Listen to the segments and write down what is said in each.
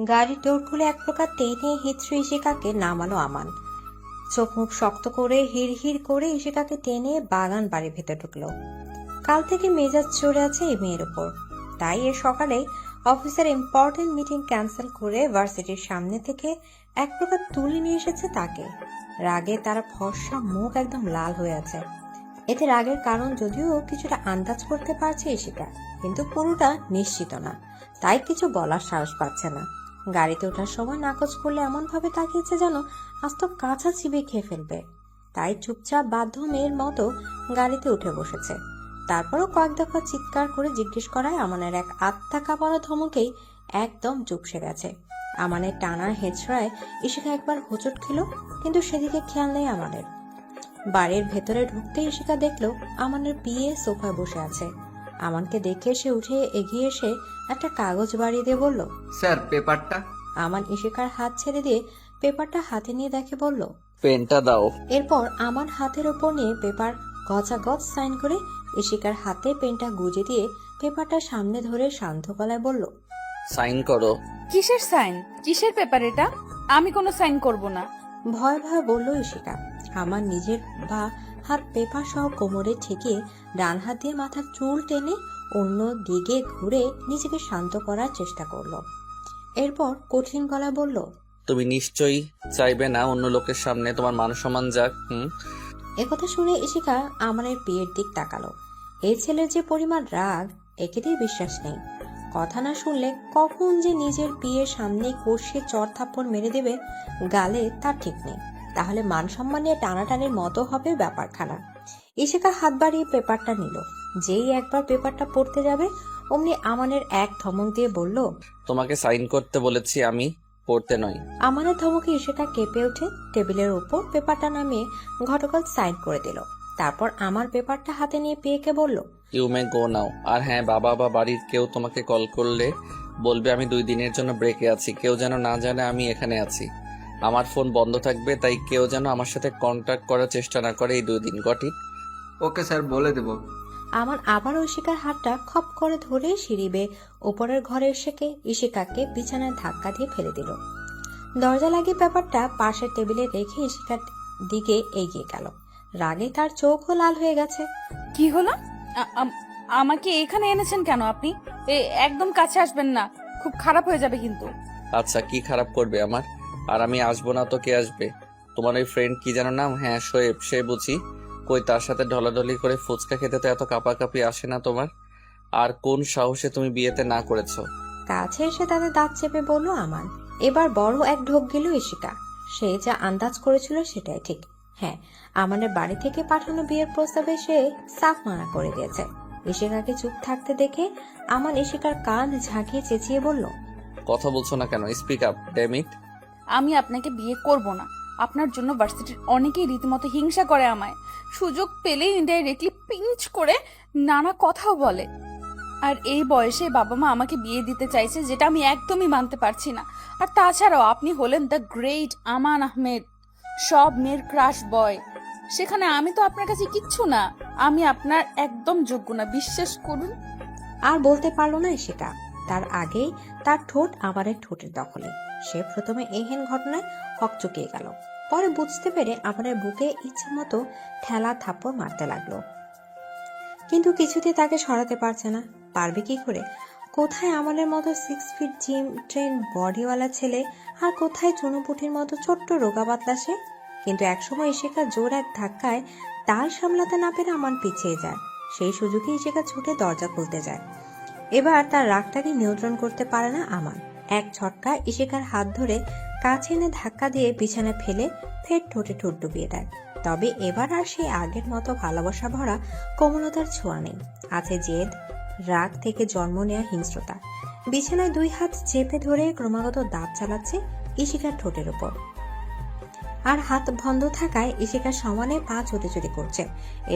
গাড়ির ডোর খুলে এক প্রকার টেনে হিঁচড়ে ইশিকাকে নামালো আমান। চোখ মুখ শক্ত করে হিড় করে ইশিকাকে টেনে বাগান বাড়ির ভেতর ঢুকলো। কাল থেকে মেজাজ চড়ে আছে এই মেয়ের উপর, তাই এ সকালে অফিসের ইম্পর্টেন্ট মিটিং ক্যান্সেল করে ভার্সিটির সামনে থেকে এক প্রকার তুলে নিয়ে এসেছে তাকে। রাগে তার ফর্সা মুখ একদম লাল হয়ে আছে। এতে রাগের কারণ যদিও কিছুটা আন্দাজ করতে পারছে ইশিকা, কিন্তু পুরোটা নিশ্চিত না, তাই কিছু বলার সাহস পাচ্ছে না। গাড়িতে ওঠার সময় নাকচ করলে এমন ভাবে তাকিয়েছে যেন আস্ত কাঁচা চিবিয়ে খেয়ে ফেলবে। তাই চুপচাপ বাধ্য মেয়ের মতো গাড়িতে উঠে বসেছে। তারপরও কয়েক দফা চিৎকার করে জিজ্ঞেস করায় আমানের এক আত্মা কাঁপানো ধমকেই একদম চুপসে গেছে। আমানের টানার হেঁচড়ায় ইশিকা একবার হোঁচট খেল, কিন্তু সেদিকে খেয়াল নেই আমানের। বাড়ির ভেতরে ঢুকতে ইশিকা দেখলো আমানের বিয়ে সোফায় বসে আছে। আমানকে দেখে সে উঠে এগিয়ে এসে একটা কাগজ বাড়িয়ে দিয়ে বলল, স্যার পেপারটা। আমান ইশিকার হাত ছেড়ে দিয়ে পেপারটা হাতে নিয়ে দেখে বলল, পেনটা দাও। এরপর আমার হাতের ওপর নিয়ে পেপার গজ সাইন করে ইশিকার হাতে পেনটা গুজে দিয়ে পেপারটা সামনে ধরে শান্ত গলায় বলল, সাইন করো। কিসের সাইন? কিসের পেপার এটা? আমি কোনো সাইন করব না। ভয় ভয় বলল ইশিকা। আমার নিজের বা হাত পেপার সহ কোমরে ঠেকিয়ে ডান হাত দিয়ে মাথার চুল টেনে অন্য দিকে ঘুরে নিজেকে শান্ত করার চেষ্টা করলো। এরপর কঠিন গলায় বলল, তুমি নিশ্চয়ই চাইবে না অন্য লোকের সামনে তোমার মান সম্মান যাক। একথা শুনে ইশিকা আমানের বিয়ের দিক তাকালো। এই ছেলের যে পরিমাণ রাগ, একে দিয়ে বিশ্বাস নেই। কথা না শুনলে কখন যে নিজের বিয়ের সামনে কষিয়ে চর থাপ্পড় মেরে দেবে গালে তার ঠিক নেই। তাহলে মান সম্মান নিয়ে টানাটানির মতো হবে ব্যাপারখানা। ইশিকা হাত বাড়িয়ে পেপারটা নিল। যেই একবার পেপারটা পড়তে যাবে অমনি আমানের এক ধমক দিয়ে বলল, তোমাকে সাইন করতে বলেছি আমি, পড়তে নয়। আমানের ধমকে ইশিকা কেঁপে উঠে টেবিলের উপর পেপারটা নামিয়ে ঘটকল সাইন করে দিল। তারপর আমার পেপারটা হাতে নিয়ে পেয়েকে বলল, ইউ মে গো নাও। আর হ্যাঁ, বাবা বা বাড়ির কেউ তোমাকে কল করলে বলবে আমি 2 দিনের জন্য ব্রেকে আছি, কেউ যেন না জানে আমি এখানে আছি। আমার ফোন বন্ধ থাকবে, তাই কেউ যেন আমার সাথে কন্ট্যাক্ট করার চেষ্টা না করে এই 2 দিন। Got it? ওকে স্যার, বলে দেব। আমার আবার ইশিকার হাতটা খপ করে ধরে সিঁড়ি বেয়ে উপরের ঘরে এসে ইশিকাকে বিছানায় ধাক্কা দিয়ে ফেলে দিল। দরজা লাগিয়ে পেপারটা পাশের টেবিলে রেখে ইশিকার দিকে এগিয়ে গেল। রাগে তার চোখও লাল হয়ে গেছে। কি হলো? আমাকে এখানে এনেছেন কেন আপনি? একদম কাছে আসবেন না, খুব খারাপ হয়ে যাবে কিন্তু। আচ্ছা, কি খারাপ করবে আমার? আর আমি আসবো না তো কে আসবে? তোমার ওই ফ্রেন্ড কি যেন নাম? হ্যাঁ, শোয়েব। সে বুঝি? কই, তার সাথে ঢলাঢলি করে ফুচকা খেতে তো এত কাঁপাকাঁপি আসে না তোমার? আর কোন সাহসে তুমি বিয়েতে না করেছো? কাছে এসে তাদের দাঁত চেপে বলল আমান। এবার বড় এক ঢোক গেল ইশিকা। সে যা আন্দাজ করেছিল সেটাই ঠিক। হ্যাঁ, আমাদের বাড়ি থেকে পাঠানো বিয়ের প্রস্তাবে সে সাফ মানা করে দিয়েছে। ইশিকাকে চুপ থাকতে দেখে আমান ইশিকার কান ঝাঁকিয়ে চেঁচিয়ে বলল, কথা বলছো না কেন? Speak up, damn it. আমি আপনাকে বিয়ে করব না। আপনার জন্য ভার্সিটির অনেকেই রীতিমতো হিংসা করে আমায়। সুযোগ পেলেই ইনডাইরেক্টলি পিঞ্চ করে নানা কথাও বলে। আর এই বয়সে বাবা মা আমাকে বিয়ে দিতে চাইছে, যেটা আমি একদমই মানতে পারছি না। আর তাছাড়াও আপনি হলেন দ্য গ্রেট আমান আহমেদ, সব মেয়ের ক্রাশ বয়। সেখানে আমি তো আপনার কাছে কিচ্ছু না। আমি আপনার একদম যোগ্য না, বিশ্বাস করুন। আর বলতে পারলো না ইশিকা। তার আগেই তার ঠোঁট আমারের ঠোঁটের দখলে। সে প্রথমে এহেন ঘটনায় হকচকিয়ে গেল, পরে বুঝতে পেরে আমাদের বুকে ইচ্ছে মতো ঠেলা থাপ্পড় মারতে লাগলো। কিন্তু কিছুতেই তাকে সরাতে পারছে না। পারবে কি করে? কোথায় আমাদের মতো 6 ফিট জিম ট্রেন বডিওয়ালা ছেলে, আর কোথায় চুনুপুটির মতো ছোট্ট রোগা পাতলা সে? কিন্তু একসময় ইশিকা জোর এক ধাক্কায় তার সামলাতে না পেরে আমান পিছিয়ে যায়। সেই সুযোগে ইশিকা ছুটে দরজা খুলতে যায়। এবার তার রাগটাকে নিয়ন্ত্রণ করতে পারে না আমান। এক ঝটকা ইশিকার হাত ধরে কাছে এনে ধাক্কা দিয়ে বিছানায় ফেলে ফের ঠোঁটে ঠোঁট ডুবিয়ে দেয়। তবে এবার আর সেই আগের মতো ভালোবাসা ভরা কোমলতার ছোঁয়া নেই। আছে জেদ, রাগ থেকে জন্ম নেয়া হিংস্রতা। বিছানায় 2 হাত চেপে ধরে ক্রমাগত দাঁত চালাচ্ছে ইশিকার ঠোঁটের উপর। আর হাত বন্ধ থাকায় ইশিকা সমানে পা ছোটাছুটি করছে।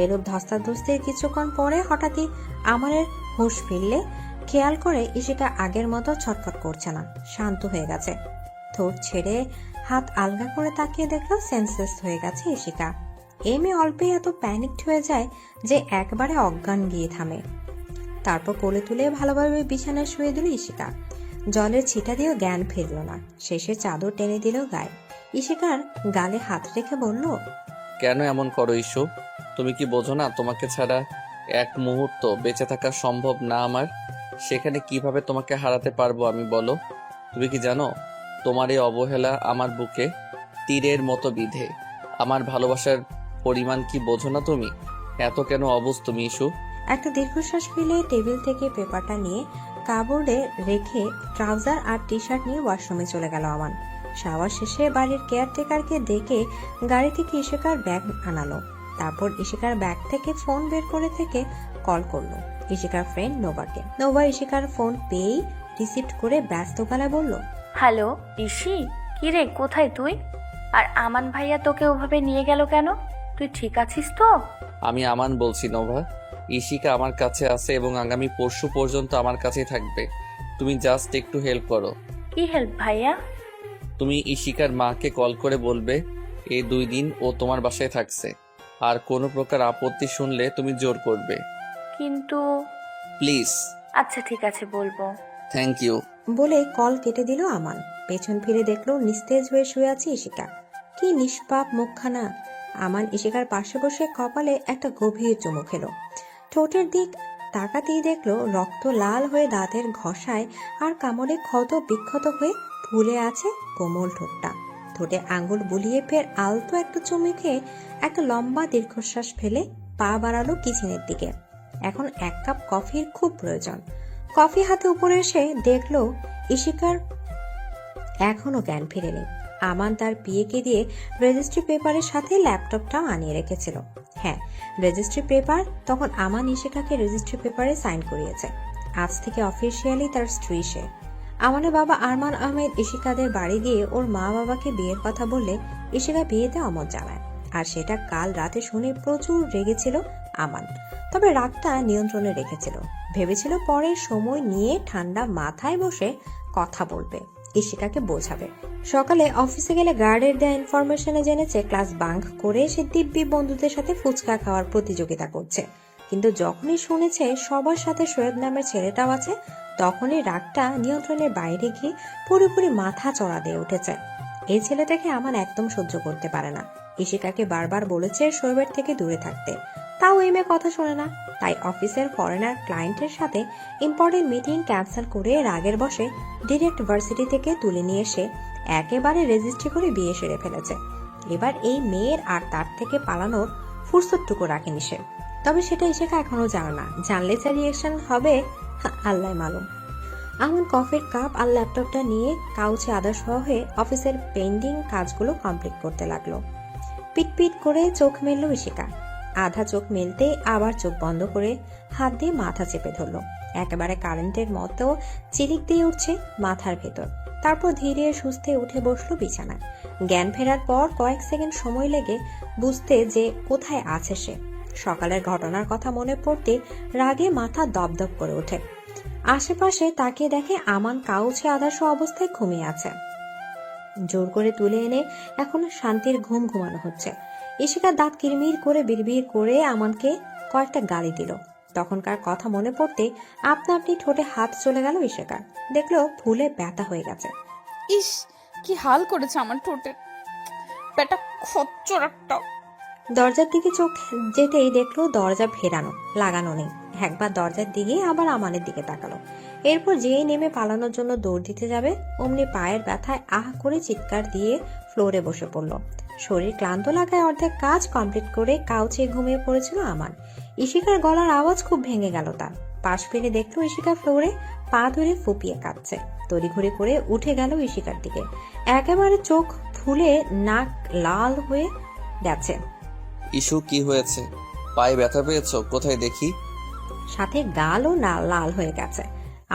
এরূপ ধস্তাধস্তির কিছুক্ষণ পরে হঠাৎই আমাদের হুঁশ ফিরলে খেয়াল করে ইশিকা আগের মতো ছটফট করছে না, শান্ত হয়ে গেছে। ঠোঁট ছেড়ে হাত আলগা করে তাকিয়ে দেখলো সেন্সলেস হয়ে গেছে ইশিকা। এই মেয়ে অল্পেই এত প্যানিকড হয়ে যায় যে একবারে অজ্ঞান গিয়ে থামে। তারপর কোলে তুলে ভালোভাবে বিছানায় শুয়ে দিল ইশিকা। জলের ছিটা দিয়েও জ্ঞান ফিরল না। শেষে চাদর টেনে দিল গায়ে। ইশিকার গালে হাত রেখে বলল, কেন এমন করো ইস্যু? তুমি কি বোঝো না তোমাকে ছাড়া এক মুহূর্ত বেঁচে থাকা সম্ভব না আমার? সেখানে কিভাবে তোমাকে হারাতে পারবো আমি, বলো? তুমি কি জানো তোমার এই অবহেলা আমার বুকে তীরের মতো বিঁধে? আমার ভালোবাসার পরিমাণ কি বোঝো না তুমি? এত কেন অবুঝ তুমি ইস্যু? একটা দীর্ঘশ্বাস ফেলে টেবিল থেকে পেপারটা নিয়ে কাপবোর্ডে রেখে ট্রাউজার আর টি শার্ট নিয়ে ওয়াশরুমে চলে গেল আমান। শাওয়ার শেষে বাড়ির কেয়ারটেকারকে ডেকে গাড়ি থেকে ইশিকার ব্যাগ আনালো। তারপর ইশিকার ব্যাগ থেকে ফোন বের করে থেকে কল করলো ইশিকার ফ্রেন্ড নোভাকে। নোভা ইশিকার ফোন পেয়েই রিসিভ করে ব্যস্ত গলায় বলল, হ্যালো ইসি, কিরে কোথায় তুই? আর আমান ভাইয়া তোকে ওভাবে নিয়ে গেল কেন? তুই ঠিক আছিস তো? আমি আমান বলছি নোভা। ইশিকা আমার কাছে আছে এবং আগামী পরশু পর্যন্ত আমার কাছেই থাকবে। তুমি জাস্ট একটু হেল্প করো। কি হেল্প ভাইয়া? তুমি ইশিকার মাকে কল করে বলবে এই 2 দিন ও তোমার বাসায় থাকছে, আর কোনো প্রকার আপত্তি শুনলে তুমি জোর করবে। কিন্তু প্লিজ। আচ্ছা ঠিক আছে, বলবো। Thank you. বলে কল কেটে দিল আমান। পেছন ফিরে দেখলো নিস্তেজ হয়ে শুয়ে আছে ইশিকা। কি নিষ্পাপ মুখখানা! আমান ইশিকার পাশে বসে কপালে একটা গভীর চুমু খেলো। ঠোঁটের দিক তাকাতেই দেখলো রক্ত লাল হয়ে দাঁতের ঘষায় আর কামড়ে ক্ষত বিক্ষত হয়ে ফুলে আছে কোমল ঠোঁটটা। ঠোঁটে আঙ্গুল বুলিয়ে ফের আলতো একটা চুমু খেয়ে একটা লম্বা দীর্ঘশ্বাস ফেলে পা বাড়ালো কিচেনের দিকে। এখন 1 কাপ কফির খুব প্রয়োজন। কফি হাতে উপরে এসে দেখলো ইশিকার এখনো জ্ঞান ফিরেনি। আমান তার পিএকে দিয়ে রেজিস্ট্রি পেপারের সাথে ল্যাপটপটাও আনিয়ে রেখেছিল। হ্যাঁ, রেজিস্ট্রি পেপার। তখন আমান ইশিকাকে রেজিস্ট্রি পেপারে সাইন করিয়েছে। আজ থেকে অফিসিয়ালি তার স্ত্রী সে। আমানের বাবা আরমান আহমেদ ইশিকাদের বাড়ি গিয়ে ওর মা বাবাকে বিয়ের কথা বললে ইশিকা বিয়েতে অমত জানায়। আর সেটা কাল রাতে শুনে প্রচুর রেগেছিল আমান। তবে রাগটা নিয়ন্ত্রণে রেখেছিল। ভেবেছিল পরে সময় নিয়ে ঠান্ডা মাথায় বসে কথা বলবে, ইশিকাকে বোঝাবে। সকালে অফিসে গেলে গার্ডের দেয়া ইনফরমেশনে জেনেছে ক্লাস বাঙ্ক করে সে দিব্যি বন্ধুদের সাথে ফুচকা খাওয়ার প্রতিযোগিতা করছে। কিন্তু যখনই শুনেছে সবার সাথে শোয়েব নামের ছেলেটাও আছে, তখনই রাগটা নিয়ন্ত্রণের বাইরে গিয়ে পুরোপুরি মাথা চড়া দিয়ে উঠেছে। এই ছেলেটাকে আমার একদম সহ্য করতে পারে না। ইশিকাকে বারবার বলেছে শোয়েবের থেকে দূরে থাকতে, তাও এই মেয়ে কথা শোনে না। তাই অফিসের ফরেনার ক্লায়েন্টের সাথে ইম্পর্টেন্ট মিটিং ক্যান্সেল করে রাগের বসে ডিরেক্ট ভার্সিটি থেকে তুলে নিয়ে এসে একেবারে রেজিস্ট্রি করে বিয়ে সেরে ফেলেছে। এবার এই মেয়ের আর তার থেকে পালানোর ফুরসতটুকু রাখেনি সে। তবে সেটা ইশিকা এখনো জানে না। জানলে যা রিয়েকশন হবে আল্লাহ মালুম। আমান কফির কাপ আর ল্যাপটপটা নিয়ে কাউচে আদা সহ হয়ে অফিসের পেন্ডিং কাজগুলো কমপ্লিট করতে লাগলো। পিট করে চোখ মেলল ইশিকা। আধা চোখ মেলতে আবার চোখ বন্ধ করে হাত দিয়ে মাথা চেপে ধরলো। একেবারে কারেন্টের মতো চিলিক দিয়ে উঠছে মাথার ভেতর। তারপর ধীরে সুস্থে উঠে বসলো বিছানায়। জ্ঞান ফেরার পর কয়েক সেকেন্ড সময় লেগে বুঝতে যে কোথায় আছে সে। সকালের ঘটনার কথা মনে পড়তে রাগে মাথা দপদপ করে ওঠে। আশেপাশে তাকিয়ে দেখে আমান কাউচে আদার্স অবস্থায় ঘুমিয়ে আছে। জোর করে তুলে এনে এখন শান্তির ঘুম ঘুমানো হচ্ছে। ইশিকা দাঁত কিরমির করে বিড়বিড় করে আমানকে কয়েকটা গালি দিল। তখনকার কথা মনে পড়তে আপনা আপনি ঠোঁটে হাত চলে গেল ইশিকার। দেখলো ফুলে ব্যথা হয়ে গেছে। ইস, কি হাল করেছে আমার ঠোঁটের, পেটা খচ্চর একটা। দরজার দিকে চোখ যেতেই দেখলো দরজা ফেরানো, লাগানো নেই। একবার দরজার দিকে আবার আমানের দিকে তাকালো। এরপর যেই নেমে পালানোর জন্য দৌড় দিতে যাবে অমনি পায়ের ব্যথায় আহ করে চিৎকার দিয়ে ফ্লোরে বসে পড়লো। শরীর ক্লান্ত লাগায় অর্ধেক কাজ কমপ্লিট করে কাউচে ঘুমিয়ে পড়েছিল আমান। ইশিকার গলার আওয়াজ খুব ভেঙে গেল তার। পাশ ফিরে দেখলো ইশিকা ফ্লোরে পা ধরে ফুপিয়ে কাঁদছে। তড়িঘড়ি করে উঠে গেল ইশিকার দিকে। একেবারে চোখ ফুলে নাক লাল হয়ে গেছে। ইস্যু কি হয়েছে? পায়ে ব্যথা পেয়েছো? কোথায় দেখি। সাথে গালও লাল হয়ে গেছে।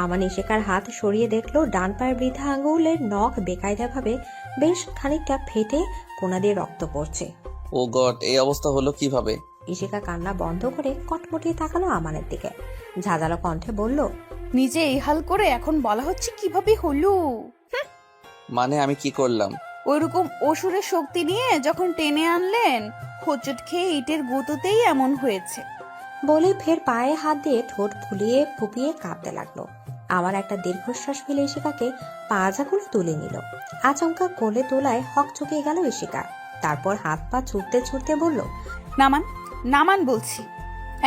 আমান ইশিকার হাত সরিয়ে দেখলো ডান পায়ের বৃথা আঙ্গুলের নখ বেকায়দা ভাবে বেশ খানিকটা ফেটে কোনা দিয়ে রক্ত পড়ছে। ও গড, এই অবস্থা হলো কিভাবে? ইশিকা কান্না বন্ধ করে কটমটিয়ে তাকালো আমানের দিকে। ঝাঁঝালো কণ্ঠে বলল, নিজে এই হাল করে এখন বলা হচ্ছে কিভাবে হলো। মানে আমি কি করলাম? ওইরকম অসুরের শক্তি নিয়ে যখন টেনে আনলেন, হোঁচট খেয়ে ইটের গুঁতোতেই এমন হয়েছে। বলে ফের পায়ে হাত দিয়ে ঠোঁট ফুলিয়ে ফুপিয়ে কাঁদতে লাগলো। আমার একটা দীর্ঘশ্বাস ফেলে ইশিকাকে পাজা করে তুলে নিল। আচমকা কোলে তোলায় হক চুকিয়ে গেল ইশিকা। তারপর হাত পা ছুটতে ছুটতে বলল, নামান, নামান বলছি,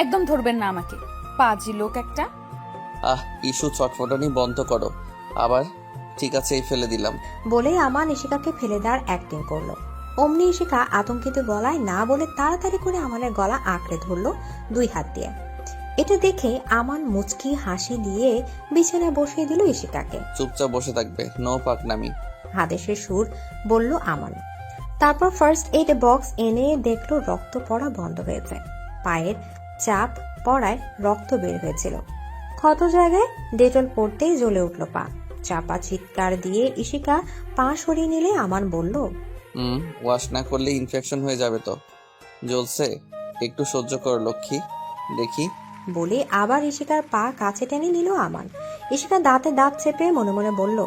একদম ধরবেন না আমাকে, পাজি লোক একটা। ইস্যু চটফটানি বন্ধ করো। আবার ঠিক আছে, এই ফেলে দিলাম। বলেই আমান ইশিকাকে ফেলে দেওয়ার অ্যাক্টিং করলো। অমনি ইশিকা আতঙ্কিত গলায় না বলে তাড়াতাড়ি করে আমানের গলা আঁকড়ে ধরলো 2 হাত দিয়ে। এটা দেখে আমান মুচকি হাসি দিয়ে বিছানায় বসিয়ে দিল ইশিকাকে। চুপচাপ বসে থাকবে, নো পাকনামি। আদেশের সুর বলল আমান। তারপর ফার্স্ট এইড বক্স এনে দেখলো রক্ত পড়া বন্ধ হয়েছে। পায়ের চাপ পড়ায় রক্ত বের হয়েছিল। ক্ষত জায়গায় ডেটল পড়তেই জ্বলে উঠল পা। চাপা চিৎকার দিয়ে ইশিকা পা সরিয়ে নিলে আমান বলল, ওয়াশ না করলে ইনফেকশন হয়ে যাবে তো। জ্বলছে, একটু সহ্য করো লক্ষ্মী, দেখি। বলে আবার ইশিকার পা কাছে টেনে নিল আমান। ইশিকা দাঁতে দাঁত চেপে মনে মনে বলল,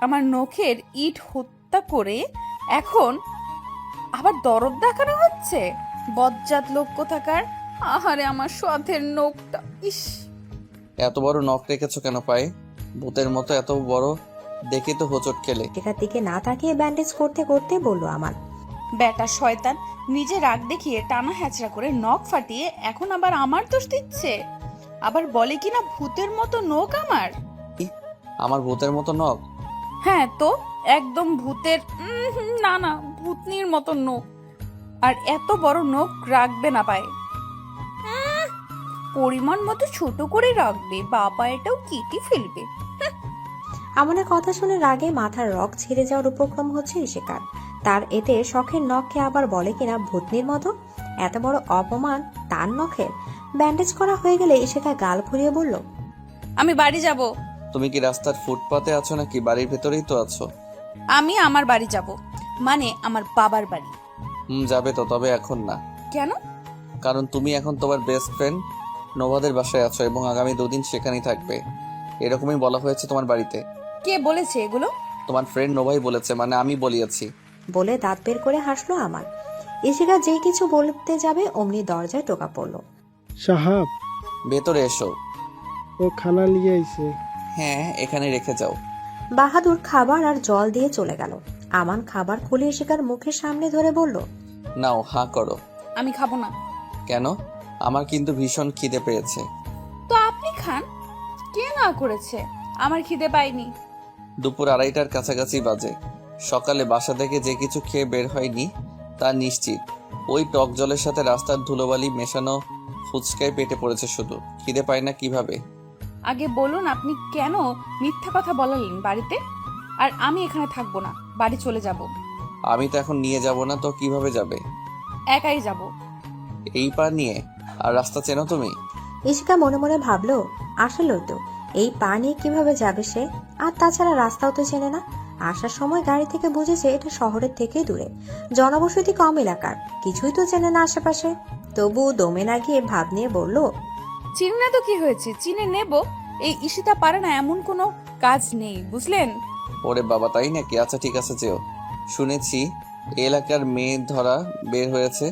আমার নখের ইট হত্যা করে এখন আবার দরদ দেখানো হচ্ছে, বজ্জাত লোক কোথাকার। আহারে আমার সাথের নখটা, ইস। এত বড় নখ রেখেছো কেন পায়ে? ভূতের মতো এত বড় দেখে তো হোঁচট খেলে। ইশিকার দিকে না তাকিয়ে ব্যান্ডেজ করতে করতে বলল আমান, বেটা শয়তান, নিজে রাগ দেখিয়ে টানা হ্যাচড়া করে নখ ফাটিয়ে এখন আবার আমার দোষ দিচ্ছে। আবার বলে কিনা ভূতের মতো নখ আমার। আমার ভূতের মতো নখ? হ্যাঁ তো, একদম ভূতের, না না, ভূতনির মতো নখ। আর এত বড় নখ রাখবে না পায়ে, পরিমাণ মতো ছোট করে রাখবে, বাবা এটাও কেটে ফেলবে। আমানের কথা শুনে রাগে মাথার রক ছিঁড়ে যাওয়ার উপক্রম হচ্ছে ইশিকার। তার এতে শখের নখকে আবার বলে কিনা ভূতনির মতো। এত বড় অপমান তার নখের। ব্যান্ডেজ করা হয়ে গেলে ইশিকা গাল ফুরিয়ে বলল, আমি বাড়ি যাব। তুমি কি রাস্তার ফুটপাতে আছো নাকি বাড়ির ভেতরেই তো আছো? আমি আমার বাড়ি যাব, মানে আমার বাবার বাড়ি। যাবে তো, তবে এখন না। কেন? কারণ তুমি এখন তোমার বেস্ট ফ্রেন্ড নোভাদের বাসায় আছো এবং আগামী 2 দিন সেখানেই থাকবে। এরকমই বলা হয়েছে তোমার বাড়িতে। কে বলেছে এগুলো? তোমার ফ্রেন্ড নোভাই বলেছে, মানে আমি বলিয়েছি। বলে দাঁত বের করে হাসলো আমান। ইশিকা যেই কিছু বলতে যাবে অমনি দরজায় টোকা পড়লো। সাহাব, ভেতরে এসো। ও খানা নিয়ে আইছে। হ্যাঁ, এখানে রেখে যাও। বাহাদুর খাবার আর জল দিয়ে চলে গেল। আমান খাবার খুলে ইশিকার মুখের সামনে ধরে বলল, নাও, হাঁ করো। আমি খাবো না। কেন? আমার কিন্তু ভীষণ খিদে পেয়েছে। তো আপনি খান। কে না করেছে? আমার খিদে পাইনি। দুপুর 2:30টার কাছাকাছি বাজে। সকালে বাসা থেকে যে কিছু খেয়ে বের হয়নি তা নিশ্চিত। ওই টক জলের সাথে রাস্তার ধুলোবালি মেশানো ফুচকায় পেটে পড়েছে শুধু। খিদে পায় না কিভাবে? আগে বলুন আপনি কেন মিথ্যা কথা বলালেন বাড়িতে? আর আমি এখানে থাকবো না, বাড়ি চলে যাব। আমি তো এখন নিয়ে যাব না, তো কিভাবে যাবে? একাই যাব। এই পা নিয়ে? আর রাস্তা চেনো তুমি? ইশিকা মনে মনে ভাবলো, আসলেও তো এই পা নিয়ে কিভাবে যাবে সে। আর তাছাড়া রাস্তাও তো চেনে না। আসার সময় গাড়ি থেকে বুঝেছে এটা শহরের থেকেই দূরে, জনবসতি কম এলাকার, কিছুই তো চেনে না আশেপাশে। তবু দমে না গিয়ে ভাব নিয়ে বলল, চিনি না তো কি হয়েছে, চিনে নেব। এই ঈশিতা পারে না এমন কোনো কাজ নেই, বুঝলেন? ওরে বাবা, তাই নাকি? আচ্ছা ঠিক আছে, যেও। শুনেছি এই এলাকার মেয়ে ধরা বের হয়েছে।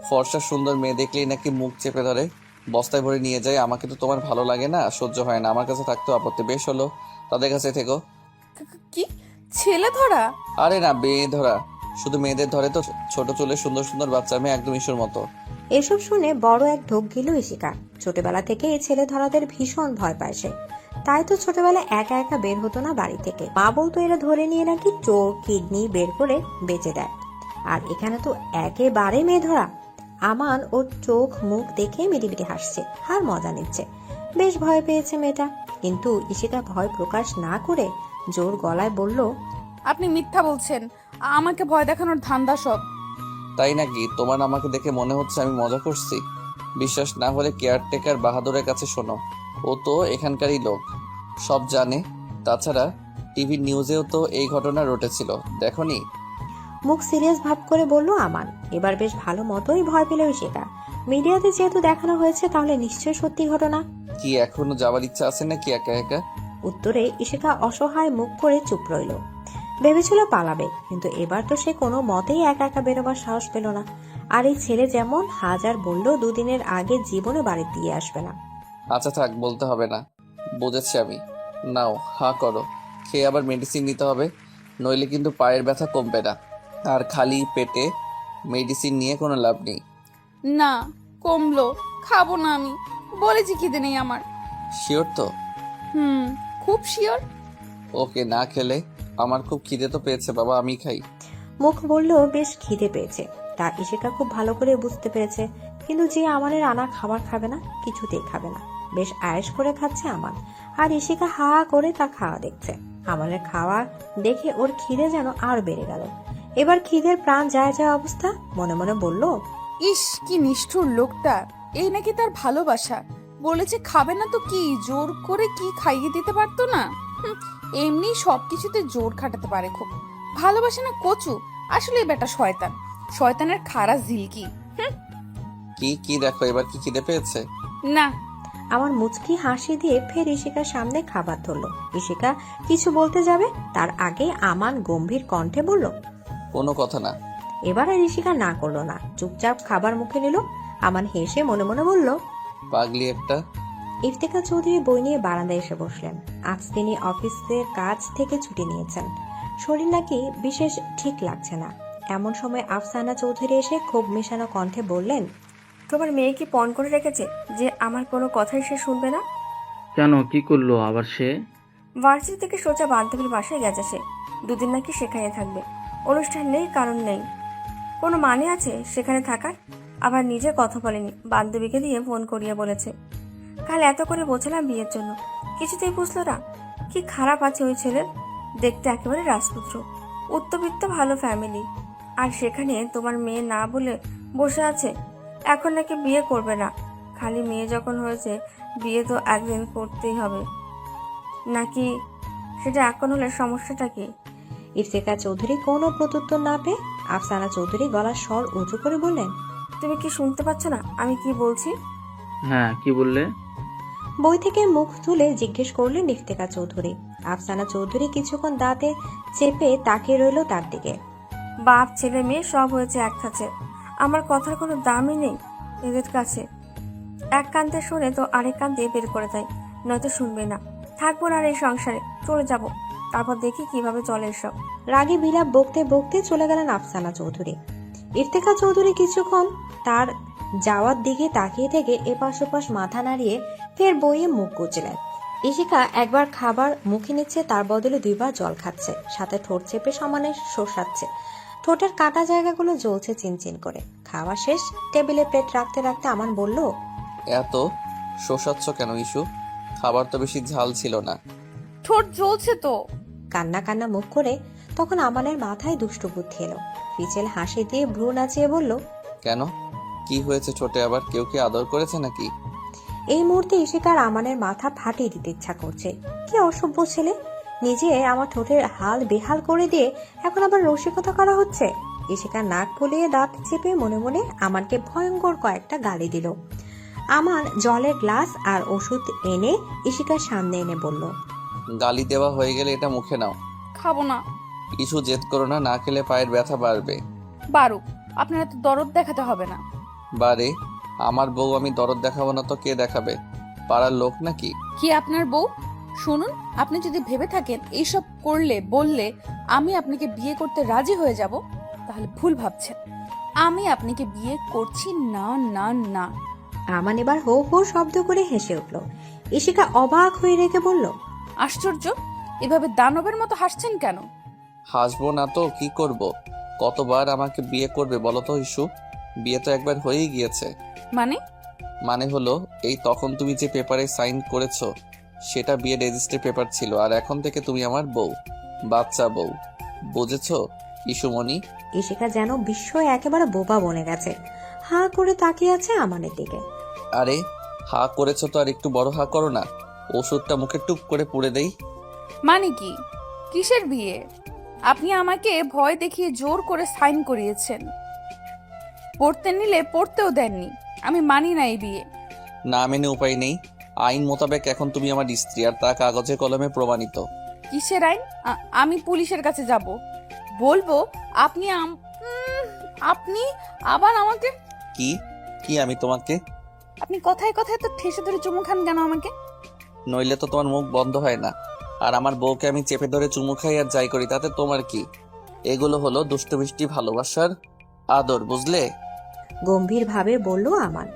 ফর্সা সুন্দর মেয়ে দেখলেই নাকি মুখ চেপে ধরে, বস্তায় ভরে নিয়ে যায়। আমাকে তো তোমার ভালো লাগে না, সহ্য হয় না। আমার কাছে থাকতেও আপত্তি। বেশ হলো, তাদের কাছে থেকো। কি ছেলে ধরা? আরে না, মেয়ে ধরা। শুধু মেয়েদের ধরে তো, ছোট চুলে সুন্দর সুন্দর বাচ্চা মেয়ে, একদম ইস্যুর মতো। এসব শুনে বড় এক ঢোক গেল ইশিকা। ছোটবেলা থেকে এই ছেলে ধরাদের ভীষণ ভয় পায় সে। তাই তো ছোটবেলায় একা একা বের হতো না বাড়ি থেকে। মা বলতো এরা ধরে নিয়ে নাকি চোর কিডনি বের করে বেঁচে দেয়। আর এখানে তো একেবারে মেয়ে ধরা। আমান ওর চোখ মুখ দেখে মিটিমিটি হাসছে আর মজা নিচ্ছে। বেশ ভয় পেয়েছে মেয়েটা, কিন্তু ইশিকা ভয় প্রকাশ না করে জোর গলায় বলল, আপনি মিথ্যা বলছেন, আমাকে ভয় দেখানোর ধান্দা সব। তাই নাকি? তোমার আমাকে দেখে মনে হচ্ছে আমি মজা করছি? বিশ্বাস না হলে কেয়ারটেকার বাহাদুরের কাছে শোনো। ও তো এখানকারই লোক, সব জানে। তাছাড়া টিভির নিউজেও তো এই ঘটনা রটেছিল, দেখোনি? মুখ সিরিয়াস ভাব করে বলল আমান। এবার বেশ ভালো মতোই ভয় পেল ইশিকা। মিডিয়াতে যেহেতু দেখানো হয়েছে তাহলে নিশ্চয়ই সত্যি ঘটনা। কি এখনো যাওয়ার ইচ্ছা আছে নাকি একা একা? উত্তরে ইশিকা অসহায় মুখ করে চুপ রইল। ভেবেছিল পালাবে, কিন্তু এবার তো সে কোনো মতেই একা একা বেরোবার সাহস পেল না। আর এই ছেলে যেমন হাজার বললেও 2 দিনের আগে জীবনে বাড়ি দিয়ে আসবে না। আচ্ছা থাক, বলতে হবে না, বুঝেছি আমি। নাও হা করো, খেয়ে আবার মেডিসিন নিতে হবে, নইলে কিন্তু পায়ের ব্যথা কমবে না। আর খালি পেটে মেডিসিন নিয়ে কোনো লাভ নেই। না, কমলো, খাবো না আমি, বলেছি খিদে নেই আমার। শিওর তো? খুব শিওর। ওকে, না খেলে আমার খুব খিদে তো পেয়েছে বাবা, আমি খাই। মুখ বলল বেশ খিদে পেয়েছে। তা ইশিকা খুব ভালো করে বুঝতে পেরেছে, কিন্তু যে আমানের আনা খাবার খাবে না, কিছুতেই খাবে না। বেশ আয়েশ করে খাচ্ছে আমান, আর ইশিকা হা করে তা খাওয়া দেখছে। আমানের খাওয়া দেখে ওর খিদে যেন আর বেড়ে গেল। এবার খিদের প্রাণ যায় যায় অবস্থা। মনে মনে বলল, ইস, কি নিষ্ঠুর লোকটা। এই নাকি তার ভালোবাসা। বলেছে খাবে না তো কি, জোর করে কি খাইয়ে দিতে পারতো না? এমনি সবকিছুতে জোর খাটাতে পারে খুব। ভালোবাসে না কচু। আসলে বেটা শয়তান, শয়তানের খাড়া ঝিলকি। কি কি দেখো, এবার কি খিদে পেয়েছে? না। আমার মুচকি হাসি দিয়ে ফের ইশিকার সামনে খাবার ধরলো। ইশিকা কিছু বলতে যাবে, তার আগে আমান গম্ভীর কণ্ঠে বলল, কোনো কথা না। এবার আর ইশিকা না করলো না, চুপচাপ খাবার মুখে নিল। আমান হেসে মনে মনে বলল, পাগলি একটা। ইফতেখার চৌধুরী বই নিয়ে বারান্দায় এসে বসলেন। আজ তিনি অফিসের কাজ থেকে ছুটি নিয়েছেন, শরীর নাকি বিশেষ ঠিক লাগছে না। এমন সময় আফসানা চৌধুরী এসে ক্ষোভ মেশানো কণ্ঠে বললেন, তোমার মেয়ে কি পণ করে রেখেছে যে আমার কোনো কথাই সে শুনবে না? কেন, কি করলো আবার সে? ভার্সিটি থেকে সোজা বান্ধবীর বাসায় গেছে সে। দুদিন নাকি সেখানে থাকবে। অনুষ্ঠান নেই, কারণ নেই, কোনো মানে আছে সেখানে থাকার? আবার নিজে কথা বলেনি, বান্ধবীকে দিয়ে ফোন করিয়ে বলেছে। কাল এত করে বোঝালাম বিয়ের জন্য, কিছুতেই বুঝলো না। কি খারাপ আছে ওই ছেলের, দেখতে একেবারে রাজপুত্র, উচ্চবিত্ত ভালো ফ্যামিলি। আর সেখানে তোমার মেয়ে না বলে বসে আছে, এখন নাকি বিয়ে করবে না। খালি মেয়ে যখন হয়েছে, বিয়ে তো একদিন করতেই হবে নাকি? সেটা এখন হলে সমস্যাটা কি? ইফতেখার চৌধুরী কোনো প্রত্যুত্তর না পেয়ে আফসানা চৌধুরী গলার স্বর উঁচু করে বললেন, তুমি কি শুনতে পাচ্ছ না আমি কি বলছি? হ্যাঁ, কি বললে? বই থেকে মুখ তুলে জিজ্ঞেস করলেন ইফতেখা চৌধুরী। আফসানা চৌধুরী কিছুক্ষণ দাঁতে চেপে তাকিয়ে রইল তার দিকে। বাপ ছেলে মেয়ে সব হয়েছে এক কাছে, আমার কথার কোনো দামই নেই এদের কাছে। এক কান্দে শোনে তো আরেক কান্দে বের করে দেয়, নয়তো শুনবে না। থাকবো না আর এই সংসারে, চলে যাব, তারপর দেখি কিভাবে চলে এসব। রাগে বিলাপ বকতে বকতে চলে গেলেন আফসানা চৌধুরী। ইফতেখা চৌধুরী কিছুক্ষণ তার যাওয়ার দিকে তাকিয়ে থেকে এপাশ ওপাশ মাথা নাড়িয়ে ফের বইয়ে মুখ গুজলেন। ইশিকা একবার খাবার মুখে নিচ্ছে, তার বদলে দুইবার জল খাচ্ছে, সাথে ঠোঁট চেপে সমানে শোষাচ্ছে। ঠোঁটের কাটা জায়গাগুলো জ্বলছে চিনচিন করে। খাওয়া শেষ, টেবিলে প্লেট রাখতে রাখতে আমান বলল, এত শোষাচ্ছ কেন ইস্যু? খাবার তো বেশি ঝাল ছিল না। ঠোঁট জ্বলছে তো। কান্না কান্না মুখ করে তখন আমানের মাথায় দুষ্টু বুদ্ধি এলো। ফিচেল হাসি দিয়ে ভ্রু নাচিয়ে বলল, কেন, কি হয়েছে ছোটে? আবার কেউ কি আদর করেছে নাকি? এই মুহূর্তে ইশিকার আমানের মাথা ফাটিয়ে দিতে ইচ্ছা করছে। কি অসভ্য ছেলে, নিজে আমার ঠোঁটের হাল বেহাল করে দিয়ে এখন আবার রসিকতা করা হচ্ছে। ইশিকা নাক ফুলিয়ে দাঁত চেপে মনে মনে আমানকে ভয়ঙ্কর কয়েকটা গালি দিল। আমান জলের গ্লাস আর ওষুধ এনে ইশিকার সামনে এনে বলল, গালি দেওয়া হয়ে গেলে এটা মুখে নাও। খাবো না। ইস্যু জেদ করো না, না খেলে পায়ের ব্যথা বাড়বে। বারুক, আপনার এত দরদ দেখাতে হবে না। বারে, আমার বউ আমি দরদ দেখাবো না তো কে দেখাবে? পাড়ার লোক নাকি? কি আপনার বউ? শুনুন, আপনি যদি ভেবে থাকেন এইসব করলে বললে আমি আপনাকে বিয়ে করতে রাজি হয়ে যাব, তাহলে ভুল ভাবছেন। আমি আপনাকে বিয়ে করছি না, না, না। আমান এবার হো হো শব্দ করে হেসে উঠল। ইশিকা অবাক হয়ে রেখে বলল, আশ্চর্য, এভাবে দানবের মতো হাসছেন কেন? হাসবো না তো কি করব? কতবার আমাকে বিয়ে করবে বলো তো ইস্যু? বিয়ে তো একবার হয়েই গিয়েছে। মানে হলো এই তখন তুমি যে পেপারে সাইন করেছো সেটা বিয়ে রেজিস্ট্রি পেপার ছিল, আর এখন থেকে তুমি আমার বউ, বাচ্চা বউ। বুঝেছো ইস্যুমণি? ইশিকা যেন বিস্ময়ে একেবারে বোবা বনে গেছে, হা করে তাকিয়ে আছে আমানের দিকে। আরে হা করেছো তো আর একটু বড় হা করো না, ওষুধটা মুখে টুক করে পুড়ে দেই। মানে কি? কিসের বিয়ে? আপনি আমাকে ভয় দেখিয়ে জোর করে সাইন করিয়েছেন, পড়তে নিলে পড়তেও দেননি। আমি মানি না এই বিয়ে। না মেনে উপায় নেই, আইন মোতাবেক এখন তুমি আমার স্ত্রী, আর তা কাগজে কলমে প্রমাণিত। কিসের আইন? আমি পুলিশের কাছে যাব, বলবো আপনি আপনি আবার আমাকে। কি কি আমি তোমাকে? আপনি কথায় কথায় তো ঠেসে ধরে চুমু খান কেন আমাকে? নইলে তো তোমার মুখ বন্ধ হয় না। আর আমার বউকে আমি চেপে ধরে চুমু খাই আর যাই করি, তাতে তোমার কি? এগুলো হলো দুষ্টু মিষ্টি ভালোবাসার আদর, বুঝলে? গম্ভীরভাবে বলল আমান।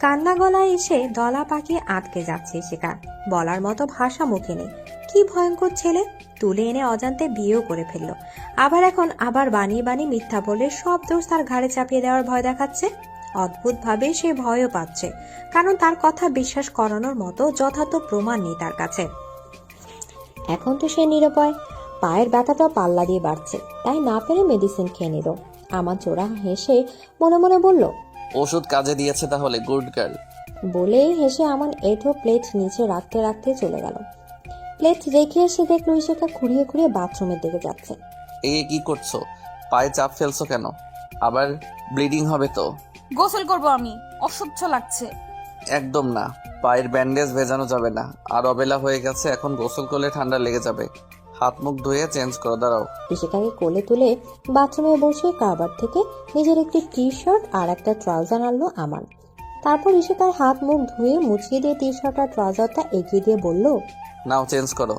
কান্না গলায় এসে দলা পাকিয়ে আটকে যাচ্ছে ইশিকা। বলার মতো ভাষা মুখে নেই। কি ভয়ঙ্কর ছেলে! তুলে এনে অজান্তে বিয়েও করে ফেললো। আবার বানিয়ে বানিয়ে মিথ্যা বলে সব দোষ তার ঘাড়ে চাপিয়ে দেওয়ার ভয় দেখাচ্ছে। অদ্ভুতভাবে সে ভয়ও পাচ্ছে, কারণ তার কথা বিশ্বাস করানোর মতো যথার্থ প্রমাণ নেই তার কাছে। এখন তো সে নিরুপায়। পায়ের ব্যথাটা পাল্লা দিয়ে বাড়ছে, তাই না পেরে মেডিসিন খেয়ে নিল। আমার চোরা হেসে মনে মনে বলল, ওষুধ কাজে দিয়েছে তাহলে, গুড গার্ল। বলেই হেসে আমার এঁঠো প্লেট নিচে রাখতে রাখতে চলে গেল। প্লেট রেখে এসে দেখলো ইশিকা খুঁড়িয়ে খুঁড়িয়ে বাথরুমের দিকে যাচ্ছে। এই কি করছো? পায়ে চাপ ফেলছো কেন? আবার ব্লিডিং হবে তো। গোসল করব আমি, অসহ্য লাগছে। একদম না, পায়ের ব্যান্ডেজ ভেজানো যাবে না। আর অবেলা হয়ে গেছে, এখন গোসল করলে ঠান্ডা লেগে যাবে। হাত মুখ ধুয়ে চেঞ্জ করো, দাঁড়াও। ইশিকাকে কোলে তুলে বাথরুমে বসে কারবার থেকে নিজের একটি টি শার্ট আর একটা ট্রাউজার আনলো আমান। তারপর ইশিকার হাত মুখ ধুয়ে মুছিয়ে দিয়ে টি শার্ট আর ট্রাউজারটা এগিয়ে দিয়ে বলল, নাও চেঞ্জ করো।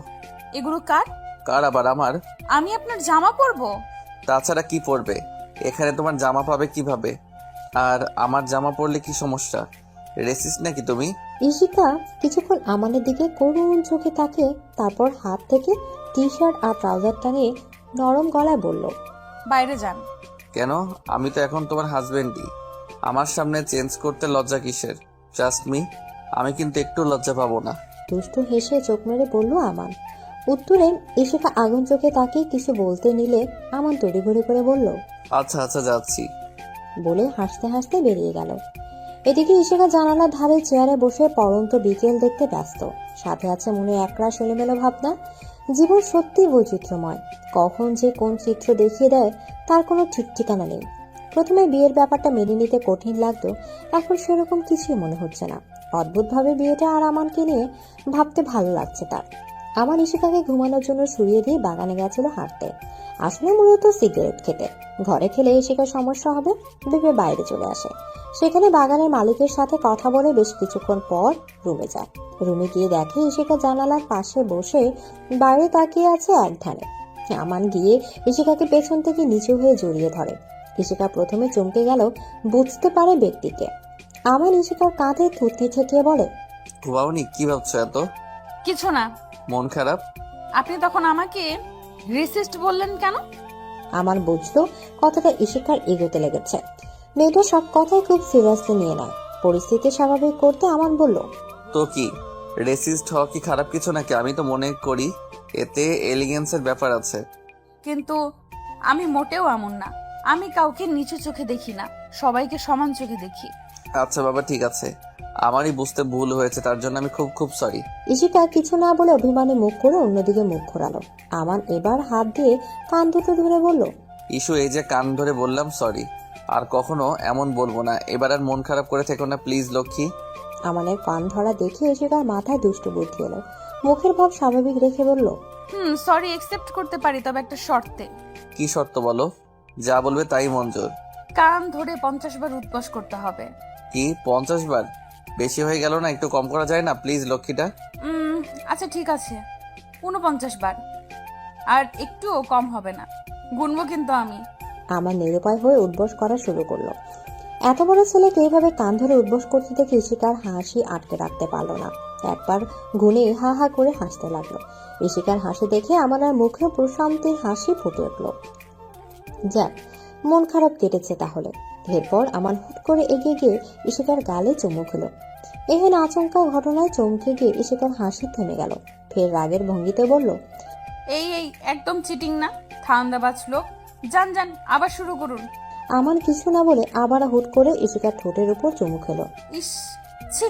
এগুলো কার? কার আবার? আমার। আমি আপনার জামা পরবো? তাছাড়া কি পরবে? এখানে তোমার জামা পাবে কিভাবে? আর আমার জামা পরলে কি সমস্যা? রেসিস্ট নাকি তুমি? ইশিকা কিছুক্ষণ আমানের দিকে করুণ চোখে তাকে, তারপর হাত থেকে টি শার্ট আর ট্রাউজারটা নিয়ে নরম গলায় বলল, বাইরে যান। কেন? আমি তো এখন তোমার হাজবেন্ডই। আমার সামনে চেঞ্জ করতে লজ্জা কিসের? ট্রাস্ট মি, আমি কিন্তু একটু লজ্জা পাবো না। দুষ্টু হেসে চোখ মেরে বলল আমান। উত্তরে ইশিকা আগুন চোখে তাকিয়ে কিছু বলতে নিলে আমান তড়িঘড়ি করে বলল, আচ্ছা আচ্ছা, যাচ্ছি। বলে হাসতে হাসতে বেরিয়ে গেল। এদিকে ইশিকা জানালার ধারে চেয়ারে বসে পড়ন্ত বিকেল দেখতে ব্যস্ত। সাথে আছে মনে একরাশ এলোমেলো ভাবনা। জীবন সত্যি বৈচিত্র্যময়, কখন যে কোন চিত্র দেখিয়ে দেয় তার কোনো ঠিক ঠিকানা নেই। প্রথমে বিয়ের ব্যাপারটা মেনে নিতে কঠিন লাগতো, এখন সেরকম কিছুই মনে হচ্ছে না। অদ্ভুতভাবে বিয়েটা আর আমানকে নিয়ে ভাবতে ভালো লাগছে তার। আমার ইশিকাকে ঘুমানোর জন্য শুইয়ে দিয়ে বাগানে গেছিল হাঁটতে, আসলে মূলত সিগারেট খেতে। ঘরে খেলে ইশিকার সমস্যা হবে, ভেবে বাইরে চলে আসে। সেখানে বাগানের মালিকের সাথে কথা বলে বেশ কিছুক্ষণ পর রুমে যায়। রুমে গিয়ে দেখে ইশিকা জানালার পাশে বসে বাইরে তাকিয়ে আছে এক ধ্যানে। আমান গিয়ে ইশিকাকে পেছন থেকে নিচু হয়ে জড়িয়ে ধরে। ইশিকা প্রথমে চমকে গেল, বুঝতে পারে ব্যক্তিকে। আমান ইশিকার কাঁধে থুতনি ঠেকিয়ে বলে, ঘুমাওনি? কি ভাবছো এত? কিছু না। মন খারাপ? আপনি তখন আমাকে রেসিস্ট বললেন কেন? আমান বুঝলো কথাটা ইশিকার এগোতে লেগেছে। মেয়েটা সব কথাই খুব সিরিয়াসলি নিয়ে নেয়। পরিস্থিতি স্বাভাবিক করতে আমান বলল, তো কি, রেসিস্ট হওয়া কি খারাপ কিছু নাকি? আমি তো মনে করি এতে এলিগেন্সের ব্যাপার আছে। কিন্তু আমি মোটেও এমন না। আমি কাউকে নিচু চোখে দেখি না, সবাইকে সমান চোখে দেখি। আচ্ছা বাবা, ঠিক আছে, আমারই বুঝতে ভুল হয়েছে, তার জন্য আমি খুব খুব সরি। ইশিকা কিছু না বলে অভিমানে মুখ করে অন্যদিকে মুখ ঘোরালো। আমান এবার হাত দিয়ে কান দুটো ধরে বলল, ইস্যু এই যে কান ধরে বললাম সরি, আর কখনো এমন বলবো না। এবার আর মন খারাপ করে থেকো না প্লিজ লক্ষ্মী। আমানের কান ধরা দেখে ইশিকার মাথায় দুষ্টু বুদ্ধি এলো। মুখের ভাব স্বাভাবিক রেখে বলল, সরি একসেপ্ট করতে পারি, তবে একটা শর্তে। কি শর্ত বলো? যা বলবে তাই মঞ্জুর। কান ধরে 50 বার উদ্বাস করতে হবে। কি 50 বার? বেশি হয়ে গেল না? একটু কম করা যায় না প্লিজ লক্ষ্মীটা? আচ্ছা ঠিক আছে, 49 বার। আর একটুও কম হবে না, গুনবো কিন্তু আমি। আমার নিরুপায় হয়ে উদ্বোস করা শুরু করলো। এত বড় ছেলেকে এইভাবে কান ধরে উদ্বোস করতে দেখে ইশিকার হাসি আটকে রাখতে পারলো না। একবার গুনে হা হা করে হাসতে লাগলো। ইশিকার হাসি দেখে আমার আর মুখে প্রশান্তির হাসি ফুটে উঠলো। যাক, মন খারাপ কেটেছে তাহলে। এরপর আমার হুট করে এগিয়ে গিয়ে ইশিকার গালে চুমু খেলো। এহেন আচমকা ঘটনায় চমকে গিয়ে ইশিকার হাসি থেমে গেল। ফের রাগের ভঙ্গিতে বলল, এই একদম চিটিং না, ঠান্দাবাজ লোক। যান যান, আবার শুরু করুন। আমার কিছু না বলে আবার হুট করে ইশিকার ঠোঁটের উপর চুমু খেলো। ইস, ছি,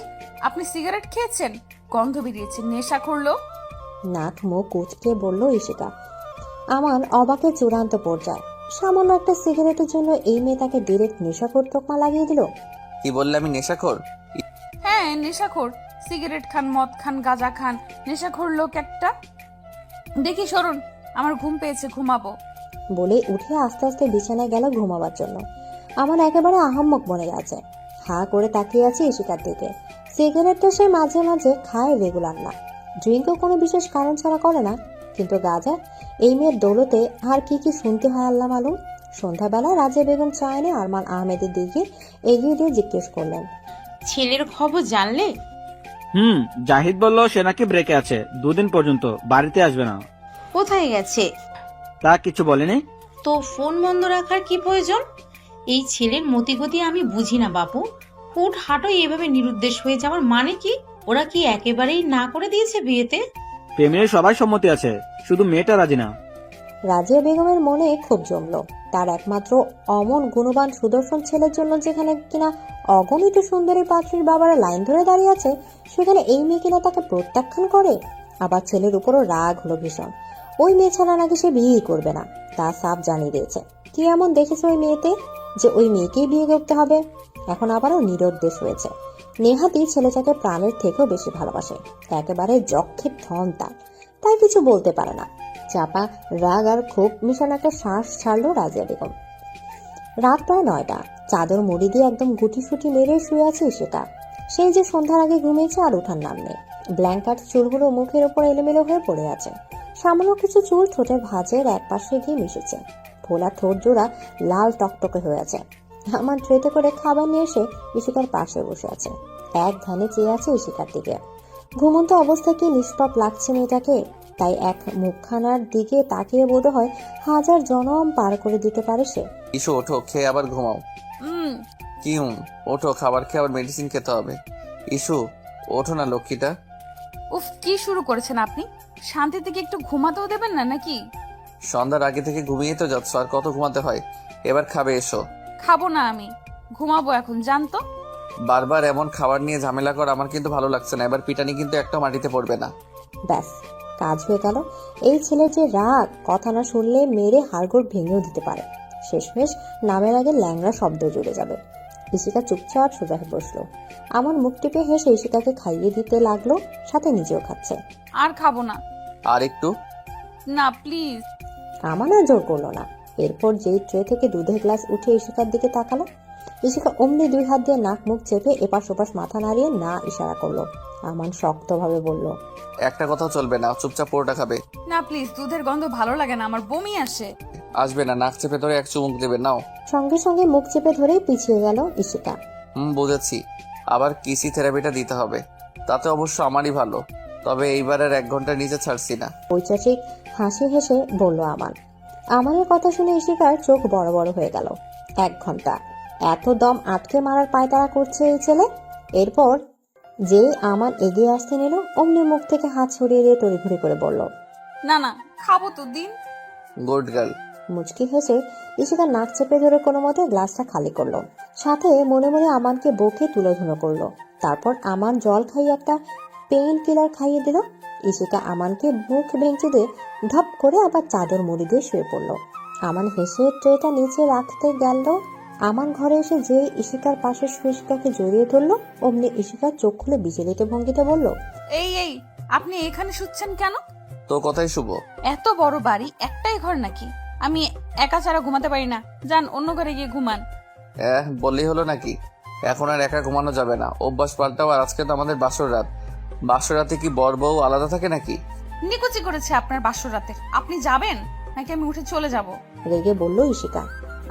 আপনি সিগারেট খেয়েছেন? গন্ধ বেরিয়েছে, নেশা করলো। নাক মুখ কুচকে বলল ইশিকা। আমার অবাকের চূড়ান্ত পর্যায়ে। সামান্য একটা সিগারেটের জন্য এই মেয়ে তাকে ডিরেক্ট নেশাখোর তকমা লাগিয়ে দিল। কি বললে? আমি নেশাখোর? হ্যাঁ নেশাখোর। সিগারেট খান, মদ খান, গাঁজা খান, নেশাখোর লোক একটা। দেখি সরুন, আমার ঘুম পেয়েছে, ঘুমাবো। বলে উঠে আস্তে আস্তে বিছানায় গেল ঘুমাবার জন্য। আমার একেবারে আহাম্মক মনে গেছে। হা করে তাকিয়ে আছে ইশিকার দিকে। সিগারেটটা সে মাঝে মাঝে খায়, রেগুলার না। ড্রিঙ্কও কোনো বিশেষ কারণ ছাড়া করে না, কিন্তু গাঁজা, এই মেয়ের দৌলতে আর কি কি শুনতে হয় আল্লাহ মালুম। সন্ধ্যাবেলা রাজিয়া বেগম চা এনে আরমান আহমেদের দিকে এগিয়ে দিয়ে জিজ্ঞেস করলেন, ছেলের খবর জানলে? জাহিদ বলল সে নাকি ব্রেকে আছে, 2 দিন পর্যন্ত বাড়িতে আসবে না। কোথায় গেছে? তা কিছু বলেনি। তো ফোন বন্ধ রাখার কি প্রয়োজন? এই ছেলের মতিগতি আমি বুঝি না বাপু। হুট হাঁটোই এভাবে নিরুদ্দেশ হয়ে যাওয়ার মানে কি? ওরা কি একেবারেই না করে দিয়েছে বিয়েতে? প্রেমের সবাই সম্মতি আছে, শুধু মেয়েটা রাজি না। রাজিয়া বেগমের মনে খুব জমলো। তার একমাত্র অমন গুণবান সুদর্শন ছেলের জন্য যেখানে কিনা অগণিত সুন্দরী পাত্রীর বাবারা লাইন ধরে দাঁড়িয়ে আছে, সেখানে এই মেয়ে কিনা তাকে প্রত্যাখ্যান করে। আবার ছেলের উপরও রাগ হলো ভীষণ। ওই মেয়ে ছাড়া নাকি সে বিয়েই করবে না, তা সাফ জানিয়ে দিয়েছে। কি এমন দেখেছে ওই মেয়েতে যে ওই মেয়েকেই বিয়ে করতে হবে? এখন আবারও নিরুদ্দেশ হয়েছে। নেহাতি ছেলেটাকে প্রাণের থেকেও বেশি ভালোবাসে, একেবারে যক্ষের ধন তার, তাই কিছু বলতে পারে না। চাপা রাগ আর খুব মিশন একটা শ্বাস ছাড়লো রাজিয়া বেগম। রাত প্রায় 9টা। চাদর মুড়ি দিয়ে একদম গুটিসুটি মেরে শুয়ে আছে সেটা। সেই যে সন্ধ্যার আগে ঘুমিয়েছে আর ওঠার নাম নেই। ব্ল্যাঙ্কেট চুলগুলো মুখের ওপর এলোমেলো হয়ে পড়ে আছে। সামান্য কিছু চুল ঠোঁটের ভাঁজের এক পাশে গিয়ে মিশেছে। ফোলা ঠোঁট জোড়া লাল টকটকে হয়ে আছে। আমার ট্রেতে করে খাবার নিয়ে এসে ইশিকার পাশে বসে আছে। এক ধ্যানে চেয়ে আছে ইশিকার দিকে। ঘুমন্ত অবস্থায় কি নিষ্পাপ লাগছে মেয়েটাকে, তাই এক মুখখানার দিকে তাকিয়ে বোধ হয় 1000 জনম পার করে দিতে পারে সে। ইসু ওঠো, খেয়ে আবার ঘুমাও। কি ওঠো, খাবার খেয়ে আবার মেডিসিন খেতে হবে। ইসু ওঠো না লক্ষ্মীটা। উফ, কি শুরু করেছেন আপনি? শান্তি থেকে একটু ঘুমাতেও দেবেন না নাকি? সন্ধ্যার আগে থেকে ঘুমিয়ে তো যাচ্ছ, আর কত ঘুমাতে হয়? এবার খাবে, এসো। খাবো না আমি, ঘুমাবো এখন, জানতো। বারবার এমন খাবার নিয়ে ঝামেলা করা আমার কিন্তু ভালো লাগছে না। এবার পিটানি কিন্তু একটা মাটিতে পড়বে না। ব্যাস, কাজ হয়ে গেল। এই ছেলের যে রাগ, কথা না শুনলে মেরে হাড়গোড় ভেঙেও দিতে পারে। শেষমেশ নামের আগে ল্যাংড়া শব্দ জুড়ে যাবে। ইশিকা চুপচাপ সোজা হয়ে বসলো। আমার মুখ টিপে হেসে ইশিকাকে খাইয়ে দিতে লাগলো, সাথে নিজেও খাচ্ছে। আর খাবো না। আর একটু। না প্লিজ। আমার আর জোর করলো না। এরপর যেই ট্রে থেকে দুধের গ্লাস উঠে ইশিকার দিকে তাকালো, ইশিকা অমনি 2 হাত দিয়ে নাক মুখ চেপে এপাশ ওপাশ মাথা নাড়িয়ে না ইশারা করলো। আমান শক্তভাবে বলল, একটা কথাও চলবে না, চুপচাপ পুরোটা খাবে। না প্লিজ, দুধের গন্ধ ভালো লাগে না, আমার বমি আসে। আসবে না, নাক চেপে ধরে এক চুমুক দেবে। নাও। সঙ্গে সঙ্গে মুখ চেপে ধরে পিছিয়ে গেল ইশিকা। বুঝেছি। আবার কিসি থেরাপিটা দিতে হবে, তাতে অবশ্য আমারই ভালো। তবে এইবার আর 1 ঘন্টার নিচে ছাড়ছি না। ঐচাসিক হাসি হেসে বলল আমান। আমানের কথা শুনে ইশিকার চোখ বড় বড় হয়ে গেল। 1 ঘন্টা এত দম আটকে মারার পায়তারা করছে এই ছেলে। এরপর যে আমান এগিয়ে আসতে নিল, অমনি মুখ থেকে হাত ছড়িয়ে দিয়ে তড়িঘড়ি করে বলল, না না, খাবো তো, দিন। Good girl. মুচকি হেসে ইশিকা নাক চেপে ধরে কোনো মতে গ্লাসটা খালি করলো। সাথে মনে মনে আমানকে বকে তুলে ধুলো করলো। তারপর আমান জল খাইয়ে একটা পেইন কিলার খাইয়ে দিল। ইশিকা আমানকে মুখ বেঞ্চে দিয়ে ধপ করে আবার চাদর মুড়ি দিয়ে শুয়ে পড়লো। আমান হেসে ট্রেটা নিচে রাখতে গেল। আমান ঘরে এসে যে ইশিকার পাশে শুয়ে ইশিকাকে জড়িয়ে ধরলো, অমনি ইশিকার চোখ খুলে বিচলিত ভঙ্গিতে বলল, এই আপনি এখানে শুচ্ছেন কেন? তো কথাই শুভ। এত বড় বাড়ি, একটাই ঘর নাকি? আমি একা ছাড়া ঘুমাতে পারি না, যান অন্য ঘরে গিয়ে ঘুমান। বললেই হলো নাকি? এখন আর একা ঘুমানো যাবে না, অভ্যাস পাল্টাও। আর আজকে তো আমাদের বাসর রাত। বাসর রাতে কি বর বউ আলাদা থাকে নাকি? নিকুচি করেছে আপনার বাসর রাতে। আপনি যাবেন নাকি আমি উঠে চলে যাব? রেগে বলল ইশিকা।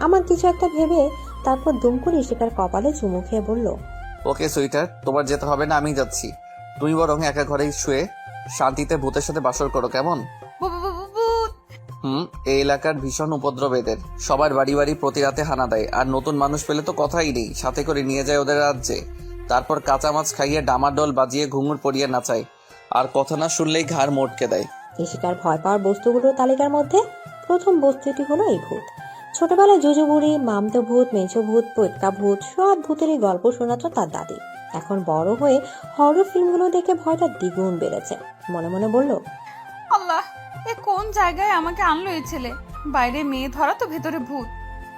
আমার কিছু একটা ভেবে তারপর দুম করে ইশিকার কপালে চুমু খেয়ে বলল, ওকে সুইটার, তোমার যেতে হবে না, আমি যাচ্ছি। তুমি বরং একা ঘরে শুয়ে শান্তিতে ভূতের সাথে বাসর করো, কেমন? এই এলাকার ভীষণ উপদ্রব এদের। সবার বাড়ি বাড়ি প্রতি রাতে হানা দেয়, আর নতুন মানুষ পেলে তো কথাই নেই, সাথে করে নিয়ে যায় ওদের রাজ্যে। তারপর কাঁচা মাছ খাইয়ে ডামাডোল বাজিয়ে ঘুঙুর পরিয়ে নাচায়, আর কথা না শুনলেই ঘাড় মোটকে দেয়। ইশিকার ভয় পাওয়ার বস্তুগুলোর তালিকার মধ্যে প্রথম বস্তুটি হলো এই ভূত। ছোটবেলায় জুজুবুড়ি, মামতো ভূত, মেঝো ভূত, পৈটকা ভূত, সব ভূতেরই গল্প শোনাতো তার দাদি। এখন বড় হয়ে হরর ফিল্মগুলো দেখে ভয়টা দ্বিগুণ বেড়েছে। মনে মনে বলল, আল্লাহ, এ কোন জায়গায় আমাকে আনলো এই ছেলে? বাইরে মেয়ে ধরা তো ভেতরে ভূত।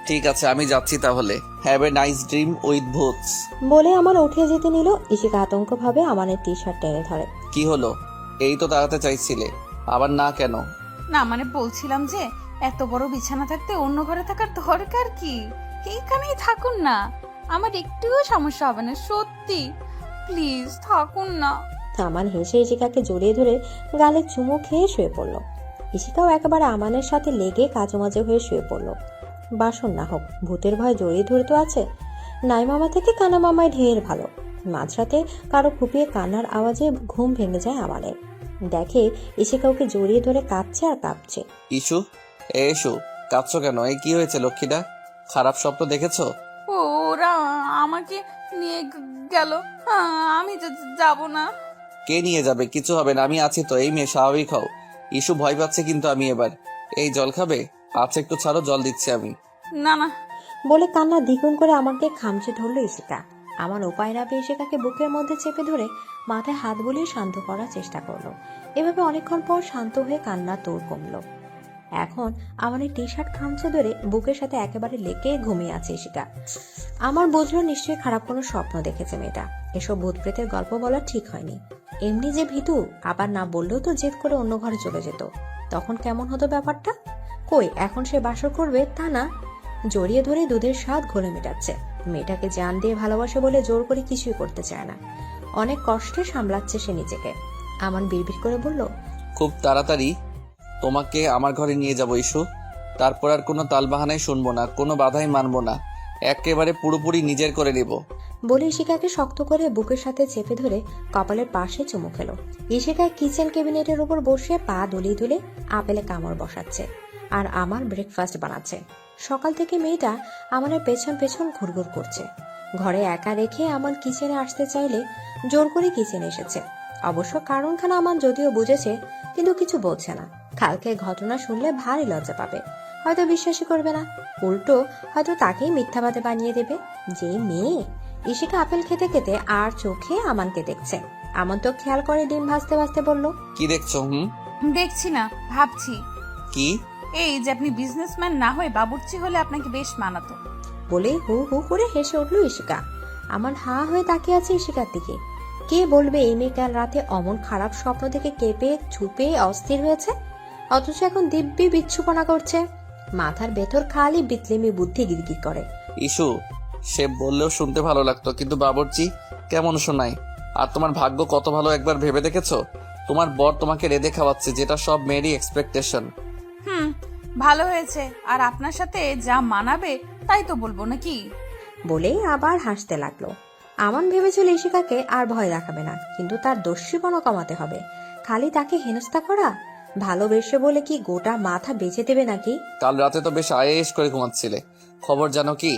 ঠিক আছে, আমি যাচ্ছি তাহলে। Have a nice dream with ভূতস। বলে আমার উঠে যেতে নিল। ইশিকা আতঙ্ক ভাবে আমানের টি শার্ট টেনে ধরে। কি হলো? এই তো তাড়াতে চাইছিলে, আবার না কেন? না মানে বলছিলাম যে এত বড় বিছানা থাকতে অন্য ঘরে থাকার দরকার কি? এইখানেই থাকুন না, আমার একটুও সমস্যা হবে না, সত্যি। প্লিজ থাকুন না। আমান হেসে ইশিকাকে জড়িয়ে ধরে গালে চুমু খেয়ে শুয়ে পড়ল। ইশিকাও একেবারে আমানের সাথে লেগে কাজুমাজে হয়ে শুয়ে পড়ল। বাসন না হোক, ভূতের ভয় জড়িয়ে ধরে তো আছে। নাই মামা থেকে কানা মামাই ঢের ভালো। মাঝরাতে কারো খুপিয়ে কান্নার আওয়াজে ঘুম ভেঙে যায় আমানের। দেখে ইশিকা ওকে জড়িয়ে ধরে কাঁপছে আর কাঁপছে। ইস্যু, এসু, কাঁদছো কেন? এই কি হয়েছে লক্ষ্মীটা? খারাপ স্বপ্ন দেখেছো? ওরা আমাকে নিয়ে গেল, আমি যাব না। কে নিয়ে যাবে? কিছু হবে না, আমি আছি তো। এই মেয়ে, স্বাভাবিক হও। ইস্যু ভয় পাচ্ছে কিন্তু আমি এবার। এই জল খাবে? আচ্ছা একটু ছাড়ো, জল দিচ্ছি আমি। না না বলে কান্না দ্বিগুণ করে আমাকে খামচে ধরলো ইশিকা। আমার উপায় না পেয়ে ইশিকাকে বুকের মধ্যে চেপে ধরে মাথায় হাত বুলিয়ে শান্ত করার চেষ্টা করলো। এভাবে অনেকক্ষণ পর শান্ত হয়ে কান্না তোর কমলো। এখন আমার এই টি শার্ট খামচে ধরে বুকের সাথে একেবারে লেগে ঘুমিয়ে আছে ইশিকা। আমার বুঝলো নিশ্চয়ই খারাপ কোনো স্বপ্ন দেখেছে মেয়েটা। এসব ভূত প্রেতের গল্প বলা ঠিক হয়নি। এমনি যে ভীতু, আবার না বললেও তো জেদ করে অন্য ঘরে চলে যেত। তখন কেমন হতো ব্যাপারটা? কই, এখন সে বাসর করবে তা না, জড়িয়ে ধরে দুধের স্বাদ ঘোলে মেটাচ্ছে। মেয়েটাকে জান দিয়ে ভালোবাসে বলে জোর করে কিছুই করতে চায় না। অনেক কষ্টে সামলাচ্ছে সে নিজেকে। আমান বিড়বিড় করে বলল, খুব তাড়াতাড়ি তোমাকে আমার ঘরে নিয়ে যাবো ইস্যু। তারপর আর কোনো তালবাহানাই শুনবো না, কোনো বাধাই মানবো না, একেবারে পুরোপুরি নিজের করে নেব। বলে ইশিকাকে শক্ত করে বুকের সাথে চেপে ধরে কপালের পাশে চুমু খেলো। ইশিকা কিচেন ক্যাবিনেটের উপর বসে পা দুলিয়ে দুলে আপেলে কামড় বসাচ্ছে আর আমার ব্রেকফাস্ট বানাচ্ছে। সকাল থেকে মেয়েটা আমাদের পেছন পেছন ঘুরঘুর করছে। ঘরে একা রেখে আমার কিচেনে আসতে চাইলে জোর করে কিচেনে এসেছে। অবশ্য কারণখানা আমার যদিও বুঝেছে, কিন্তু কিছু বলছে না। কালকে ঘটনা শুনলে ভারী লজ্জা পাবে, হয়তো বিশ্বাসই করবে না। উল্টো হয়তো তাকেই মিথ্যাবাদী বানিয়ে দেবে। যে মেয়ে! ইশিকা আপেল খেতে খেতে আর চোখে আমানকে দেখছে। আমান তো খেয়াল করে ডিম ভাজতে ভাজতে বলল, কি দেখছো? দেখছি না, ভাবছি কি? এই যে আপনি বিজনেসম্যান না হয়ে বাবুর্চি হলে আপনাকে বেশ মানাতো। বলেই হু হু করে হেসে উঠল ইশিকা। আমার হা হয়ে তাকিয়ে আছে ইশিকার দিকে। কে বলবে এই মেয়ে কাল রাতে অমন খারাপ স্বপ্ন থেকে কেঁপে ছুপে অস্থির হয়েছে, অথচ এখন দিব্যি বিচ্ছুপনা করছে। মাথার ভেতর খালি বিতলেমি বুদ্ধি গিরগির করে। ইস্যু, সে বললেও শুনতে ভালো লাগতো, কিন্তু বাবুর্চি কেমন শোনায়? আর তোমার ভাগ্য কত ভালো একবার ভেবে দেখেছো? তোমার বর তোমাকে রেঁধে খাওয়াচ্ছে, যেটা সব মেয়েরই এক্সপেকটেশন। ভালো হয়েছে, আর আপনার সাথে যা মানাবে তাই তো বলবো নাকি? বলেই আবার হাসতে লাগলো। আমান ভেবেছিল ইশিকাকে আর ভয় দেখাবে না, কিন্তু তার দস্যুপনা কমাতে হবে। খালি তাকে হেনস্থা করা, ভালোবেসে বলে কি গোটা মাথা বেঁচে দেবে নাকি? কাল রাতে তো বেশ আয়েস করে ঘুমাচ্ছিলে। খবর জানো কি?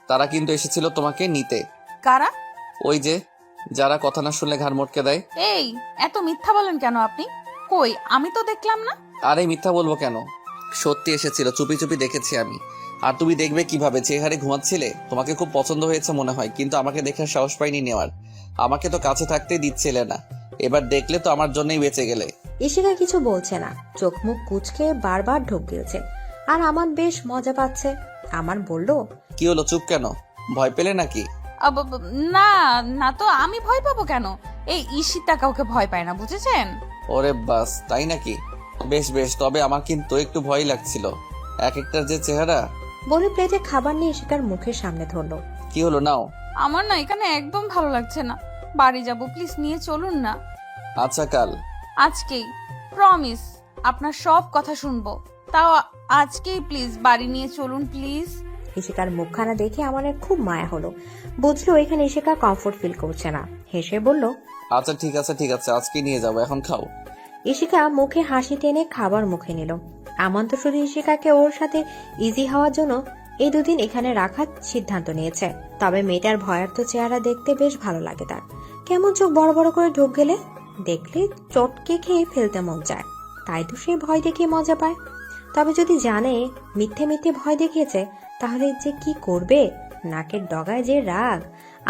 তারা কিন্তু এসেছিল তোমাকে নিতে। কারা? ওই যে, যারা কথা না শুনলে ঘাড় মটকে দেয়। এই এত মিথ্যা বলেন কেন আপনি? কই, আমি তো দেখলাম না। আরে মিথ্যা বলবো কেন, সত্যি এসেছিল, চুপি চুপি দেখেছি আমি। আর তুমি দেখবে কিভাবে, যে হারে ঘুমাচ্ছিলে। তোমাকে খুব পছন্দ হয়েছে মনে হয়, কিন্তু আমাকে দেখে সাহস পাইনি নেওয়ার। আমাকে তো কাছে থাকতে দিচ্ছিলে না, এবার দেখলে তো আমার জন্যই বেঁচে গেলে। ইশিকা কিছু বলছে না, চোখ মুখ কুচকে বারবার ঢোক গিয়েছে। আর আমার বেশ মজা পাচ্ছে। আমার বলল, কি হলো, চুপ কেন? ভয় পেলে নাকি? না না তো, আমি ভয় পাবো কেন? এই ঈশিতা কাউকে ভয় পায় না, বুঝেছেন? ওরে বাস, তাই নাকি? বেশ বেশ, তবে আমার কিন্তু একটু ভয় লাগছিল, এক একটার যে চেহারা। বলে প্লেটে খাবার নিয়ে ইশিকার মুখের সামনে ধরলো। কি হলো, নাও। আমার না এখানে একদম ভালো লাগছে না, বাড়ি যাব, প্লিজ নিয়ে চলুন না। আচ্ছা কাল। আজকেই, প্রমিস, আপনার সব কথা শুনবো, তাও আজকেই প্লিজ বাড়ি নিয়ে চলুন প্লিজ। ইশিকার মুখখানা দেখে আমার খুব মায়া হলো। বুঝলো এখানে ইশিকা কমফোর্ট ফিল করছে না। হেসে বলল, আচ্ছা ঠিক আছে ঠিক আছে, আজকে নিয়ে যাবো, এখন খাও। ইশিকা মুখে হাসি টেনে খাবার মুখে নিল। আমান তো শুধু ইশিকাকে ওর সাথে ইজি হওয়ার জন্য এই দুদিন এখানে রাখার সিদ্ধান্ত নিয়েছে। তবে মেয়েটার ভয়ার্থ চেহারা দেখতে বেশ ভালো লাগে তার। কেমন চোখ বড় বড় করে ঢোক গেলে দেখলে চটকে খেয়ে ফেলতে মন চায়। তাই তো সে ভয় দেখিয়ে মজা পায়। তবে যদি জানে মিথ্যে মিথ্যে ভয় দেখিয়েছে, তাহলে যে কি করবে। নাকের ডগায় যে রাগ।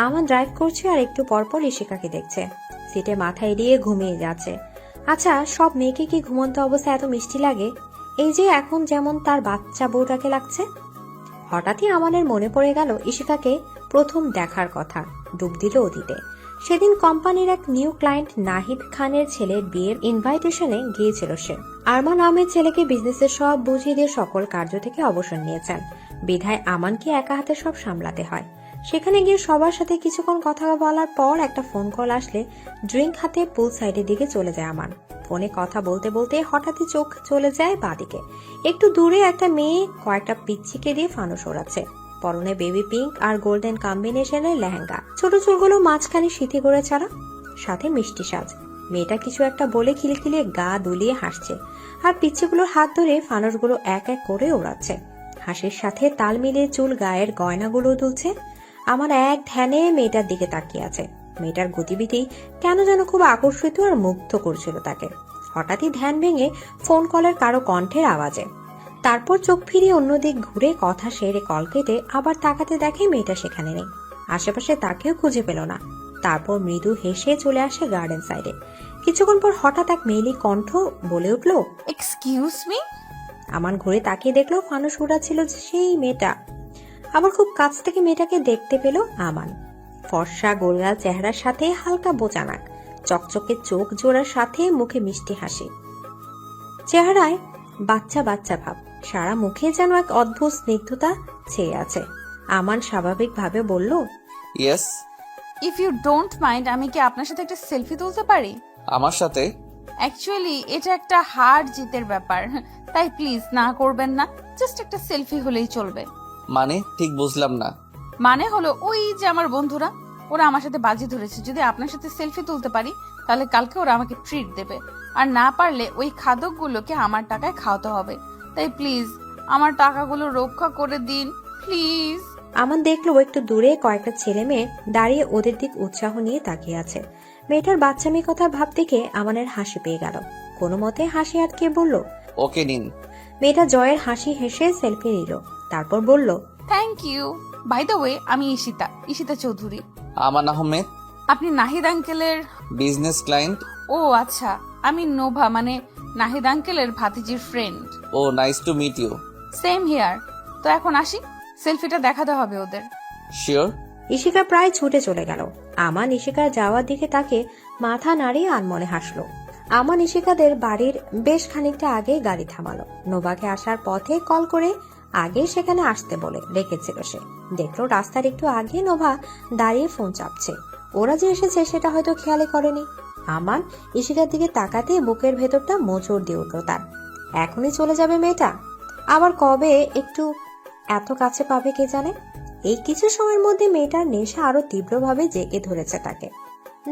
আমান ড্রাইভ করছে আর একটু পরপর ইশিকাকে দেখছে। সিটে মাথা এড়িয়ে ঘুমিয়ে যাচ্ছে। আচ্ছা, সব মেয়েকে কি ঘুমন্ত অবস্থা এত মিষ্টি লাগে? এই যে এখন যেমন তার বাচ্চা বউটাকে লাগছে। হঠাৎই আমানের মনে পড়ে গেল ইশিকাকে প্রথম দেখার কথা। ডুব দিল অতীতে। সেদিন কোম্পানির এক নিউ ক্লায়েন্ট নাহিদ খানের ছেলের বিয়ের ইনভাইটেশনে গিয়েছিল সে। আরমান আহমেদ ছেলেকে বিজনেসের সব বুঝিয়ে দিয়ে সকল কার্য থেকে অবসর নিয়েছেন। বিধায় আমানকে একা হাতে সব সামলাতে হয়। সেখানে গিয়ে সবার সাথে কিছুক্ষণ কথা বলার পর একটা ফোন কল আসলে ড্রিঙ্ক হাতে পুল সাইডের দিকে চলে যায় আমান। ফোনে কথা বলতে বলতে হঠাৎই চোখ চলে যায় বাঁদিকে। একটু দূরে একটা মেয়ে কয়েকটা পিচ্ছিকে দিয়ে ফানুস ওড়াচ্ছে। পরনে বেবি পিঙ্ক আর গোল্ডেন কম্বিনেশনের লেহেঙ্গা, ছোট চুলগুলো মাঝখানে সিথি করে ছাড়া, সাথে মিষ্টি সাজ। মেয়েটা কিছু একটা বলে খিলখিলিয়ে গা দুলিয়ে হাসছে, আর পিচ্ছিগুলোর হাত ধরে ফানুসগুলো এক এক করে ওড়াচ্ছে। হাসির সাথে তাল মিলিয়ে চুল গায়ের গয়নাগুলো দুলছে। আমার এক ধ্যানে মেয়েটার দিকে তাকিয়ে আছে। মেয়েটার গতিবিধি কেন যেন খুব আকর্ষিত আর মুগ্ধ করছিল তাকে। হঠাৎই ধ্যান ভেঙে ফোন কলের কারো কণ্ঠের আওয়াজে। তারপর চোখ ফিরিয়ে অন্যদিক ঘুরে কথা সেরে কল কেটে আবার তাকাতে দেখে মেয়েটা সেখানে নেই। আশেপাশে তাকেও খুঁজে পেল না। তারপর মৃদু হেসে চলে আসে গার্ডেন সাইডে। কিছুক্ষণ পর হঠাৎ এক মেয়েলি কণ্ঠ বলে উঠল, এক্সকিউজ মি। আমান ঘুরে তাকিয়ে দেখলো ফানুস উড়াচ্ছিল সেই মেয়েটা। আবার খুব কাছ থেকে মেয়েটাকে দেখতে পেল আমান। ফর্সা গোলগাল চেহারার সাথে হালকা বোচা নাক, চকচকে চোখ জোড়ার সাথে মুখে মিষ্টি হাসি, চেহারায় বাচ্চা বাচ্চা ভাব, সারা মুখে যেন এক অদ্ভুত স্নিগ্ধতা ছেয়ে আছে। আমান স্বাভাবিকভাবে বলল, yes. If you don't mind, আমি কি আপনার সাথে একটা সেলফি তুলতে পারি? আমার সাথে? অ্যাকচুয়ালি এটা একটা হার জিতের ব্যাপার, তাই প্লিজ না করবেন না। জাস্ট একটা সেলফি হলেই চলবে। মানে ঠিক বুঝলাম না। মানে হলো ওই যে আমার বন্ধুরা, ওরা আমার সাথে বাজি ধরেছে, যদি আপনার সাথে সেলফি তুলতে পারি তাহলে কালকে ওরা আমাকে ট্রিট দেবে, আর না পারলে ওই খাদকগুলোকে আমার টাকায় খাওয়াতে হবে। তাই প্লিজ আমার টাকাগুলো রক্ষা করে দিন প্লিজ। আমান দেখলো একটু দূরে কয়েকটা ছেলে মেয়ে দাঁড়িয়ে ওদের দিক উৎসাহ নিয়ে তাকিয়ে আছে। মেয়েটার বাচ্চামি কথা ভাব দেখে আমানের হাসি পেয়ে গেল। কোনো মতে হাসি আটকে বলল, ওকে নিন। মেয়েটা জয়ের হাসি হেসে সেলফি নিল, তারপর বলল, thank you. By the way, আমি ঈশিতা চৌধুরী। আমান আহমেদ। আপনি নাহিদ আঙ্কেলের? Business client. ও আচ্ছা, আমি নোভা, মানে নাহিদ আঙ্কেলের ভাতিজির friend. Oh nice to meet you. Same here. তো এখন আসি, সেলফিটা দেখাতে হবে ওদের। শিওর। ইশিকা প্রায় ছুটে চলে গেল। আমান ইশিকার যাওয়ার দিকে তাকে মাথা নাড়িয়ে আনমনে হাসলো। আমান ইশিকাদের বাড়ির বেশ খানিকটা আগে গাড়ি থামালো। নোভাকে আসার পথে কল করে আগে সেখানে আসতে বলে রেখেছিল সে। দেখলো রাস্তার একটু আগে নোভা দাঁড়িয়ে ফোন চাপছে। ওরা যে এসেছে সেটা হয়তো খেয়ালই করেনি। আমান ইশিকার দিকে তাকাতে বুকের ভেতরটা মোচড় দিয়ে উঠল তার। এখনই চলে যাবে মেয়েটা, আবার কবে একটু এত কাছে পাবে কে জানে। এই কিছু সময়ের মধ্যে মেয়েটার নেশা আরো তীব্রভাবে জেগে ধরেছে তাকে।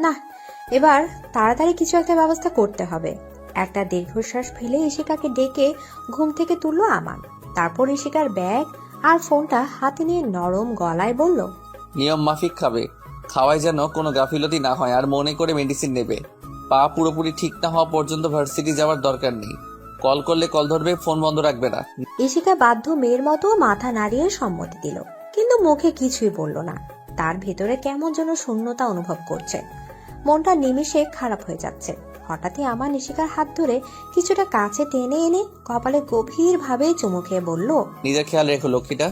না, এবার তাড়াতাড়ি কিছু একটা ব্যবস্থা করতে হবে। একটা দীর্ঘশ্বাস ফেলে ইশিকাকে ডেকে ঘুম থেকে তুললো আমান। তারপর ইশিকার ব্যাগ আর ফোনটা হাতে নিয়ে নরম গলায় বলল, নিয়ম মাফিক খাবে, খাওয়ায় যেন কোনো গাফিলতি না হয়, আর মনে করে মেডিসিন নেবে। পা পুরোপুরি ঠিক না হওয়া পর্যন্ত ভার্সিটি যাওয়ার দরকার নেই। কল করলে কল ধরবে, ফোন বন্ধ রাখবে না। ইশিকা বাধ্য মেয়ের মতো মাথা নাড়িয়ে সম্মতি দিল, কিন্তু মুখে কিছুই বলল না। তার ভেতরে কেমন যেন শূন্যতা অনুভব করছে। মনটা নিমিষে খারাপ হয়ে যাচ্ছে। হঠাৎই আমার ইশিকার হাত ধরে কিছুটা কাছে টেনে এনে কপালে গভীর ভাবে চুমু খেয়ে বলল, নিজের খেয়াল রেখো লক্ষ্মীটা।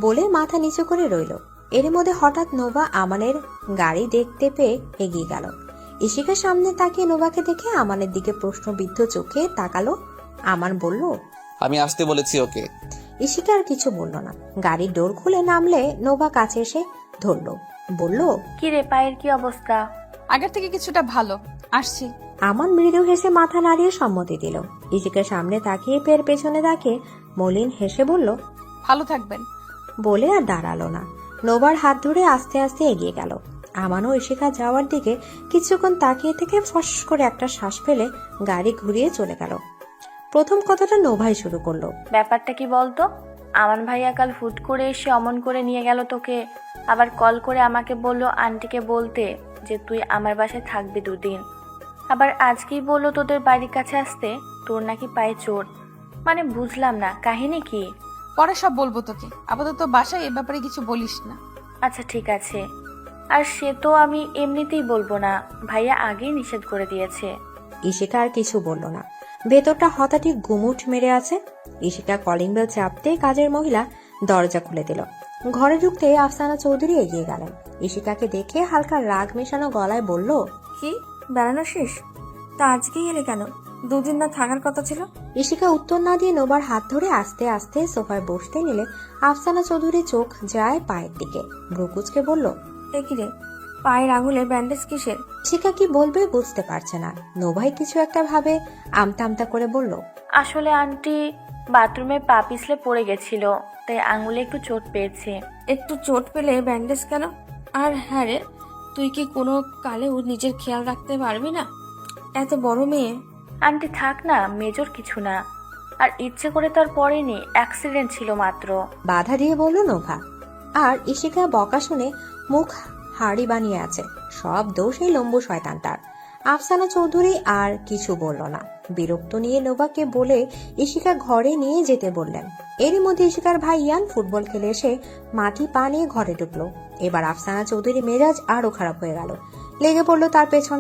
বলে মাথা নিচু করে রইল। এর মধ্যে হঠাৎ নোভা আমানের গাড়ি দেখতে পেয়ে এগিয়ে গেল। ইশিকার সামনে তাকিয়ে নোভাকে দেখে আমানের দিকে প্রশ্নবিদ্ধ চোখে তাকালো। আমান বলল, আমি আসতে বলেছি ওকে। ইশিকা আর কিছু বলল না। গাড়ির ডোর খুলে নামলে নোভা কাছে এসে ধরলো, বলল, কি রে, পায়ের কি অবস্থা? আগের থেকে কিছুটা ভালো, আসছি। আমান মৃদু হেসে মাথা নাড়িয়ে সম্মতি দিল। ইশিকার সামনে তাকিয়ে পের পেছনে তাকিয়ে মলিন হেসে বলল, ভালো থাকবেন। বলে আর দাঁড়ালো না। নোভার হাত ধরে আস্তে আস্তে এগিয়ে গেল। আমানও ইশিকা যাওয়ার দিকে কিছুক্ষণ তাকিয়ে থেকে ফস করে একটা শ্বাস ফেলে গাড়ি ঘুরিয়ে চলে গেল। প্রথম কথাটা নোভাই শুরু করলো, ব্যাপারটা কি বলতো? আমান ভাইয়া কাল হুট করে এসে অমন করে নিয়ে গেল তোকে, আবার কল করে আমাকে বলল আন্টিকে বলতে যে তুই আমার বাসায় থাকবি 2 দিন। আবার আজকেই বললো তোদের বাড়ির কাছে আসতে, তোর নাকি পায়ে চোট। মানে বুঝলাম না কাহিনী কি। পরে সব বলবো তোকে, আপাতত বাসায় এ ব্যাপারে কিছু বলিস না। আচ্ছা ঠিক আছে। আর সে তো আমি এমনিতেই বলবো না, ভাইয়া আগেই নিষেধ করে দিয়েছে। ইশিকা আর কিছু বলল না। ভেতরটা হঠাৎই গুমুট মেরে আছে। ইশিকা কলিং বেল চাপতে কাজের মহিলা দরজা খুলে দিল। ঘরে ঢুকতে আফসানা চৌধুরী এগিয়ে গেলেন। ইশিকাকে দেখে হালকা রাগ মেশানো গলায় বলল, কি বেড়ানো শেষ? তা আজকেই এলে কেন? দুদিন না থাকার কথা ছিল? ইশিকা উত্তর না দিয়ে নোবার হাত ধরে আস্তে আস্তে সোফায় বসতে নিলে আফসানা চৌধুরী চোখ যায় পায়ের দিকে, ভ্রুকুচকে বলল, এ কি রে, পায়ের আঙুলে ব্যান্ডেজ কিসের? ইশিকা কি বলবে বুঝতে পারছে না। নোভাই কিছু একটা ভাবে আমতা আমতা করে বলল, আসলে আন্টি বাথরুমে পা পিছলে পড়ে গেছিল, তাই আঙুলে একটু চোট পেয়েছে। একটু চোট পেলে ব্যান্ডেজ কেন? আর হ্যাঁ রে, তুই কি কোনো কালেও নিজের খেয়াল রাখতে পারবি না? এত বড় মেয়ে। আন্টি থাক না, মেজর কিছু না। আর ইচ্ছে করে তো আর পড়েনি, অ্যাক্সিডেন্ট ছিল মাত্র। বাধা দিয়ে বলল নোভা। আর ইশিকা বকা শুনে মুখ হাড়ি বানিয়ে আছে। সব দোষ এই লম্বু শয়তানটার। আফসানা চৌধুরী আর কিছু বলল না। বিরক্ত নিয়ে নোভাকে বলে ইশিকা ঘরে নিয়ে যেতে বললেন। এরই মধ্যে ইশিকার ভাই ইয়ান ফুটবল খেলে এসে মাটি পা নিয়ে ঘরে ঢুকলো। এবার আফসানা চৌধুরী মেজাজ আরো খারাপ হয়ে গেল, লেগে পড়লো তার পেছন।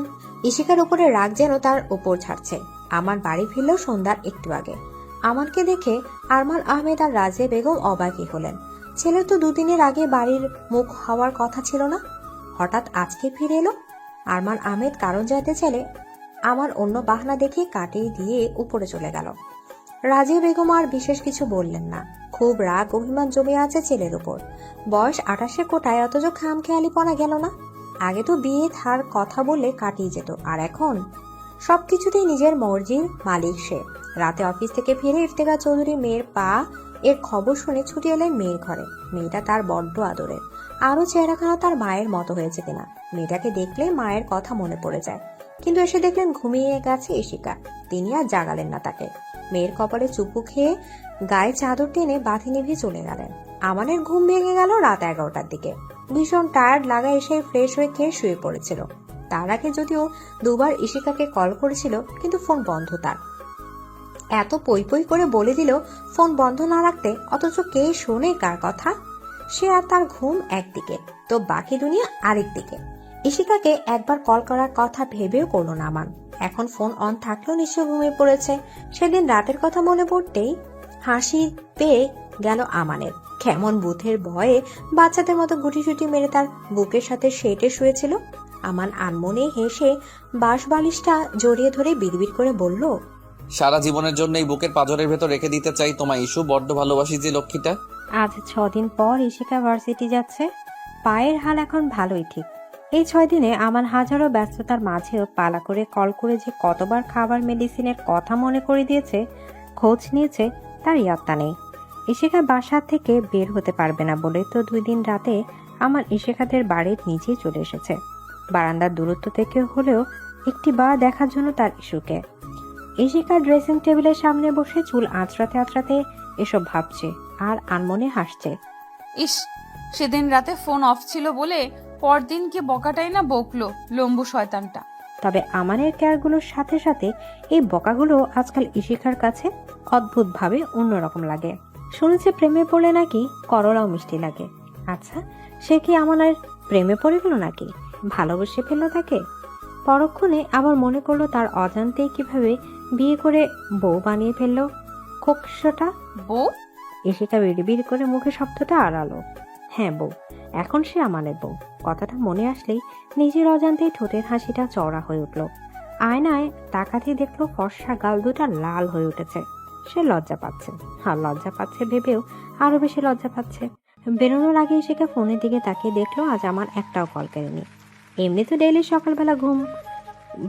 ইশিকার উপরে রাগ যেন তার উপর ছাড়ছে। আমার বাড়ি ফিরলেও সন্ধ্যার একটু আগে। আমানকে দেখে আরমান আহমেদ আর রাজিয়া বেগম অবাকই হলেন। ছেলের তো দুদিনের আগে বাড়ির মুখ হওয়ার কথা ছিল না, হঠাৎ আজকে ফিরে এলো। আরমান আহমেদ কারণ জানতে চাইলে আমার অন্য বাহানা দেখে কাটিয়ে দিয়ে উপরে চলে গেল। রাজিয়া বেগম আর বিশেষ কিছু বললেন না। খুব রাগ অভিমান জমে আছে ছেলের উপর। বয়স 28-এর কোটায়, অথচ খামখেয়ালিপনা গেল না। আগে তো বিয়ে থার কথা বললে কাটিয়ে যেত, আর এখন সবকিছুতেই নিজের মর্জির মালিক সে। রাতে অফিস থেকে ফিরে ইফতেখার চৌধুরী মেয়ের পা এর খবর শুনে ছুটে এলেন মেয়ের ঘরে। মেয়েটা তার বড্ড আদরের, আরো চেহারাখানা তার মায়ের মতো হয়েছে কিনা। মেয়েটাকে দেখলে মায়ের কথা মনে পড়ে যায়। কিন্তু এসে দেখলেন ঘুমিয়ে গেছে ইশিকা। তিনি আর জাগালেন না তাকে। মেয়ের কপালে চুপু খেয়ে গায়ে চাদর টেনে বাতি নিভিয়ে চলে গেলেন। আমানের ঘুম ভেঙে গেল রাত 11টার দিকে। ভীষণ টায়ার্ড লাগা এসে ফ্রেশ হয়ে খেয়ে শুয়ে পড়েছিল। তার আগে যদিও দুবার ইশিকাকে কল করেছিল, কিন্তু ফোন বন্ধ তার। এত পই পই করে বলে দিল ফোন বন্ধ না রাখতে, অথচ কে শোনে কার কথা। সে আর তার ঘুম একদিকে, তো বাকি দুনিয়া আরেক দিকে। ইশিকাকে একবার কল করার কথা ভেবেও করলো না আমান। এখন ফোন অন থাকলেও নিশ্চয় ঘুমিয়ে পড়েছে। সেদিন রাতের কথা মনে পড়তেই হাসি পেয়ে গেল আমানের। কেমন বুথের ভয়ে বাচ্চাদের মতো গুটিসুটি মেরে তার বুকের সাথে সেটে শুয়েছিল। আমান আনমনে হেসে বাঁশ বালিশটা জড়িয়ে ধরে বিড়বিড় করে বলল, সারা জীবনের জন্য এই বুকের পাঁজরের ভেতর রেখে দিতে চাই তোমায় ইস্যু, বড্ড ভালোবাসি যে লক্ষ্মীটা। আজ 6 দিন পর ইশিকা ভার্সিটি যাচ্ছে। পায়ের হাল এখন ভালোই ঠিক। এই 6 দিনে আমার হাজারো ব্যস্ততার মাঝেও পালা করে কল করে যে কতবার খাবার মেডিসিনের কথা মনে করে দিয়েছে, খোঁজ নিয়েছে, তার ইয়াত্তা নেই। ইশিকা বাসা থেকে বের হতে পারবে না বলে তো 2 দিন রাতে আমার ইশিকাদের বাড়ির নিচেই চলে এসেছে। বারান্দার দূরত্ব থেকে হলেও একটি বার দেখার জন্য তার ইস্যুকে। ইশিকা ড্রেসিং টেবিলের সামনে বসে চুল আঁচড়াতে আঁচড়াতে এসব ভাবছে আর আনমনে হাসছে। ইস, সেদিন রাতে ফোন অফ ছিল বলে পরদিন কে বকাটাই না বকলো লম্বু শয়তানটা। তবে আমানের কেয়ারগুলোর সাথে সাথে এই বকাগুলো আজকাল ইশিকার কাছে অদ্ভুতভাবে অন্যরকম লাগে। শুনেছি প্রেমে পড়লে নাকি করলাও মিষ্টি লাগে। আচ্ছা, সে কি আমানের প্রেমে পড়ে গেল নাকি ভালোবেসে ফেললো তাকে? পরক্ষণে আবার মনে করলো তার অজান্তেই কিভাবে বিয়ে করে বউ বানিয়ে ফেললো খোকসটা। বউ? ইশিকা বিড়বিড় করে মুখে শব্দটা আড়ালো। হ্যাঁ, বউ। এখন সে আমানের বউ। কথাটা মনে আসলেই নিজের অজান্তেই ঠোঁটের হাসিটা চওড়া হয়ে উঠল। আয়নায় তাকাতেই দেখলো ফর্সা গাল দুটা লাল হয়ে উঠেছে। সে লজ্জা পাচ্ছে, আর লজ্জা পাচ্ছে ভেবেও আরো বেশি লজ্জা পাচ্ছে। বেরোনোর আগে ইশিকা ফোনের দিকে তাকিয়ে দেখলো আজ আমার একটাও কল করেনি। এমনি তো ডেইলি সকালবেলা ঘুম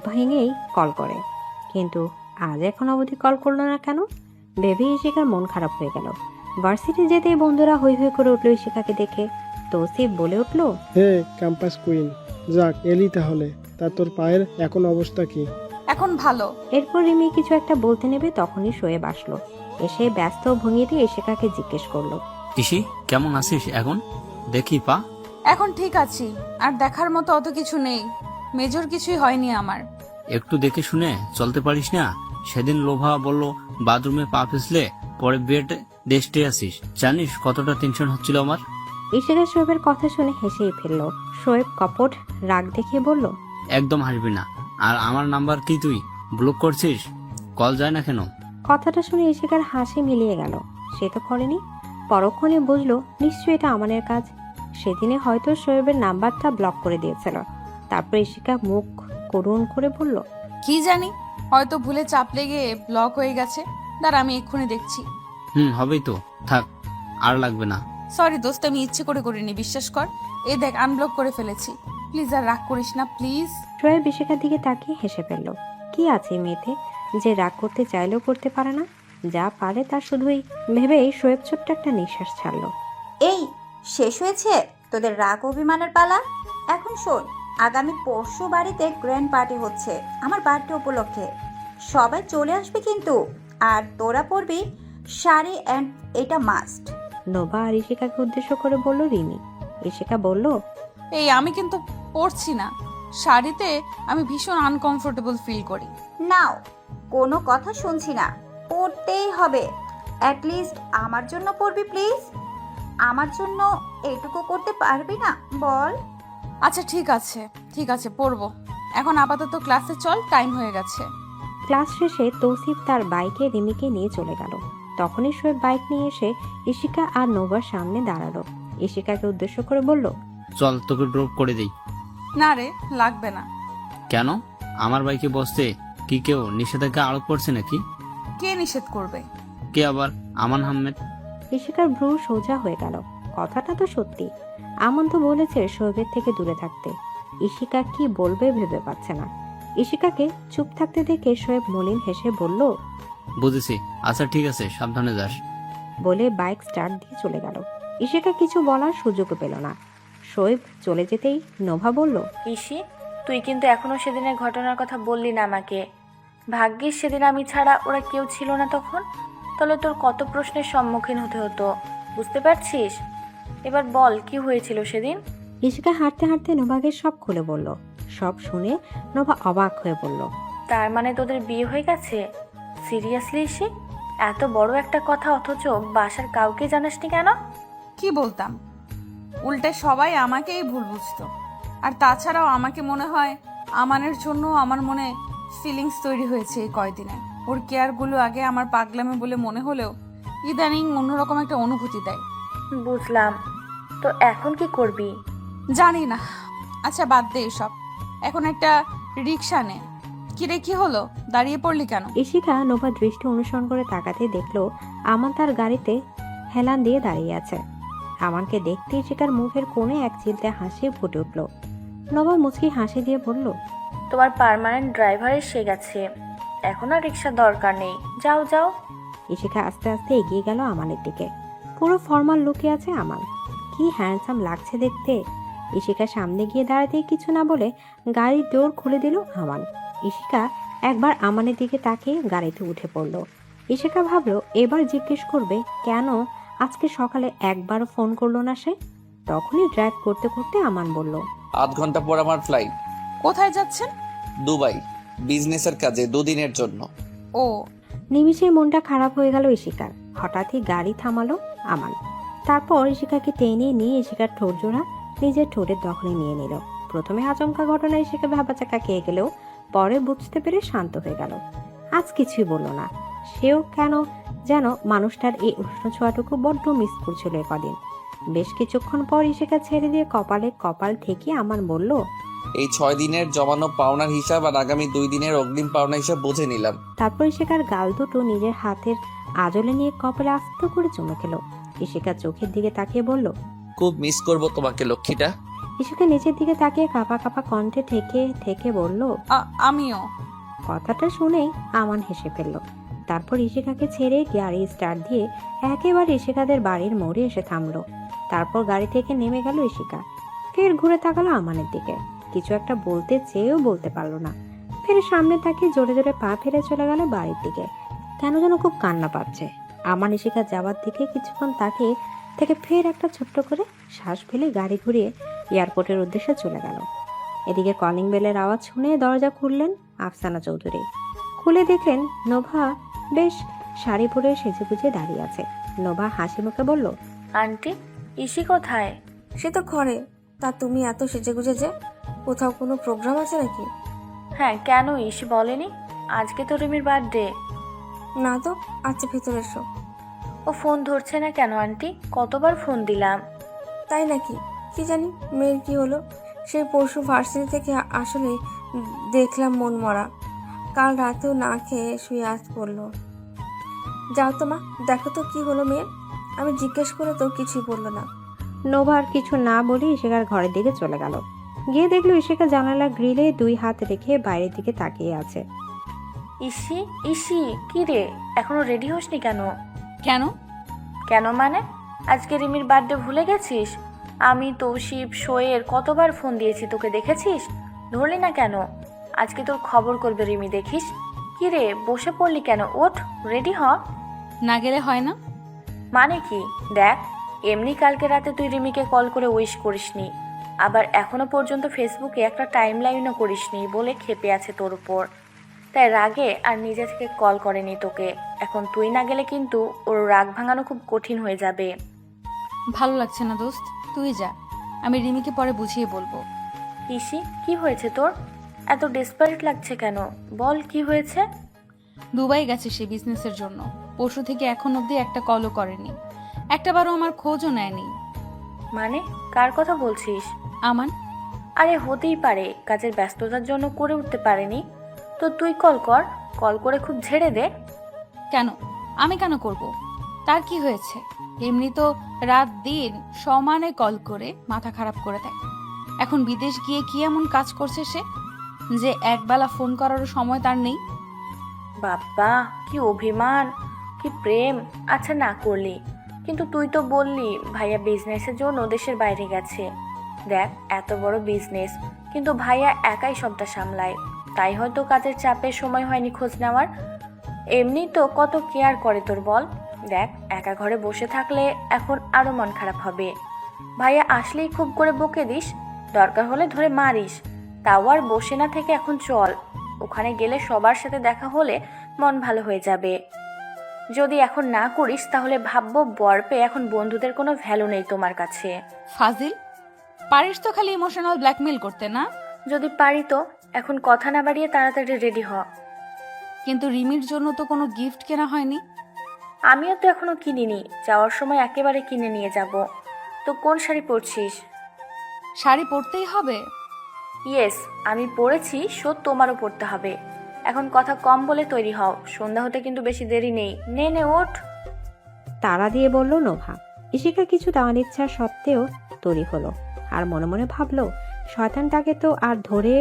ভেঙেই কল করে, কিন্তু আজ এখন অবধি কল করলো না কেন ভেবে ইশিকার মন খারাপ হয়ে গেল। ভার্সিটি যেতেই বন্ধুরা হই হই করে উঠলো ইশিকাকে দেখে। তৌসিফ বলে উঠলো, হে ক্যাম্পাস কুইন, যাক এলি তাহলে। তা তোর পায়ের এখন অবস্থা কি? এখন ভালো। এরপর রিমি কিছু একটা বলতে নেবে তখনই শোয়েব আসলো। এসে ব্যস্ত ভঙ্গিতে ইশিকাকে জিজ্ঞেস করলো, ইসি কেমন আছিস এখন? দেখি পা। এখন ঠিক আছি, আর দেখার মতো অত কিছু নেই। মেজর কিছুই হয়নি আমার। একটু দেখে শুনে চলতে পারিস না? সেদিন লোভা বলল বাথরুমে পা ফেসলে পরে বেড রেস্টে আসিস। জানিস কতটা টেনশন হচ্ছিল আমার। ইশিকা শোয়েবের কথা শুনে হেসেই ফেললো। শোয়েব কপট রাগ দেখিয়ে বলল, একদম হাসবি না। আর আমার নাম্বার কি তুই ব্লক করছিস? কল যায় না কেন? কথাটা শুনে ইশিকার হাসি মিলিয়ে গেল। সে তো করেনি। পরক্ষণে বুঝলো নিশ্চয়ই এটা আমানের কাজ। সেদিনে হয়তো শোয়েবের নাম্বারটা ব্লক করে দিয়েছিল। তারপর ইশিকা মুখ করুণ করে বলল, কি জানি, হয়তো ভুলে চাপ লেগে ব্লক হয়ে গেছে। দাঁড়া, আমি এক্ষুনি দেখছি। হবেই তো, থাক, আর লাগবে না। সরি দোস্ত, আমি ইচ্ছে করে করিনি, বিশ্বাস কর। এই দেখ, আনব্লক করে ফেলেছি। প্লিজ আর রাগ করিস না, প্লিজ। শোয়েব ইশিকার দিকে তাকিয়ে হেসে ফেলল। কি আছে এই মেয়েতে যে রাগ করতে চাইলেও করতে পারে না? যা পারে তা শুধুই ভেবেই শোয়েব ছোট্ট একটা নিঃশ্বাস ছাড়লো। এই শেষ হয়েছে তোদের রাগ অভিমানের পালা? এখন শোন, আগামী পরশু বাড়িতে গ্র্যান্ড পার্টি হচ্ছে আমার বার্থডে উপলক্ষে। সবাই চলে আসবে কিন্তু। আর তোরা পরবি শাড়ি, অ্যান্ড এটা মাস্ট। নোভা আর ইশিকাকে উদ্দেশ্য করে বলল রিমি। ইশিকা বলল, এই আমি কিন্তু পরছি না। শাড়িতে আমি ভীষণ আনকমফোর্টেবল ফিল করি। নাও, কোনো কথা শুনছি না, পরতেই হবে। অ্যাটলিস্ট আমার জন্য পরবি প্লিজ। আমার জন্য এটুকু করতে পারবি না বল? আচ্ছা ঠিক আছে পরবো। এখন আপাতত ক্লাসে চল, টাইম হয়ে গেছে। ক্লাস শেষে তৌসিফ তার বাইকে রিমিকে নিয়ে চলে গেল। তখনই শোয়েব বাইক নিয়ে এসে ইশিকা আর নোভার সামনে দাঁড়ালো। ইশিকাকে উদ্দেশ্য করে বলল, চল তোকে ড্রপ করে দেই। না রে, লাগবে না। কেন? আমার বাইকে বসতে কি কেউ নিষেধাজ্ঞা আরোপ করছে নাকি? কে নিষেধ করবে? কে আবার? আমান আহমেদ। ইশিকার ভ্রু সোজা হয়ে গেল। কথাটা তো সত্যি। আমন তো বলেছে শোয়েবের থেকে দূরে থাকতে। ইশিকা কি বলবে ভেবে পাচ্ছে না। ইশিকাকে চুপ থাকতে দেখে শোয়েব মলিন হেসে বলল, বুঝেছি, আচ্ছা ঠিক আছে, সাবধানে যাস। বলে বাইক স্টার্ট দিয়ে চলে গেল। ইশিকা কিছু বলার সুযোগও পেল না। শোয়েব চলে যেতেই নোভা বলল, ইসি, তুই কিন্তু এখনো সেদিনের ঘটনার কথা বললি না আমাকে। ভাগ্যিস সেদিন আমি ছাড়া ওরা কেউ ছিল না তখন। তাহলে তোর কত প্রশ্নের সম্মুখীন হতে হতো, বুঝতে পারছিস? এবার বল, কি হয়েছিল সেদিন? ইশিকা হাঁটতে হাঁটতে নোভাকে সব খুলে বলল। সব শুনে নোভা অবাক হয়ে বলল, তার মানে তোদের বিয়ে হয়ে গেছে? Seriously EC? এত বড় একটা কথা অথচ বাসার কাউকে জানাসনি কেন? কি বলতাম, উল্টে সবাই আমাকেই ভুল বুঝতো। আর তাছাড়াও আমাকে মনে হয় আমানের জন্য আমার মনে ফিলিংস তৈরি হয়েছে এই কয়দিনে। ওর কেয়ারগুলো আগে আমার পাগলামে বলে মনে হলেও ইদানিং অন্যরকম একটা অনুভূতি দেয়। বুঝলাম। তো এখন কি করবি? জানি না। আচ্ছা বাদ দে এসব, এখন একটা রিক্সা নে। কিরে, কি হলো, দাঁড়িয়ে পড়লি কেন? ইশিকা নোভা দৃষ্টি অনুসরণ করে তাকাতে দেখলো আমান তার গাড়িতে হেলান দিয়ে দাঁড়িয়ে আছে। আমানকে দেখতে ইশিকার মুখের কোণে এক চিলতে হাসি ফুটে উঠল। নোভা মুচকি হাসি দিয়ে বলল, তোমার পার্মানেন্ট ড্রাইভার এসে গেছে, এখন আর রিক্সার দরকার নেই, যাও যাও। ইশিকা আস্তে আস্তে এগিয়ে গেল আমানের দিকে। পুরো ফর্মাল লুকে আছে আমান। কি হ্যান্ডসাম লাগছে দেখতে। ইশিকা সামনে গিয়ে দাঁড়াতেই কিছু না বলে গাড়ির ডোর খুলে দিল আমান। ইশিকা একবার আমানের দিকে তাকিয়ে গাড়িতে উঠে পড়ল। ইশিকা ভাবলো এবার জিজ্ঞেস করবে কেন আজকে সকালে একবারও ফোন করলো না সে। তখনই ড্রাইভ করতে করতে আমান বলল, 8 ঘন্টা পর আমার ফ্লাইট। কোথায় যাচ্ছেন? দুবাই, বিজনেসের কাজে 2 দিনের জন্য। ও। নিমিষে মনটা খারাপ হয়ে গেল ইশিকার। হঠাৎই গাড়ি থামালো আমান। তারপর ইশিকাকে টেনে নিয়ে ইশিকার ঠোঁট জোড়া নিজের ঠোঁটের দখলে নিয়ে নিল। প্রথমে আচমকা ঘটনা ইশিকা ভাবাচাকা খেয়ে গেলেও পরে বুঝতে পেরে শান্ত হয়ে গেল। আজ কিছুই বলল না। সেও কেন যেন মানুষটার এই উষ্ণ ছোঁয়াটুকু বড্ড মিস করছিল কদিন। বেশ কিছুক্ষণ পর ইশিকা ছেড়ে দিয়ে কপালে কপাল থেকে আমান বলল, এই 6 দিনের জমানো পাওনার হিসাব আর আগামী 2 দিনের অগ্রিম পাওনা হিসাব বুঝে নিলাম। তারপর ইশিকার গাল দুটো নিজের হাতের আজলে নিয়ে কপালে আস্ত করে চুমে খেল। ইশিকা চোখের দিকে তাকিয়ে বলল, খুব মিস করব তোমাকে লক্ষ্মীটা। ইশিকা নিচের দিকে তাকিয়ে কাঁপা কাঁপা কণ্ঠে থেকে থেকে বলল, আমিও। কথাটা শুনেই আমান হেসে ফেলল। তারপর ইশিকাকে ছেড়ে গাড়ি স্টার্ট দিয়ে একেবারে ইশিকাদের বাড়ির মোড়ে এসে থামলো। তারপর গাড়ি থেকে নেমে গেল ইশিকা। ফের ঘুরে তাকালো আমানের দিকে। কিছু একটা বলতে চেয়েও বলতে পারলো না। ফের সামনে তাকিয়ে জোরে জোরে পা ফেলে চলে গেল বাড়ির দিকে। কেন যেন খুব কান্না পাচ্ছে। আমান ইশিকা যাওয়ার দিকে কিছুক্ষণ তাকিয়ে থেকে ফের একটা ছোট্ট করে শ্বাস ফেলে গাড়ি ঘুরিয়ে এয়ারপোর্টের উদ্দেশ্যে চলে গেল। এদিকে কলিং বেলের আওয়াজ শুনে দরজা খুললেন আফসানা চৌধুরী। খুলে দেখলেন নোভা বেশ শাড়ি পরে সেজেগুজে দাঁড়িয়ে আছে। নোভা হাসি মুখে বলল, আন্টি, ইসি কোথায়? সে তো ঘরে। তা তুমি এত সেজেগুজে যে, কোথাও কোনো প্রোগ্রাম আছে নাকি? হ্যাঁ, কেন ইসি বলেনি? আজকে তো রিমির বার্থডে। না তো, আচ্ছা ভেতরে এসো। ও ফোন ধরছে না কেন আন্টি? কতবার ফোন দিলাম। তাই নাকি? কি জানি মেয়ের কি হলো। সেই পরশু ভার্সিটি থেকে আসলে দেখলাম মন মরা। কাল রাতেও না খেয়ে শুয়ে আজ পড়লো। যাও তো মা, দেখো তো কি হলো মেয়ে। আমি জিজ্ঞেস করে তো কিছুই বললো না। নোভা আর কিছু না বলে ইশিকার ঘরের দিকে চলে গেল। গিয়ে দেখলো ইশিকা জানালা গ্রিলে 2 হাত রেখে বাইরের দিকে তাকিয়ে আছে। ইসি ইসি, কি রে, এখনো রেডি হসনি কেন? কেন? কেন মানে? আজকে রিমির বার্থডে ভুলে গেছিস? আমি তৌশিফ শোয়ের কতবার ফোন দিয়েছি, তোকে দেখেছিস? ধরলি না কেন? আজকে তোর খবর করবে রিমি, দেখিস। কি রে, বসে পড়লি কেন? ওঠ, রেডি হ। না গেলে হয় না? মানে কি? দেখ, এমনি কালকে রাতে তুই রিমিকে কল করে উইশ করিসনি, আবার এখনো পর্যন্ত ফেসবুকে একটা টাইম লাইনও করিসনি বলে ক্ষেপে আছে তোর উপর। তাই রাগে আর নিজে থেকে কল করেনি তোকে। এখন তুই না গেলে কিন্তু ওর রাগ ভাঙানো খুব কঠিন হয়ে যাবে। ভালো লাগছে না দোস্ত, তুই যা, আমি রিমিকে পরে বুঝিয়ে বলবো। ইসি, কি হয়েছে তোর? এত ডেসপারেট লাগছে কেন? বল, কি হয়েছে? দুবাই গেছে সে বিজনেসের জন্য। পরশু থেকে এখন অবধি একটা কলও করেনি, একটাবারও আমার খোঁজও নেয়নি। মানে কার কথা বলছিস? আমান। আরে হতেই পারে, কাজের ব্যস্ততার জন্য করে উঠতে পারেনি। তো তুই কল কর, কল করে খুব ঝেড়ে দে। কেন? আমি কেন করব? তার কি হয়েছে? এমনি তো রাত দিন সমানে কল করে মাথা খারাপ করে দেয়। এখন বিদেশ গিয়ে কি এমন কাজ করছে সে যে একবেলা ফোন করারও সময় তার নেই? বাবা, কি অভিমান, কি প্রেম। আচ্ছা, না করলি, কিন্তু তুই তো বললি ভাইয়া বিজনেসের জন্য দেশের বাইরে গেছে। দেখ, এত বড় বিজনেস, কিন্তু ভাইয়া একাই সবটা সামলায়, তাই হয়তো কাজের চাপে সময় হয়নি খোঁজ নেওয়ার। এমনি তো কত কেয়ার করে তোর, বল। দেখ, একা ঘরে বসে থাকলে এখন আরো মন খারাপ হবে। ভাইয়া আসলেই খুব করে বকে দিস, দরকার হলে ধরে মারিস। তাও আর বসে না থেকে এখন চল, ওখানে গেলে সবার সাথে দেখা হলে মন ভালো হয়ে যাবে। যদি এখন না করিস তাহলে ভাববো বর পেয়ে এখন বন্ধুদের কোনো ভ্যালু নেই তোমার কাছে। ফাজিল, পারিস তো খালি ইমোশনাল ব্ল্যাকমেল করতে না? যদি পারি তো এখন কথা না বাড়িয়ে তাড়াতাড়ি রেডি হ। কিন্তু রিমির জন্য তো কোনো গিফট কেনা হয়নি। আমিও তো এখনো কিনিনি, যাওয়ার সময় একেবারে কিনে নিয়ে যাব। তো কোন শাড়ি পরছিস? শাড়ি পরতেই হবে? ইয়েস, আমি পরেছি, তোমারও পরতে হবে। এখন কথা কম বলে তৈরি হও, সন্ধ্যা হতে কিন্তু বেশি দেরি নেই। নে নে, ওঠ। তাড়া দিয়ে বলল নোভা। ইশিকা কিছু দেওয়ার ইচ্ছা সত্ত্বেও তৈরি হলো, আর মনে মনে ভাবলো শয়তানটাকে তো আর ধরে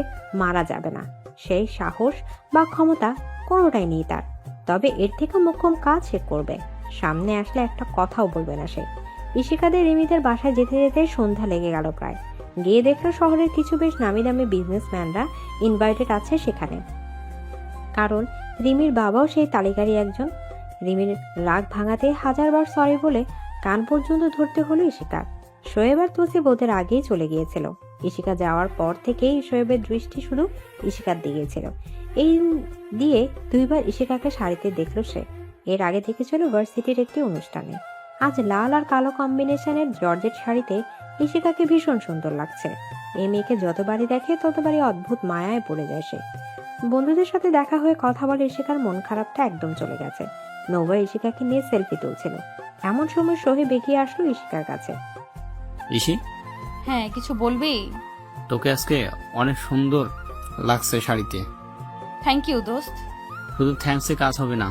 মারা যাবে না। সেই সাহস বা ক্ষমতা কোনোটাই নেই তার। তবে এর থেকে মোক্ষম কাজ সে করবে। সামনে আসলে একটা কথাও বলবে না সে। ইশিকাদের রিমিদের বাসায় যেতে যেতে সন্ধ্যা লেগে গেল প্রায়। গিয়ে দেখলো শহরের কিছু বেশ নামি দামি বিজনেসম্যানরা ইনভাইটেড আছে সেখানে, কারণ রিমির বাবাও সেই তালিকারই একজন। রিমির রাগ ভাঙাতে হাজারবার সরি বলে কান পর্যন্ত ধরতে হলো ইশিকার। শোয়েব আর তৌসিফ ওদের আগেই চলে গিয়েছিল। ইশিকা যাওয়ার পর থেকেই শোয়েবের দৃষ্টি শুধু ইশিকার দিকে ছিল। এই দিয়ে 2বার ইশিকাকে শাড়িতে দেখলো সে। এর আগে দেখেছিল ভার্সিটির একটি অনুষ্ঠানে। আজ লাল আর কালো কম্বিনেশনের জর্জেট শাড়িতে ইশিকাকে ভীষণ সুন্দর লাগছে। এই মেয়েকে যতবারই দেখে ততবারই অদ্ভুত মায়ায় পড়ে যায় সে। বন্ধুদের সাথে দেখা হয়ে কথা বলে ইশিকার মন খারাপটা একদম চলে গেছে। নোভা ইশিকাকে নিয়ে সেলফি তুলছিল। এমন সময় সোহেব এগিয়ে আসলো ইশিকার কাছে। ইসি, হ্যাঁ, কিছু বলবি? তোকে আজকে অনেক সুন্দর লাগছে শাড়িতে। থ্যাংক ইউ দোস্ত। শুধু থ্যাঙ্কসে কাজ হবে না।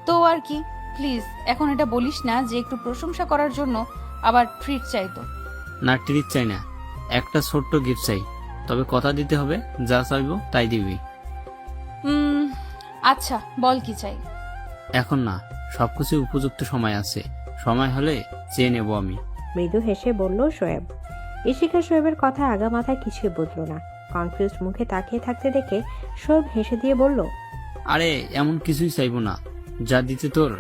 তো আর কি, প্লিজ এখন এটা বলিস না যে একটু প্রশংসা করার জন্য আবার ট্রিট চাইতো। না, ট্রিট চাই না, একটা ছোট্ট গিফট চাই। তবে কথা দিতে হবে, যা চাইবো তাই দিবি। আচ্ছা, বল কি চাই। এখন না, সবকিছু উপযুক্ত সময় আছে, সময় হলে চেয়ে নেব আমি। মৃদু হেসে বলল শোয়েব। ইশিকা শোয়েবের কথা আগা মাথায় কিছুই বুঝলো না। কনফিউজ মুখে তাকিয়ে থাকতে দেখে শোয়েব হেসে দিয়ে বলল, আরে এমন কিছুই চাইবো না যা দিতে তোর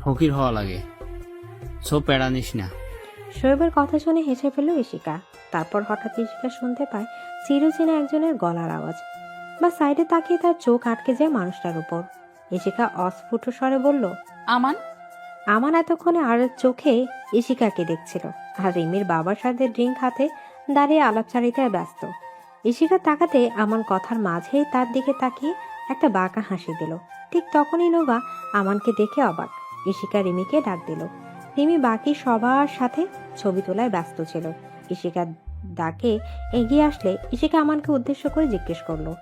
ফকির হওয়া লাগে। সব প্যারা নিস না। শোয়েবের কথা শুনে হেসে ফেলল ইশিকা। তারপর হঠাৎ ইশিকা শুনতে পায় চিরচেনা একজনের গলার আওয়াজ, বা সাইডে তাকিয়ে তার চোখ আটকে যায় মানুষটার উপর। ইশিকা অস্ফুট স্বরে বলল, আমান। আমান এতক্ষণে আর চোখে ইশিকাকে দেখছিল, আর রিমির বাবার সাথে ড্রিঙ্ক হাতে দাঁড়িয়ে আলাপচারিতায় ব্যস্ত। ইশিকা তাকাতে আমান কথার মাঝেই তার দিকে তাকিয়ে একটা বাঁকা হাসি দিল। ঠিক তখনই নোভা আমানকে দেখে অবাক। ইশিকা রিমিকে ডাক দিল। রিমি বাকি সবার সাথে ছবি তোলায় ব্যস্ত ছিল। ইশিকা ডাকে এগিয়ে আসলে ইশিকা আমানকে উদ্দেশ্য করে জিজ্ঞেস করলো,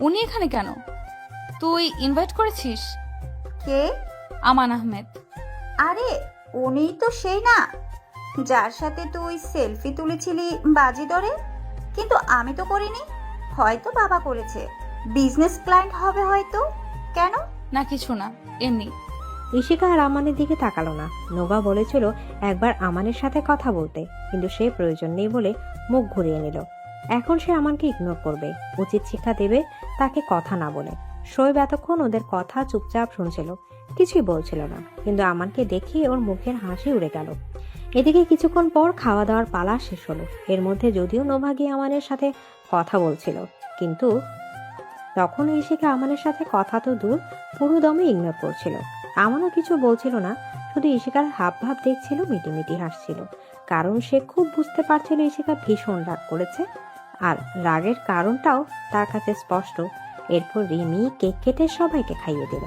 উনি এখানে কেন? তুই ইনভাইট করেছিস? কে? আমান আহমেদ। আরে উনিই তো সেই না যার সাথে তুই সেলফি তুলেছিলি বাজি ধরে? কিন্তু আমি তো করিনি। হয়তো বাবা করেছে, বিজনেস ক্লায়েন্ট হবে হয়তো। কেন? না কিছু না, এমনি। ইশিকা আর আমানের দিকে তাকালো না। নোভা বলেছিল একবার আমানের সাথে কথা বলতে, কিন্তু সে প্রয়োজন নেই বলে মুখ ঘুরিয়ে নিল। এখন সে আমানকে ইগনোর করবে, উচিত শিক্ষা দেবে তাকে কথা না বলে। শোয়েব এতক্ষণ ওদের কথা চুপচাপ শুনছিল, কিছুই বলছিল না, কিন্তু আমানকে দেখে ওর মুখের হাসি উড়ে গেল। এদিকে কিছুক্ষণ পর খাওয়া দাওয়ার পালা শেষ হলো। এর মধ্যে যদিও নোভা গিয়ে আমানের সাথে কথা বলছিল, কিন্তু তখন ইশিকা আমানের সাথে কথা তো দূর, পুরো দমে ইগনোর করছিল। আমানও কিছু বলছিল না, শুধু ইশিকার হাব ভাব দেখছিল, মিটিমিটি হাসছিল। কারণ সে খুব বুঝতে পারছিল ইশিকা ভীষণ রাগ করেছে, আর রাগের কারণটাও তার কাছে স্পষ্ট। এরপর রিমি কেক কেটে সবাইকে খাইয়ে দিল।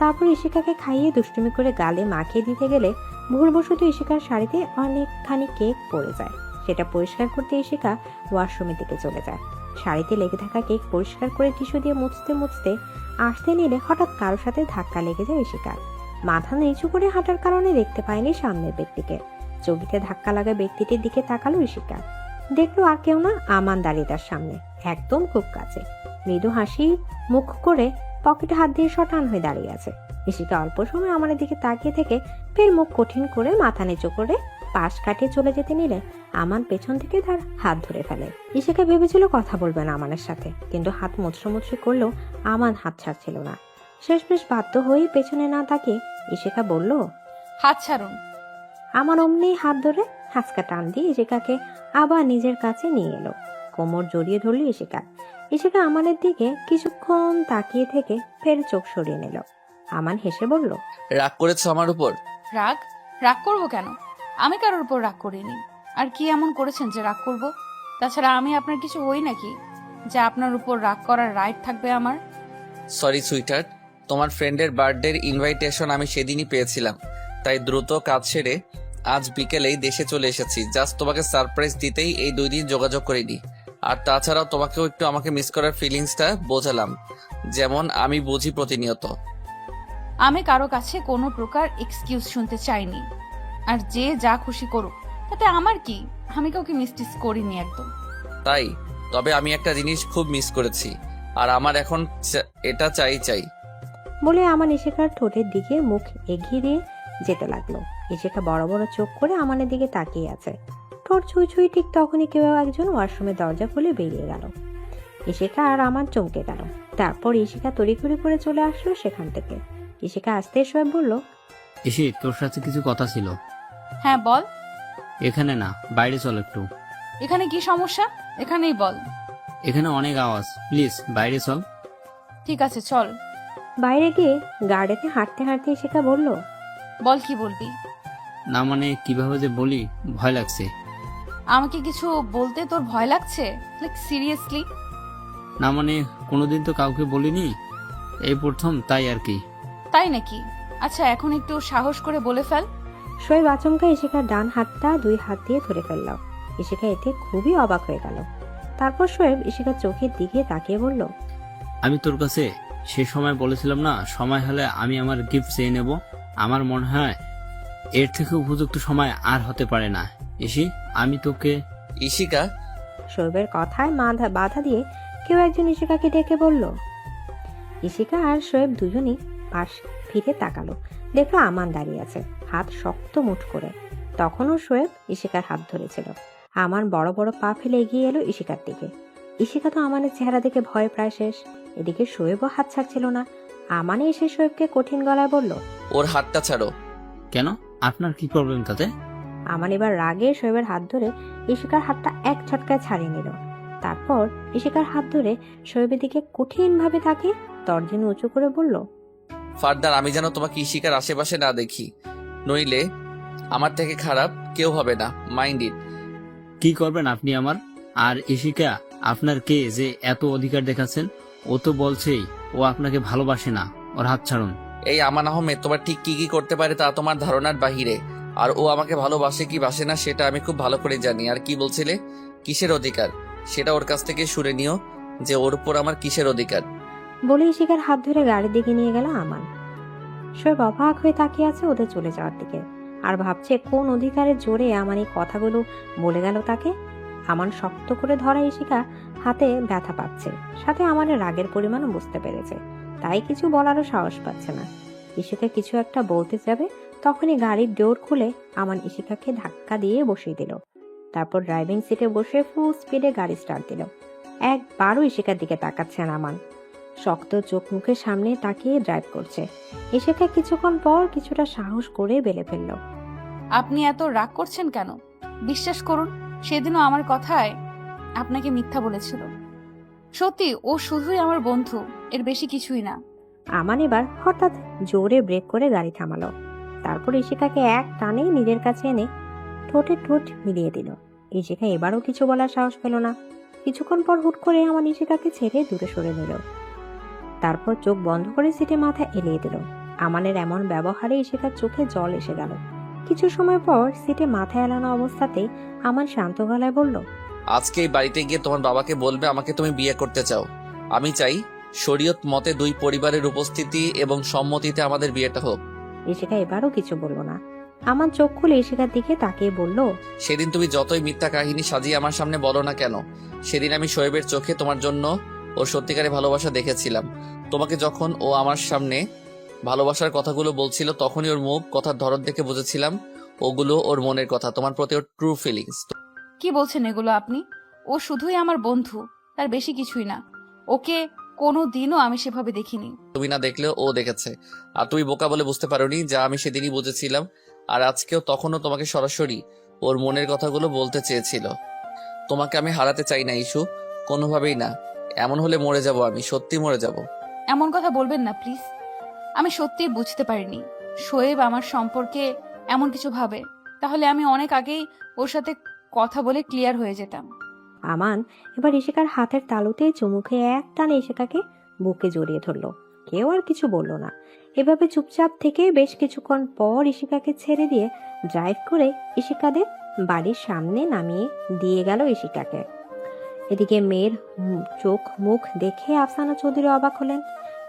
তারপর ইশিকাকে খাইয়ে দুষ্টুমি করে গালে মাখিয়ে দিতে গেলে ভুলবশত ইশিকার শাড়িতে অনেকখানি কেক পড়ে যায়। সেটা পরিষ্কার করতে ইশিকা ওয়াশরুমের দিকে চলে যায়। শাড়িতে লেগে থাকা কেক পরিষ্কার করে টিস্যু দিয়ে মুছতে মুছতে আসতে নিলে হঠাৎ কারোর সাথে ধাক্কা লেগে যায় ইশিকার। মাথা নিচু করে হাঁটার কারণে দেখতে পায়নি সামনের ব্যক্তিকে। চকিতে ধাক্কা লাগা ব্যক্তিটির দিকে তাকালো ইশিকা, দেখলো আর কেউ না, আমান দাঁড়িয়ে তার সামনে, একদম খুব কাছে। মৃদু হাসি মুখ করে পকেটে হাত দিয়ে শটান হয়ে দাঁড়িয়ে আছে। ইশিকা অল্প সময় আমাদের দিকে তাকিয়ে থেকে ফের মুখ কঠিন করে মাথা নিচু করে পাশ কাটিয়ে চলে যেতে নিলে আমান পেছন থেকে তার হাত ধরে ফেলে। ইশিকা ভেবেছিল কথা বলবে না আমানের সাথে, কিন্তু হাত মুচড়োমুচড়ি করলেও আমান হাত ছাড়ছিল না। শেষমেশ বাধ্য হয়ে পেছনে না তাকিয়ে ইশিকা বলল, হাত ছাড়ুন। আমার অমনি হাত ধরে হাঁচকা টান দিয়ে ইশিকাকে আবার নিজের কাছে নিয়ে এলো। কোমর জড়িয়ে ধরল ইশিকা। ইশিকা আমানের দিকে কিছুক্ষণ তাকিয়ে থেকে ফের চোখ সরিয়ে নিল। আমান হেসে বলল, রাগ করেছো আমার উপর? রাগ? রাগ করবো কেন? আমি কারোর উপর রাগ করিনি। আর কি এমন করেছেন যে রাগ করব? তাছাড়া আমি আপনার কিছু হই নাকি যে আপনার উপর রাগ করার রাইট থাকবে আমার? সরি সুইটার, তোমার ফ্রেন্ডের বার্থডের ইনভাইটেশন আমি সেদিনই পেয়েছিলাম, তাই দ্রুত কাজ সেরে আজ বিকেলেই দেশে চলে এসেছি। জাস্ট তোমাকে সারপ্রাইজ দিতেই এই 2 দিন যোগাযোগ করিনি। আর তাছাড়াও তোমাকেও একটু আমাকে মিস করার ফিলিংসটা বোঝালাম, যেমন আমি বুঝি প্রতিনিয়ত। আমি কারো কাছে কোনো প্রকার এক্সকিউজ শুনতে চাইনি। আর যে যা খুশি করুক, তাতে আমার কি? আমি কাউকে মিসটিস করিনি একদম। তাই? তবে আমি একটা জিনিস খুব মিস করেছি, আর আমার এখন এটা চাই। বলে আমার ইশিকার ঠোঁটের দিকে মুখ এগিয়ে দিয়ে যেতে লাগলো। ইশিকা বড় বড় চোখ করে আমানের দিকে তাকিয়ে আছে, ঠোঁট ছুঁই ছুঁই। ঠিক তখনই কেউ একজন ওয়াশরুমের দরজা খুলে বেরিয়ে গেল। ইশিকা আর আমার চমকে গেল। তারপর ইশিকা তড়িঘড়ি করে চলে আসলো সেখান থেকে। ইশিকা আসতে শোয়েব বলল, এসে তোর সাথে কিছু কথা ছিল। হ্যাঁ বল। এখানে না, বাইরে চল একটু। এখানে কি সমস্যা? এখানেই বল। এখানে অনেক আওয়াজ, প্লিজ বাইরে চল। ঠিক আছে চল। বাইরে গিয়ে গার্ডেনে হাঁটতে হাঁটতে ইশিকা বলল, বল কি বলবি? না মানে কিভাবে যে বলি, ভয় লাগছে। আমাকে কিছু বলতে তোর ভয় লাগছে? Like seriously? না মানে কোনোদিন তো কাউকে বলিনি, এই প্রথম, তাই আর কি। তাই নাকি? আচ্ছা এখন একটু সাহস করে বলে ফেল। শোয়েব আচমকা ইশিকার ডান হাতটা 2 হাত দিয়ে ধরে ফেলল। ইশিকা এতে খুবই অবাক হয়ে গেল। তারপর শোয়েব ইশিকার চোখের দিকে তাকিয়ে বলল, আমি তোর কাছে সে সময় বলেছিলাম না, সময় হলে আমি আমার গিফট চেয়ে নেব। আমার মনে হয় এর থেকে উপযুক্ত সময় আর হতে পারে না। ইসি, আমি তোকে। ইশিকা? শোয়েবের কথায় বাধা দিয়ে কেউ একজন ইশিকাকে ডেকে বলল। ইশিকা আর শোয়েব দুজনই পাশ ফিরে তাকালো, দেখলো আমান দাঁড়িয়ে আছে, হাত শক্ত মুঠ করে। তখনও শোয়েব ইশিকার হাত ধরেছিল। আমান বড় বড় পা ফেলে এগিয়ে এলো ইশিকার দিকে। ইশিকা তো আমানের চেহারা দেখে ভয় প্রায় শেষ। এদিকে শোয়েবও হাত ছাড়ছিল না। আমানে এসে শোয়েবকে কঠিন গলায় বলল, ওর হাতটা ছাড়ো। কেন? আপনার কি প্রবলেম তাতে? আমান এবার রাগে শোয়েবের হাত ধরে ইশিকার হাতটা এক ঝটকায় ছাড়িয়ে নিল। তারপর ইশিকার হাত ধরে শোয়েবের দিকে কঠিনভাবে তাকিয়ে তর্জনী উঁচু করে বলল, ফার্দার আমি যেন তোমাকে ইশিকার আশেপাশে না দেখি, নইলে আমার থেকে খারাপ কেউ হবে না, মাইন্ড ইট। কি করবেন আপনি আমার? আর ইশিকা আপনার কে যে এত অধিকার দেখাচ্ছেন? ও তো বলছেই ও আপনাকে ভালোবাসে না, ওর হাত ছাড়ুন। এই আমান আহমেদ তোমার ঠিক কি করতে পারে তা তোমার ধারণার বাহিরে। আর ও আমাকে ভালোবাসে কি বাসে না সেটা আমি খুব ভালো করে জানি। আর কি বলছিলে কিসের অধিকার, সেটা ওর কাছ থেকে শুনে নিও যে ওর উপর আমার কিসের অধিকার। বলে ইশিকার হাত ধরে গাড়ির দিকে নিয়ে গেল আমান। শোয়েব অবাক হয়ে তাকিয়ে আছে ওদের চলে যাওয়ার দিকে, আর ভাবছে কোন অধিকারের জোরে আমান এই কথাগুলো বলে গেল তাকে। আমান শক্ত করে ধরা ইশিকা হাতে ব্যথা পাচ্ছে, সাথে আমানের রাগের পরিমাণও বুঝতে পেরেছে, তাই কিছু বলারও সাহস পাচ্ছে না। ইশিকা কিছু একটা বলতে যাবে, তখনই গাড়ির ডোর খুলে আমান ইশিকাকে ধাক্কা দিয়ে বসিয়ে দিল। তারপর ড্রাইভিং সিটে বসে ফুল স্পিডে গাড়ি স্টার্ট দিল। একবারও ইশিকার দিকে তাকাচ্ছে না আমান, শক্ত চোখ মুখের সামনে তাকিয়ে ড্রাইভ করছে। ইশিকা কিছুক্ষণ পর কিছুটা সাহস করে বেলে ফেলল। আপনি এত রাগ করছেন কেন? বিশ্বাস করুন, সেদিনও আমার কথায় আপনাকে মিথ্যা বলেছিল। সত্যি ও শুধুই আমার বন্ধু, এর বেশি কিছুই না। আমান এবার হঠাৎ জোরে ব্রেক করে গাড়ি থামালো। তারপর ইশিকাকে এক টানে নিজের কাছে এনে ঠোঁটে ঠোঁট মিলিয়ে দিল। ইশিকা এবারও কিছু বলার সাহস পেল না। কিছুক্ষণ পর হুট করে আমান ইশিকাকে ছেড়ে দূরে সরে নিল। তারপর চোখ বন্ধ করে সিটে মাথা এলিয়ে দিল। আমানের এমন ব্যবহারে ইশিকার চোখে জল এসে গেল। কিছু সময় পর সিটে মাথা এলানো অবস্থাতেই আমান শান্ত গলায় বলল, আজকে এই বাড়িতে গিয়ে তোমার বাবাকে বলবে আমাকে তুমি বিয়ে করতে চাও। আমি চাই শরীয়ত মতে দুই পরিবারের উপস্থিতি এবং সম্মতিতে আমাদের বিয়েটা হোক। ইশিকা এবারও কিছু বলল না। আমান চোখ খুলে ইশিকার দিকে তাকিয়ে বলল, সেদিন তুমি যতই মিথ্যা কাহিনী সাজিয়ে আমার সামনে বলো না কেন, সেদিন আমি শোয়েবের চোখে তোমার জন্য ও সত্যিকারে ভালোবাসা দেখেছিলাম। তোমাকে যখন ও আমার সামনে ভালোবাসার কথাগুলো বলছিল, তখনই ওর মুখ কথার ধরন দেখে বুঝেছিলাম ওগুলো ওর মনের কথা, তোমার প্রতি ওর ট্রু ফিলিংস। কি বলছেন এগুলো আপনি? ও শুধুই আমার বন্ধু, তার বেশি কিছুই না। ওকে কোনো দিনও আমি সেভাবে দেখিনি। তুমি না দেখলেও ও দেখেছে, আর তুমি বোকা বলে বুঝতে পারোনি, যা আমি সেদিনই বুঝেছিলাম। আর আজকেও তখনও তোমাকে সরাসরি ওর মনের কথাগুলো বলতে চেয়েছিল। তোমাকে আমি হারাতে চাই না ইস্যু, কোনোভাবেই না। এমন হলে মরে যাব, আমি সত্যি মরে যাব। এমন কথা বলবেন না প্লিজ। আমি সত্যিই বুঝতে পারিনি শোয়েব আমার সম্পর্কে এমন কিছু ভাবে। তাহলে আমি অনেক আগেই ওর সাথে কথা বলে ক্লিয়ার হয়ে যেতাম। আমান এবার ইশিকার হাতের তালুতে চুমু খেয়ে এক টানে ইশিকাকে বুকে জড়িয়ে ধরল। কেউ আর কিছু বলল না। এভাবে চুপচাপ থেকে বেশ কিছুক্ষণ পর ইশিকাকে ছেড়ে দিয়ে ড্রাইভ করে ইশিকাদের বাড়ির সামনে নামিয়ে দিয়ে গেল ইশিকাকে। এদিকে মেয়ের চোখ মুখ দেখে আফসানা চৌধুরী অবাক হলেন।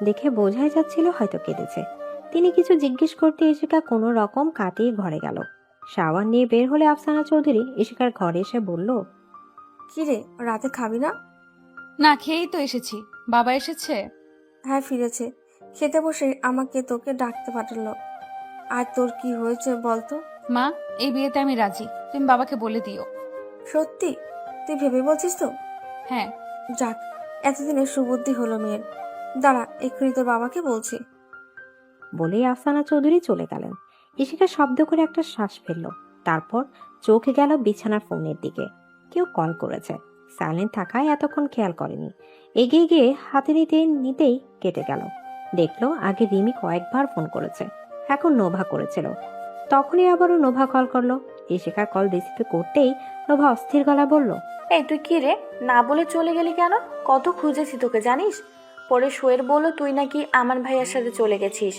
দেখে বোঝাই যাচ্ছিল হয়তো কেঁদেছে। তিনি কিছু জিজ্ঞেস করতে ইশিকা কোনো রকম কাটিয়ে ঘরে গেল। শাওয়ার নিয়ে বের হলে আফসানা চৌধুরী ইশিকার ঘরে এসে বলল, কি রে, রাতে খাবি না? না খেয়েই তো এসেছি। বাবা এসেছে? হ্যাঁ, ফিরেছে। খেতে বসে আমাকে তোকে ডাকতে পাঠালো। আর তোর কি হয়েছে বলতো? মা, এই বিয়েতে আমি রাজি, তুমি বাবাকে বলে দিও। সত্যি? তুই ভেবে বলছিস তো? হ্যাঁ। যাক, এতদিনের সুবুদ্ধি হলো মেয়ের। দাঁড়া, এক্ষুনি তোর বাবাকে বলছি। বলেই আফসানা চৌধুরী চলে গেলেন। ইশিকা শব্দ করে একটা শ্বাস ফেলল। তারপর চোখ গেল বিছানার ফোনের দিকে। কেউ কল করেছে। সাইলেন্ট থাকায় এতক্ষণ খেয়াল করেনি। এগিয়ে গিয়ে হাতে নিতেই কেটে গেল। দেখলো আগে রিমি কয়েকবার ফোন করেছে, এখন নোভা করেছিল। তখনই আবারও নোভা কল করলো। ইশিকা কল রিসিভ করতেই নোভা অস্থির গলা বলল, এই তুই কি রে, না বলে চলে গেলি কেন? কত খুঁজেছি তোকে জানিস? পরে শোয়ের বললো তুই নাকি আমার ভাইয়ের সাথে চলে গেছিস।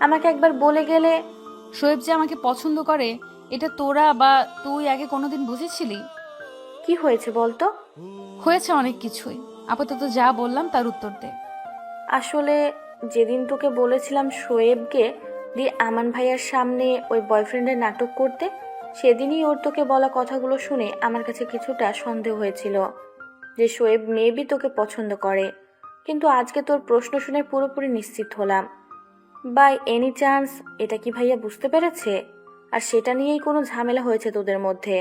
আমাকে একবার বলে গেলে। শোয়েব যে আমাকে পছন্দ করে এটা তোরা বা তুই আগে কোনোদিন বুঝেছিলি? কি হয়েছে বলতো? হয়েছে অনেক কিছুই। আপাতত যা বললাম তার উত্তর দে। আসলে যেদিন তোকে বলেছিলাম শোয়েবকে দিয়ে আমান ভাইয়ার সামনে ওই বয়ফ্রেন্ডের নাটক করতে, সেদিনই ওর তোকে বলা কথাগুলো শুনে আমার কাছে কিছুটা সন্দেহ হয়েছিল যে শোয়েব মেবি তোকে পছন্দ করে। কিন্তু আজকে তোর প্রশ্ন শুনে পুরোপুরি নিশ্চিত হলাম। বাই এনি চান্স এটা কি ভাইয়া বুঝতে পেরেছে? আর সেটা নিয়েই কোনো ঝামেলা হয়েছে তোদের মধ্যে?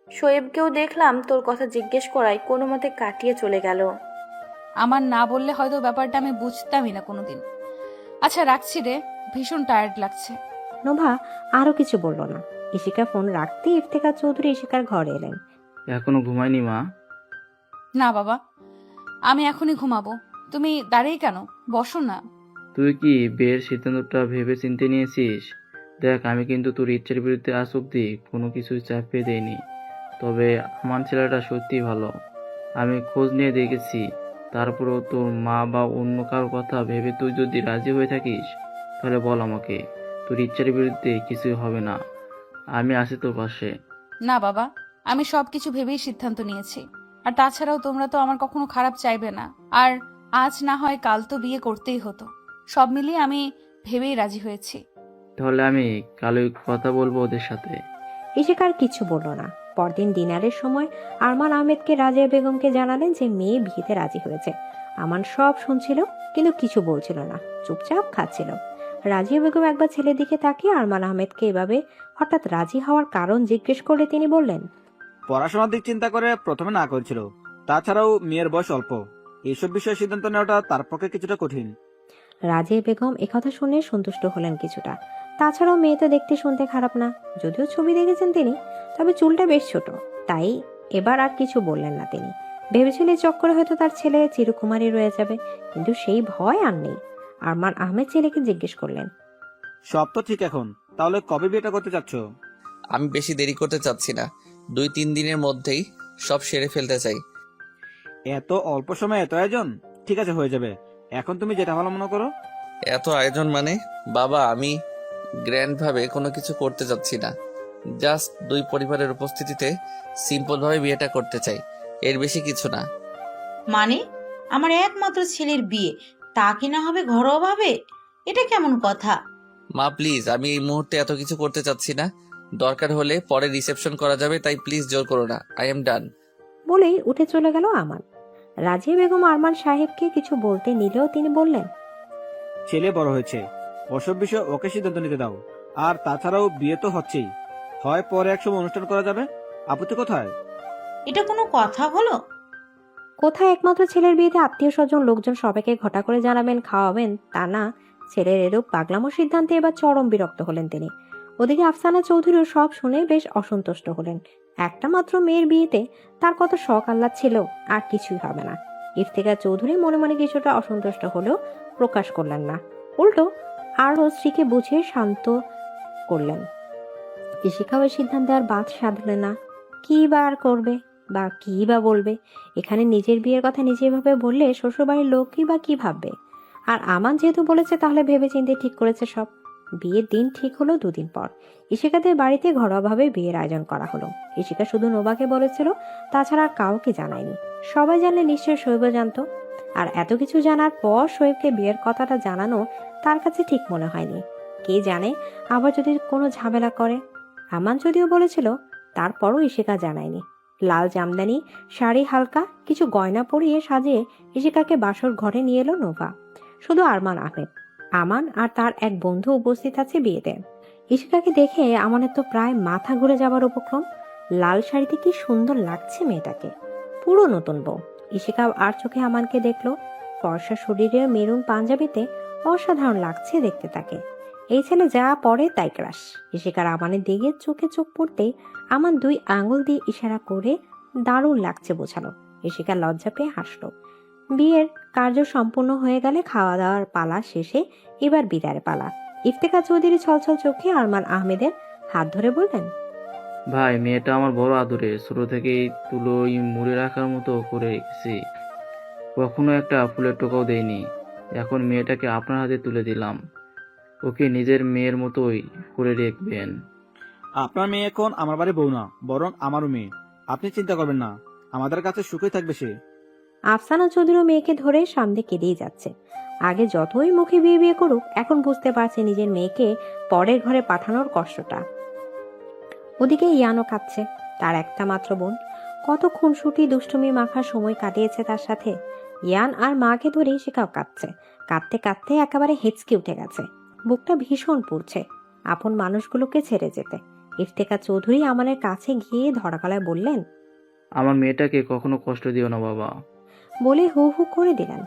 শোয়েবকেও দেখলাম তোর কথা জিজ্ঞেস করায় কোনো মতে কাটিয়ে চলে গেল। আমার না বললে হয়তো ব্যাপারটা আমি বুঝতামই না কোনোদিন। আচ্ছা রাখছি রে, ভীষণ টায়ার্ড লাগছে। নোভা আরো কিছু বলল না। ইশিকা ফোন রাখতে ইফতেখার চৌধুরী ইশিকার ঘরে এলেন। এখনো ঘুমায়নি মা? না বাবা, আমি এখনই ঘুমাবো। তুমি দাঁড়িয়ে কেন? বসো না। তুই কি বিয়ের সিদ্ধান্তটা ভেবে চিন্তে নিয়েছিস? দেখ, আমি কিন্তু তোর ইচ্ছার বিরুদ্ধে আজ অব্দি কোনো কিছুই চাপিয়ে দেইনি। তবে আমার ছেলেটা সত্যি ভালো, আমি খোঁজ নিয়ে দেখেছি। তারপরেও তোর মা বা অন্য কারো কথা ভেবে তুই যদি রাজি হয়ে থাকিস, তাহলে বল আমাকে। তোর ইচ্ছার বিরুদ্ধে কিছুই হবে না, আমি আছি তোর পাশে। না বাবা, আমি সবকিছু ভেবেই সিদ্ধান্ত নিয়েছি। আর তাছাড়াও তোমরা তো আমার কখনো খারাপ চাইবে না। আর আজ না হয় কাল তো বিয়ে করতেই হতো। সব মিলিয়ে আমি ভেবেই রাজি হয়েছি। তাহলে আমি কালই কথা বলবো ওদের সাথে। ইশিকা আর কিছু বলল না। পরদিন ডিনারের সময় আরমান আহমেদকে রাজিয়া বেগমকে জানালেন যে মেয়ে বিয়েতে রাজি হয়েছে। আমান সব শুনছিল কিন্তু কিছু বলছিল না, চুপচাপ খাচ্ছিল। রাজিয়া বেগম একবার ছেলের দিকে তাকিয়ে আরমান আহমেদকে এভাবে হঠাৎ রাজি হওয়ার কারণ জিজ্ঞেস করলে তিনি বললেন, পড়াশোনার দিক চিন্তা করে প্রথমে না করেছিল। তাছাড়াও মেয়ের বয়স অল্প, এইসব বিষয়ে সিদ্ধান্ত নেওয়াটা তার পক্ষে কিছুটা কঠিন। রাজিয়া বেগম একথা শুনে সন্তুষ্ট হলেন কিছুটা। তাছাড়াও মেয়ে তো দেখতে শুনতে খারাপ না, যদিও ছবি দেখেছেন তিনি, তবে চুলটা বেশ ছোট, তাই এবার আর কিছু বললেন না তিনি। ভেবেছিলেন চক্করে হয়তো তার ছেলে চিরকুমারী রয়ে যাবে, কিন্তু সেই ভয় আর নেই। আরমান আহমেদ ছেলেকে জিজ্ঞেস করলেন, সব তো ঠিক, এখন তাহলে কবে বিয়েটা করতে চাচ্ছ? আমি বেশি দেরি করতে চাচ্ছি না, 2-3 দিনের মধ্যেই সব সেরে ফেলতে চাই। এত অল্প সময়ে এত আয়োজন? ঠিক আছে, হয়ে যাবে। এখন তুমি যেটা ভালো মনে করো। এত আয়োজন মানে? বাবা, আমি গ্র্যান্ড ভাবে কোনো কিছু করতে যাচ্ছি না। জাস্ট 2 পরিবারের উপস্থিতিতে সিম্পল ভাবে বিয়েটা করতে চাই, এর বেশি কিছু না। মানে আমার একমাত্র ছেলের বিয়ে, তা কি না হবে ঘরোয়াভাবে? এটা কেমন কথা? মা প্লিজ, আমি এই মুহূর্তে এত কিছু করতে চাচ্ছি না। দরকার হলে পরে রিসেপশন করা যাবে, তাই প্লিজ জোর করো না। I am done. বলেই উঠে চলে গেল আমান। রাজিয়া বেগম আরমান সাহেবকে কিছু বলতে নিলেও তিনি বললেন, ছেলে বড় হয়েছে, ওসব বিষয়ে ওকে সিদ্ধান্ত নিতে দাও। আর তাছাড়াও বিয়ে তো হচ্ছেই, হয় পরে একসময় অনুষ্ঠান করা যাবে। আপত্তি কোথায়? এটা কোনো কথা হলো? কোথায় একমাত্র ছেলের বিয়েতে আত্মীয় স্বজন লোকজন সবাইকে ঘটা করে জানাবেন, খাওয়াবেন, তা না। ছেলের এরূপ পাগলামো সিদ্ধান্তে এবার চরম বিরক্ত হলেন তিনি। ওদিকে আফসানা চৌধুরীও সব শুনে বেশ অসন্তুষ্ট হলেন। একটা মাত্র মেয়ের বিয়েতে তার কত শখ আহ্লাদ ছিল, আর কিছুই হবে না। ইফতিকার চৌধুরী মনে মনে কিছুটা অসন্তুষ্ট হলেও প্রকাশ করলেন না, উল্টো আরও স্ত্রীকে বুঝিয়ে শান্ত করলেন। ইশিকা ওই সিদ্ধান্তে আর বাদ সাধলেন না। কি বা আর করবে বা কি বা বলবে? এখানে নিজের বিয়ের কথা নিজে ভাবে বললে শ্বশুরবাড়ির লোকই বা কি ভাববে? আর আমান যেহেতু বলেছে, তাহলে ভেবে চিন্তে ঠিক করেছে সব। বিয়ের দিন ঠিক হলো 2 দিন পর। ইশিকাদের বাড়িতে ঘরোয়াভাবে বিয়ের আয়োজন করা হলো। ইশিকা শুধু নোবাকে বলেছিল, তাছাড়া আর কাউকে জানায়নি। সবাই জানলে নিশ্চয়ই শোয়েবও জানতো। আর এত কিছু জানার পর শোয়েবকে বিয়ের কথাটা জানানো তার কাছে ঠিক মনে হয়নি। কে জানে আবার যদি কোনো ঝামেলা করে। আমান যদিও বলেছিল, তারপরও ইশিকা জানায়নি। লাল জামদানি শাড়ি, হালকা কিছু গয়না পরিয়ে সাজিয়ে ইশিকাকে বাসর ঘরে নিয়ে এলো নোভা। শুধু আরমান আহমেদ, আমান আর তার এক বন্ধু উপস্থিত আছে বিয়েতে। ইশিকাকে দেখে আমানের তো প্রায় মাথা ঘুরে যাবার উপক্রম। লাল শাড়িতে কি সুন্দর লাগছে মেয়েটাকে, পুরো নতুন বউ। ইশিকা আর চোখে আমানকে দেখলো। ফর্সা শরীরে মেরুন পাঞ্জাবিতে অসাধারণ লাগছে দেখতে তাকে। এই ছেলে যা পরে তাই ক্রাশ। ইশিকার আমানের দিকে চোখে চোখ পড়তেই আমান 2 আঙুল দিয়ে ইশারা করে দারুণ লাগছে বোঝালো। ইশিকা লজ্জা পেয়ে হাসলো। বিয়ের কার্য সম্পূর্ণ হয়ে গেলে খাওয়া দাওয়ার পালা শেষে এবার বিদায়ের পালা। ইফতেখার চৌধুরী ছলছল চোখে আরমান আহমেদের হাত ধরে বললেন, ভাই, মেয়েটা আমার বড় আদরে, ছোট থেকেই তুলোই মুড়ে রাখার মতো করে রেখেছি, কখনো একটা ফুলের টোকাও দেয়নি। এখন মেয়েটাকে আপনার হাতে তুলে দিলাম, ওকে নিজের মেয়ের মতোই করে রাখবেন। আপনার মেয়ে এখন আমার বাড়ি বউ না, বরং আমারও মেয়ে। আপনি চিন্তা করবেন না, আমাদের কাছে সুখে থাকবে সে। আফসানা চৌধুরী মেয়েকে ধরে সামনে কেঁদেই যাচ্ছে। আগে যতই মুখে বিয়ে বিয়ে করুক, এখন বুঝতে পারছে নিজের মেয়েকে পরের ঘরে পাঠানোর কষ্টটা। ওদিকে ইয়ানও কাঁদছে, তার একটা মাত্র বোন। কত খুনসুটি দুষ্টুমি মাখা সময় কাটিয়েছে তার সাথে। ইয়ান আর মাকে ধরেই সেটাও কাঁদছে। কাঁদতে কাঁদতে একেবারে হেঁচকে উঠে গেছে, বুকটা ভীষণ পুড়ছে আপন মানুষগুলোকে ছেড়ে যেতে। ইফতেখার চৌধুরী আমানের কাছে গিয়ে ধরা গলায় বললেন, আমার মেয়েটাকে কখনো কষ্ট দিও না বাবা। বলে হু হু করে দিলেন।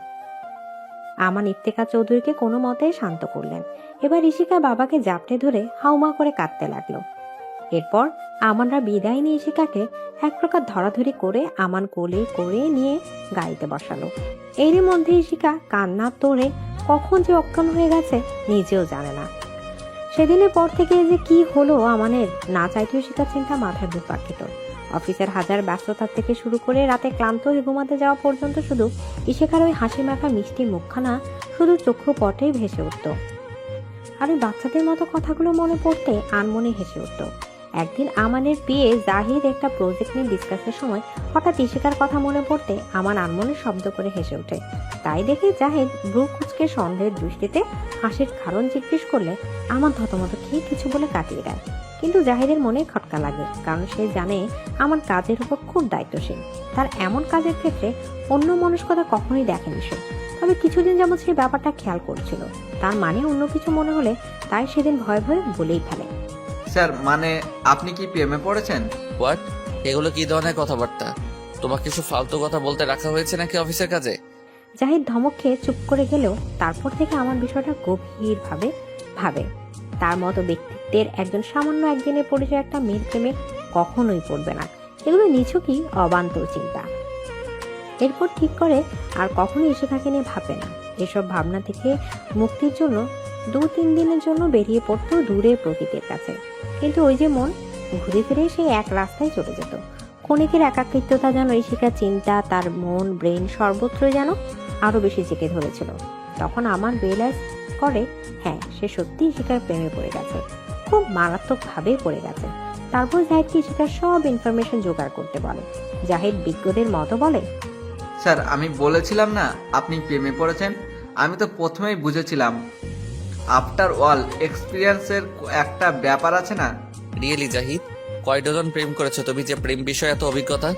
আমান ইফতেখার চৌধুরীকে কোনো মতে শান্ত করলেন। এবার ইশিকা বাবাকে জাপটে ধরে হাউমা করে কাঁদতে লাগলো। এরপর আমানরা বিদায় নিয়ে ইশিকাকে এক প্রকার ধরাধরি করে আমান কোলে করে নিয়ে গাড়িতে বসালো। এরই মধ্যে ইশিকা কান্নার তোড়ে কখন যে অজ্ঞান হয়ে গেছে নিজেও জানে না। সেদিনের পর থেকে যে কি হলো আমানের, না চাইতেও ইশিকার চিন্তা মাথায় বুক পাকিত। অফিসের হাজার ব্যস্ততার থেকে শুরু করে রাতে ক্লান্ত হয়ে ঘুমাতে যাওয়া পর্যন্ত শুধু ইশিকার ওই হাসি মাখা মিষ্টি মুখখানা শুধু চক্ষু পটেই ভেসে উঠত। আর ওই বাচ্চাদের মতো কথাগুলো মনে পড়তে আনমনে হেসে উঠত। একদিন আমানের বিয়ে জাহিদ একটা প্রজেক্ট নিয়ে ডিসকাসের সময় হঠাৎ ইশিকার কথা মনে পড়তে আমার আনমনে শব্দ করে হেসে ওঠে। তাই দেখে জাহিদ ব্রু কুচকে সন্দেহের দৃষ্টিতে হাসির কারণ জিজ্ঞেস করলে আমার থতমত খেয়ে কিছু বলে কাটিয়ে দেয়। কিন্তু জাহিদের মনে খটকা লাগে, কারণ সে জানে আমার কাজের উপর খুব দায়িত্বশীল। তার এমন কাজের ক্ষেত্রে অন্য মনস্কতা কখনোই দেখেনি সে। তবে কিছুদিন যেমন সেই ব্যাপারটা খেয়াল করছিল, তার মানে অন্য কিছু মনে হলে তাই সেদিন ভয়ে ভয়ে বলেই ফেলে, স্যার মানে আপনি কি প্রেমে পড়েছেন? হোয়াট? এগুলো কি ধরনের কথাবার্তা? তোমাকে কিছু ফালতু কথা বলতে রাখা হয়েছে নাকি অফিসের কাজে? জাহিদ ধমক খেয়ে চুপ করে গেলেও তারপর থেকে আমার বিষয়টা গভীরভাবে ভাবে। তার মতো ব্যক্তিত্বের একজন সামান্য একদিনের পরিচয় একটা মেয়ের প্রেমে কখনোই পড়বে না। এগুলো নিছকই অবান্তর চিন্তা। এরপর ঠিক করে আর কখনোই ইশিকাকে নিয়ে ভাববে না। এসব ভাবনা থেকে মুক্তির জন্য 2-3 দিনের জন্য বেরিয়ে পড়তো দূরে প্রকৃতির কাছে। কিন্তু ওই যে মন ঘুরে ফিরে সেই এক রাস্তায় চলে যেত। ক্ষণিকের একাকিত্বতা যেন ইশিকার চিন্তা, তার মন, ব্রেন সর্বত্র যেন আরো বেশি জেঁকে ধরেছিল। তখন আমার রিয়েলাইজ করে, হ্যাঁ, সে সত্যি ইশিকার প্রেমে পড়ে গেছে, খুব মারাত্মকভাবে পড়ে গেছে। তারপর জাহিদকে ইশিকার সব ইনফরমেশন জোগাড় করতে বলে। জাহিদ বিজ্ঞদের মতো বলে, স্যার আমি বলেছিলাম না আপনি প্রেমে পড়েছেন। আমি তো প্রথমেই বুঝেছিলাম। আফটার অল এক্সপিরিয়েন্সের একটা ব্যাপার আছে না। রিয়েলি জাহিদ, কয় ডজন প্রেম করেছো তুমি যে প্রেম বিষয়ে এত অভিজ্ঞতা?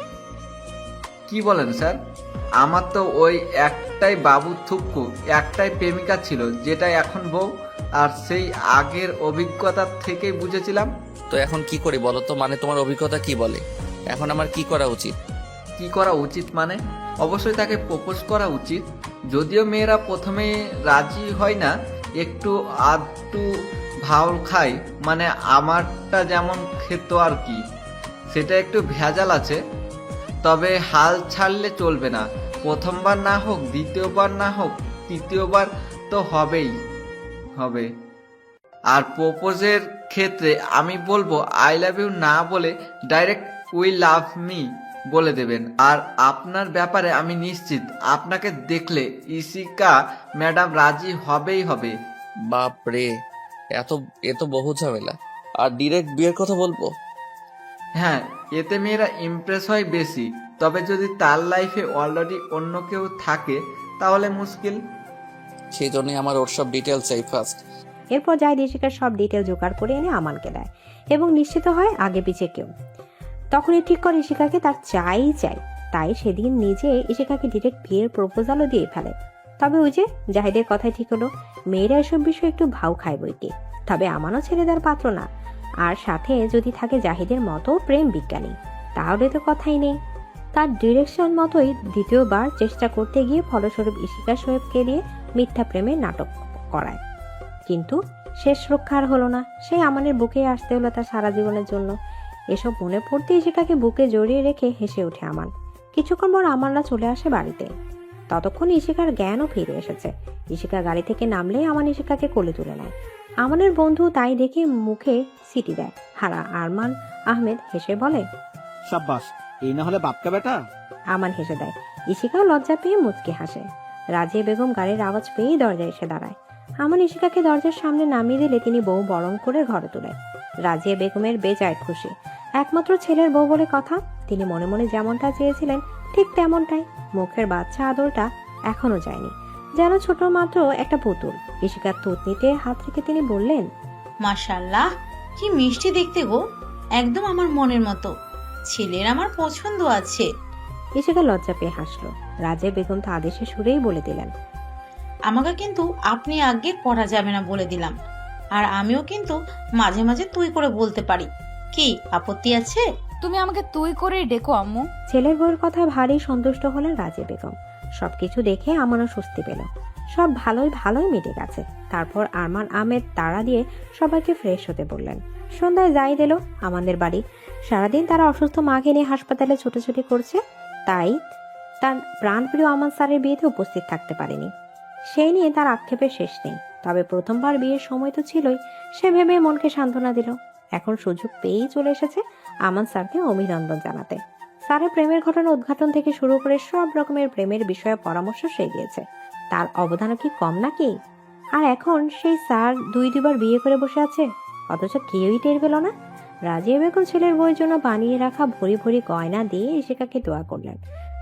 কি বলেন স্যার? আমার তো ওই একটাই বাবু থুক্কু, একটাই প্রেমিকা ছিল, যেটা এখন বউ। আর সেই আগের অভিজ্ঞতা থেকেই বুঝেছিলাম। তো এখন কি করি বলো তো? মানে তোমার অভিজ্ঞতা কি বলে? এখন আমার কি করা উচিত? কি করা উচিত মানে অবশ্যই তাকে প্রপোজ করা উচিত। যদিও মেয়েরা প্রথমে রাজি হয় না, একটু আধটু ভাউল খায়, মানে আমারটা যেমন খেত আর কি, সেটা একটু ভেজাল আছে। তবে হাল ছাড়লে চলবে না। প্রথমবার না হোক, দ্বিতীয়বার না হোক, তৃতীয়বার তো হবেই হবে। আর প্রপোজের ক্ষেত্রে আমি বলবো আই লাভ ইউ না বলে ডাইরেক্ট উই লাভ মি বলে দেবেন। আর আপনার ব্যাপারে আমি নিশ্চিত, আপনাকে দেখলে ইশিকা ম্যাডাম রাজি হবেই হবে। বাপ রে, এ তো বহু ঝামেলা। আর ডিরেক্ট বিয়ের কথা বলবো? হ্যাঁ, এতে মেয়েরা ইমপ্রেস হয় বেশি। তবে যদি তার লাইফে অলরেডি অন্য কেউ থাকে তাহলে মুশকিল। সেই জন্যই আমার ওর সব ডিটেলস চাই ফার্স্ট। এরপর জাহিদ ইশিকার সব ডিটেল জোগাড় করে এনে আমানকে দেয় এবং নিশ্চিত হয় আগে পিছে কেউ। তখনই ঠিক করে ইশিকাকে তার চাই। তাই সেদিন নিজে ইশিকাকে ডিরেক্ট বিয়ের প্রপোজালও দিয়ে ফেলে। তবে ওই যে জাহিদের কথাই ঠিক হলো, মেয়েরা এসব বিষয়ে একটু ভাও খায় বইটি। তবে আমানও ছেলেদের পাত্র না। আর সাথে যদি থাকে জাহিদের মতো প্রেম বিজ্ঞানী, তাহলে তো কথাই নেই। তার ডিরেকশন মতোই দ্বিতীয়বার চেষ্টা করতে গিয়ে ফলস্বরূপ ইশিকা শোয়েবকে দিয়ে মিথ্যা প্রেমের নাটক করায়। কিন্তু শেষ রক্ষার হলো না, সেই আমানের বুকে আসতে হলো তার সারা জীবনের জন্য। এসব মনে পড়তে ইশিকাকে বুকে জড়িয়ে রেখে হেসে ওঠে আমান। কিছুক্ষণ পর আমানরা চলে আসে বাড়িতে। ততক্ষণ ইশিকার জ্ঞানও ফিরে এসেছে। ইশিকা গাড়ি থেকে নামলে আমান ইশিকাকে কোলে তুলে নেয়। আমানের বন্ধু তাই দেখে মুখে সিটি দেয়। হারা আরমান আহমেদ হেসে বলে, সাব্বাস, এই না হলে বাপকা বেটা। আমান হেসে দেয়। ইশিকাও লজ্জা পেয়ে মুচকে হাসে। রাজিয়া বেগম গাড়ির আওয়াজ পেয়েই দরজায় এসে দাঁড়ায়। আমান ইশিকাকে দরজার সামনে নামিয়ে দিলে তিনি বউ বরং করে ঘরে তোলেন। রাজিয়া বেগমের বেজায় খুশি। একমাত্র ছেলের বউ বলে কথা। তিনি মনে মনে যেমনটা চেয়েছিলেন ঠিক তেমনটাই। মুখের বাচ্চা আদরটা এখনো যায়নি, যেন ছোট মাত্র একটা পুতুল। ইশিকার থুতনিতে হাত রেখে তিনি বললেন, মাশাআল্লাহ, কি মিষ্টি দেখতে গো, একদম আমার মনের মতো। ছেলের আমার পছন্দ আছে। ইশিকা লজ্জা পেয়ে হাসলো। রাজিয়া বেগম তো আদেশে সুরেই বলে দিলেন, আমাকে কিন্তু আপনি আগে পড়া যাবে না বলে দিলাম। আর আমিও কিন্তু মাঝে মাঝে তুই করে বলতে পারি, কি আপত্তি আছে? তুমি আমাকে তুই করেই ডেকো আম্মু। ছেলের বউয়ের কথা ভারী সন্তুষ্ট হলেন রাজিয়া বেগম। সবকিছু দেখে আমানও স্বস্তি পেল। সব ভালোই মিটে গেছে। তারপর আরমান আহমেদ তাড়া দিয়ে সবাইকে ফ্রেশ হতে বললেন। সন্ধ্যায় জাহিদ এলো আমাদের বাড়ি। সারাদিন তারা অসুস্থ মাকে নিয়ে হাসপাতালে ছুটোছুটি করছে, তাই তার প্রাণপ্রিয় আমান স্যারের বিয়েতে উপস্থিত থাকতে পারেনি। সেই নিয়ে তার আক্ষেপের শেষ নেই। তবে প্রথমবার বিয়ের সময় তো ছিলই, সে ভেবে মনকে সান্ত্বনা দিল। এখন সুযোগ পেয়েই চলে এসেছে আমান স্যারকে অভিনন্দন জানাতে। স্যারের প্রেমের ঘটনা উদ্ঘাটন থেকে শুরু করে সব রকমের প্রেমের বিষয়ে পরামর্শ সে গিয়েছে। তার অবদানও কি কম নাকি? আর এখন সেই স্যার দুইবার বিয়ে করে বসে আছে, অথচ কেউই টের পেল না। রাজিয়া বেগম ছেলের বউয়ের জন্য বানিয়ে রাখা ভরি ভরি গয়না দিয়ে ইশিকাকে দোয়া করলেন।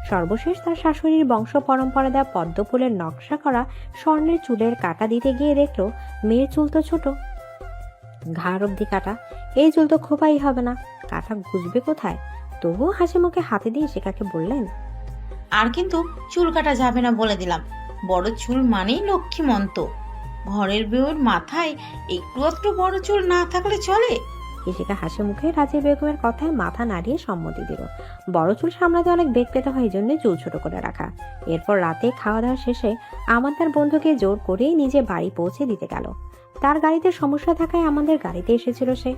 সর্বশেষ তার শাশুড়ির বংশ পরম্পরা দেওয়া পদ্ম ফুলের নকশা করা স্বর্ণের চুলের কাটা দিতে গিয়ে দেখলো মেয়ের চুল তো ছোট, ঘাড় অব্দি কাটা। এই চুল তো খোপাই হবে না, কাটা গুজবে কোথায়? তবুও হাসি মুখে হাতে দিয়ে ইশিকাকে বললেন, আর কিন্তু চুল কাটা যাবে না বলে দিলাম। বড় চুল মানেই লক্ষ্মীমন্ত। ঘরের বউয়ের মাথায় একটু একটু বড় চুল না থাকলে চলে? ইশিকা হাসি মুখে রাজিয়া বেগমের কথায় মাথা নাড়িয়ে সম্মতি দিল। বড় চুল সামলাতে অনেক বেগ পেতে হয়, এই জন্য চুল ছোট করে রাখা। এরপর রাতে খাওয়া দাওয়া শেষে আমান তার বন্ধুকে জোর করেই নিজে বাড়ি পৌঁছে দিতে গেল। তার গাড়িতে সমস্যা থাকায় আমাদের গাড়িতে এসেছিল সে।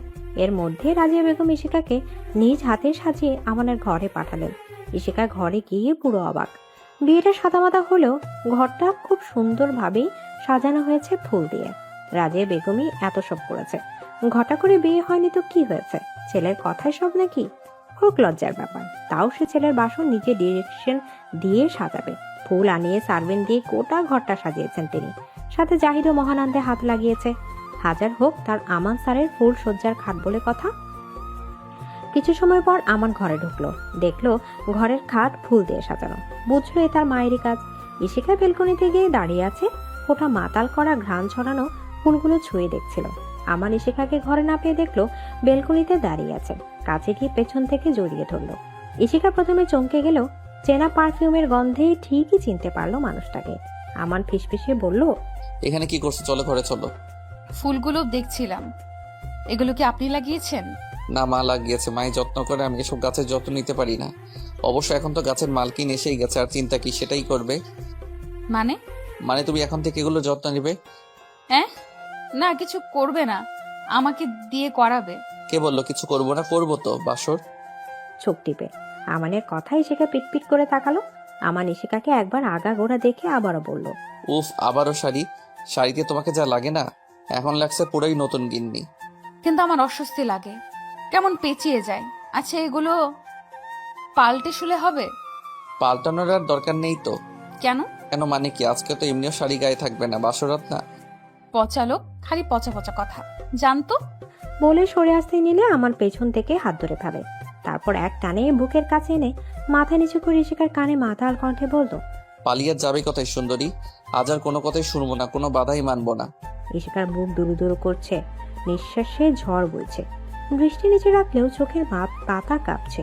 এর মধ্যে রাজিয়া বেগম ইশিকাকে নিজ হাতে সাজিয়ে আমাদের ঘরে পাঠালেন। ইশিকা ঘরে গিয়ে পুরো অবাক। বিয়েটা সাদামাটা হলেও ঘরটা খুব সুন্দরভাবেই সাজানো হয়েছে ফুল দিয়ে। রাজিয়া বেগমই এত সব করেছে। ঘটা করে বিয়ে হয়নি তো কি হয়েছে? ছেলের কথাই সব নাকি? হোক লজ্জার ব্যাপার। তাও সে ছেলের বাসন নিজে ডিরেকশন দিয়ে সাজাবে। ফুল আনিয়ে সার্ভেন্ট দিয়ে গোটা ঘরটা সাজিয়েছেন তিনি। সাথে জাহিদও মহানন্দে হাত লাগিয়েছে। হাজার হোক তার আমান স্যারের ফুল সজ্জার খাট বলে কথা। কিছু সময় পর আমান ঘরে ঢুকলো, দেখলো ঘরের খাট ফুল দিয়ে সাজানো। বুঝলো এ তার মায়েরই কাজ। ইশিকা বেলকনিতে গিয়ে দাঁড়িয়ে আছে, ফোঁটা মাতাল করা ঘ্রাণ ছড়ানো ফুলগুলো ছুঁয়ে দেখছিল। আমান ইশিকাকে ঘরে না পেয়ে দেখলো বেলকনিতে দাঁড়িয়ে আছে। কাছে গিয়ে পেছন থেকে জড়িয়ে ধরলো। ইশিকা প্রথমে চমকে গেল, চেনা পারফিউমের গন্ধে ঠিকই চিনতে পারলো মানুষটাকে। আমান ফিসফিসিয়ে বলল, এখানে কি করছো? চলো ঘরে চলো। ফুলগুলো দেখছিলাম। এগুলো কি আপনি লাগিয়েছেন? না, মা লাগিয়েছে। মাই যত্ন করে, আমি এসব গাছের যত্ন নিতে পারি না। অবশ্য এখন তো গাছের মালকিন এসেই গেছে, আর চিন্তা কি সেটাই করবে। মানে তুমি এখন থেকে এগুলো যত্ন নিবে? না, কিছু করবে না, আমাকে দিয়ে করাবে। কে বললো কিছু করবো না? করবো তো। বাসর চোখ টিপে আমানের কথা ইশিকা পিটপিট করে তাকালো। আমান ইশিকাকে একবার আগা গোড়া দেখে আবারও বলল, উফ, আবারও শাড়ি? শাড়িতে তোমাকে যা লাগে না, এখন লাগছে পুরোই নতুন গিন্নি। কিন্তু আমার অস্বস্তি লাগে, কেমন পেঁচিয়ে যায়। আচ্ছা, এগুলো পাল্টে শুলে হবে? পাল্টানোর আর দরকার নেই তো। কেন? কেন মানে কি? আজকে তো এমনিও শাড়ি গায়ে থাকবে না, বাসরাত না। পচালো, খালি পচা পচা কথা জানতো। বলে সরে আসতে নিলে আমার পেছন থেকে হাত ধরে ফেলে। তারপর এক টানে বুকের কাছে এনে মাথা নিচু করে ইশিকার কানে মাতাল কণ্ঠে বলতো, পালিয়ে যাবে কথাই সুন্দরী। আজ আর কোনো কথাই শুনবো না, কোনো বাধাই মানবো না। ইশিকার বুক দুরু দুরু করছে, নিঃশ্বাসে ঝড় বইছে। বৃষ্টি নিচে রাখলেও চোখের পাতা কাঁপছে।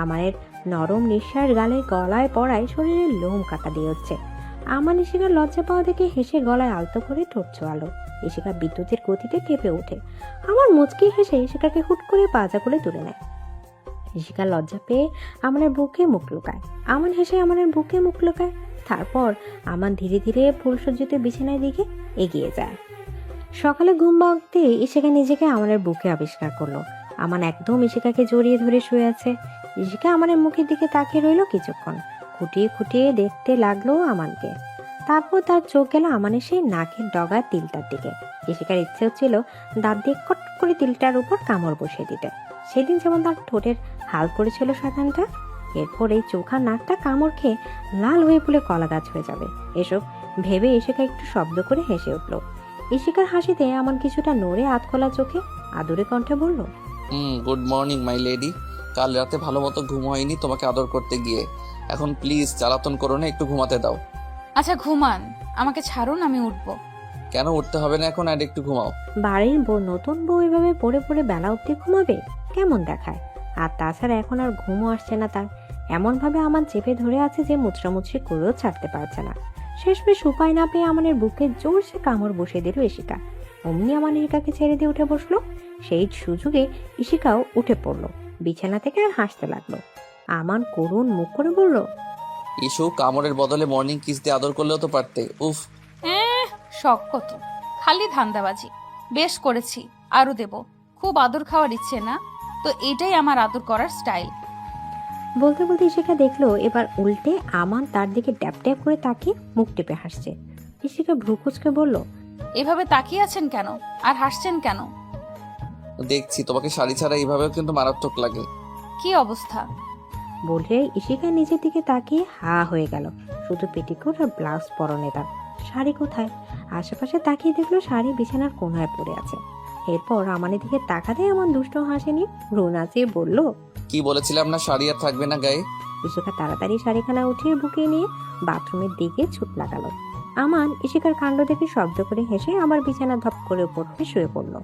আমাদের নরম নিঃশ্বাস গালে গলায় পড়ায় শরীরের লোম কাটা দিয়ে হচ্ছে। আমার ইশিকার লজ্জা পাওয়া দেখে হেসে গলায় আলতো করে ঠোঁট ছোঁয়ালো। ইশিকা বিদ্যুতের গতিতে কেঁপে ওঠে। আমার মুচকি হেসে ইশিকাকে হুট করে পাজা করে তুলে নেয়। ইশিকা লজ্জা পেয়ে আমাদের বুকে মুখ লুকায়। আমান হেসে আমাদের বুকে মুখ লুকায়। তারপর আমান ধীরে ধীরে ফুলসজ্জিত বিছানায় দিকে এগিয়ে যায়। সকালে ঘুম ভাঙতে ইশিকা নিজেকে আমাদের বুকে আবিষ্কার করলো। আমান একদম ইশিকাকে জড়িয়ে ধরে শুয়ে আছে। ইশিকা আমাদের মুখের দিকে তাকিয়ে রইল কিছুক্ষণ। খুঁটিয়ে খুঁটিয়ে দেখতে লাগলো আমানকে। তারপর তার চোখ গেল আমানের সেই নাকের ডগার তিলটার দিকে। ইশিকার ইচ্ছে হচ্ছিল দাঁত দিয়ে কট করে তিলটার উপর কামড় বসিয়ে দিতে, সেদিন যেমন তার ঠোঁটের হাল করেছিল শয়তানটা। এরপর এই চোখা নাকটা কামড় খেয়ে লাল হয়ে ফুলে কলা গাছ হয়ে যাবে। এসব ভেবে ইশিকা একটু শব্দ করে হেসে উঠল। ইশিকার হাসিতে আমার কিছুটা নড়ে আতখোলা চোখে আদুরে কণ্ঠে বলল, গুড মর্নিং মাই লেডি। কাল রাতে ভালো মতো ঘুম হয়নি তোমাকে আদর করতে গিয়ে। এখন প্লিজ জ্বালাতন করো না, একটু ঘুমাতে দাও। আচ্ছা ঘুমান, আমাকে ছাড়ুন, আমি উঠবো। কেন? উঠতে হবে না এখন, আর একটু ঘুমাও। বাড়ির নতুন বউ এভাবে পড়ে পড়ে বেলা অব্দি ঘুমাবে? কেমন দেখায়। আর তাছাড়া এখন আর ঘুমও আসছে না তার। এমন ভাবে আমার চেপে ধরে আছে যে মুচড়ামুচড়ি করেও ছাড়তে পারছে না। শেষমেশ উপায় না পেয়ে আমাদের বুকে জোরসে কামড় বসিয়ে দিল ইশিকা। অমনি আমার ইশিকাকে ছেড়ে দিয়ে উঠে বসলো। সেই সুযোগে ইশিকাও উঠে পড়লো বিছানা থেকে আর হাসতে লাগলো। আমান করুণ মুখ করে বলল, ইস্যু, কামড়ের বদলে মর্নিং কিস দিয়ে আদর করলেও তো পারতে। উফ, শখ কত, খালি ধান্দাবাজি। বেশ করেছি, আরো দেব। খুব আদর খাওয়ার ইচ্ছে না তো এটাই আমার আদর করার স্টাইল। বলতে বলতে ইশিকা দেখলো এবার উল্টে আমান তার দিকে ড্যাপ ড্যাপ করে তাকিয়ে মুখ টেপে হাসছে। ইশিকা ভ্রু কুঁচকে বলল, এভাবে তাকিয়ে আছেন কেন আর হাসছেন কেন? দেখছি তোমাকে শাড়ি ছাড়া এইভাবেও কিন্তু মারাত্মক লাগে। কি অবস্থা? বলে ইশিকা নিজের দিকে তাকিয়ে হা হয়ে গেল। শুধু পেটিকোট আর ব্লাউজ পরনে তার, শাড়ি কোথায়? আশেপাশে তাকিয়ে দেখলো শাড়ি বিছানার কোনায় পড়ে আছে। এরপর আমানের দিকে তাকাতে এমন দুষ্ট হাসেনি, ভ্রু নাচিয়ে বলল, কি বলেছিলাম না শাড়ি আর থাকবে না গায়ে? ইশিকা তাড়াতাড়ি শাড়িখানা উঠিয়ে বুকে নিয়ে বাথরুমের দিকে ছুট লাগালো। আমান ইশিকার কাণ্ড দেখে শব্দ করে হেসে আবার বিছানা ধপ করে উপর হয়ে শুয়ে পড়ল।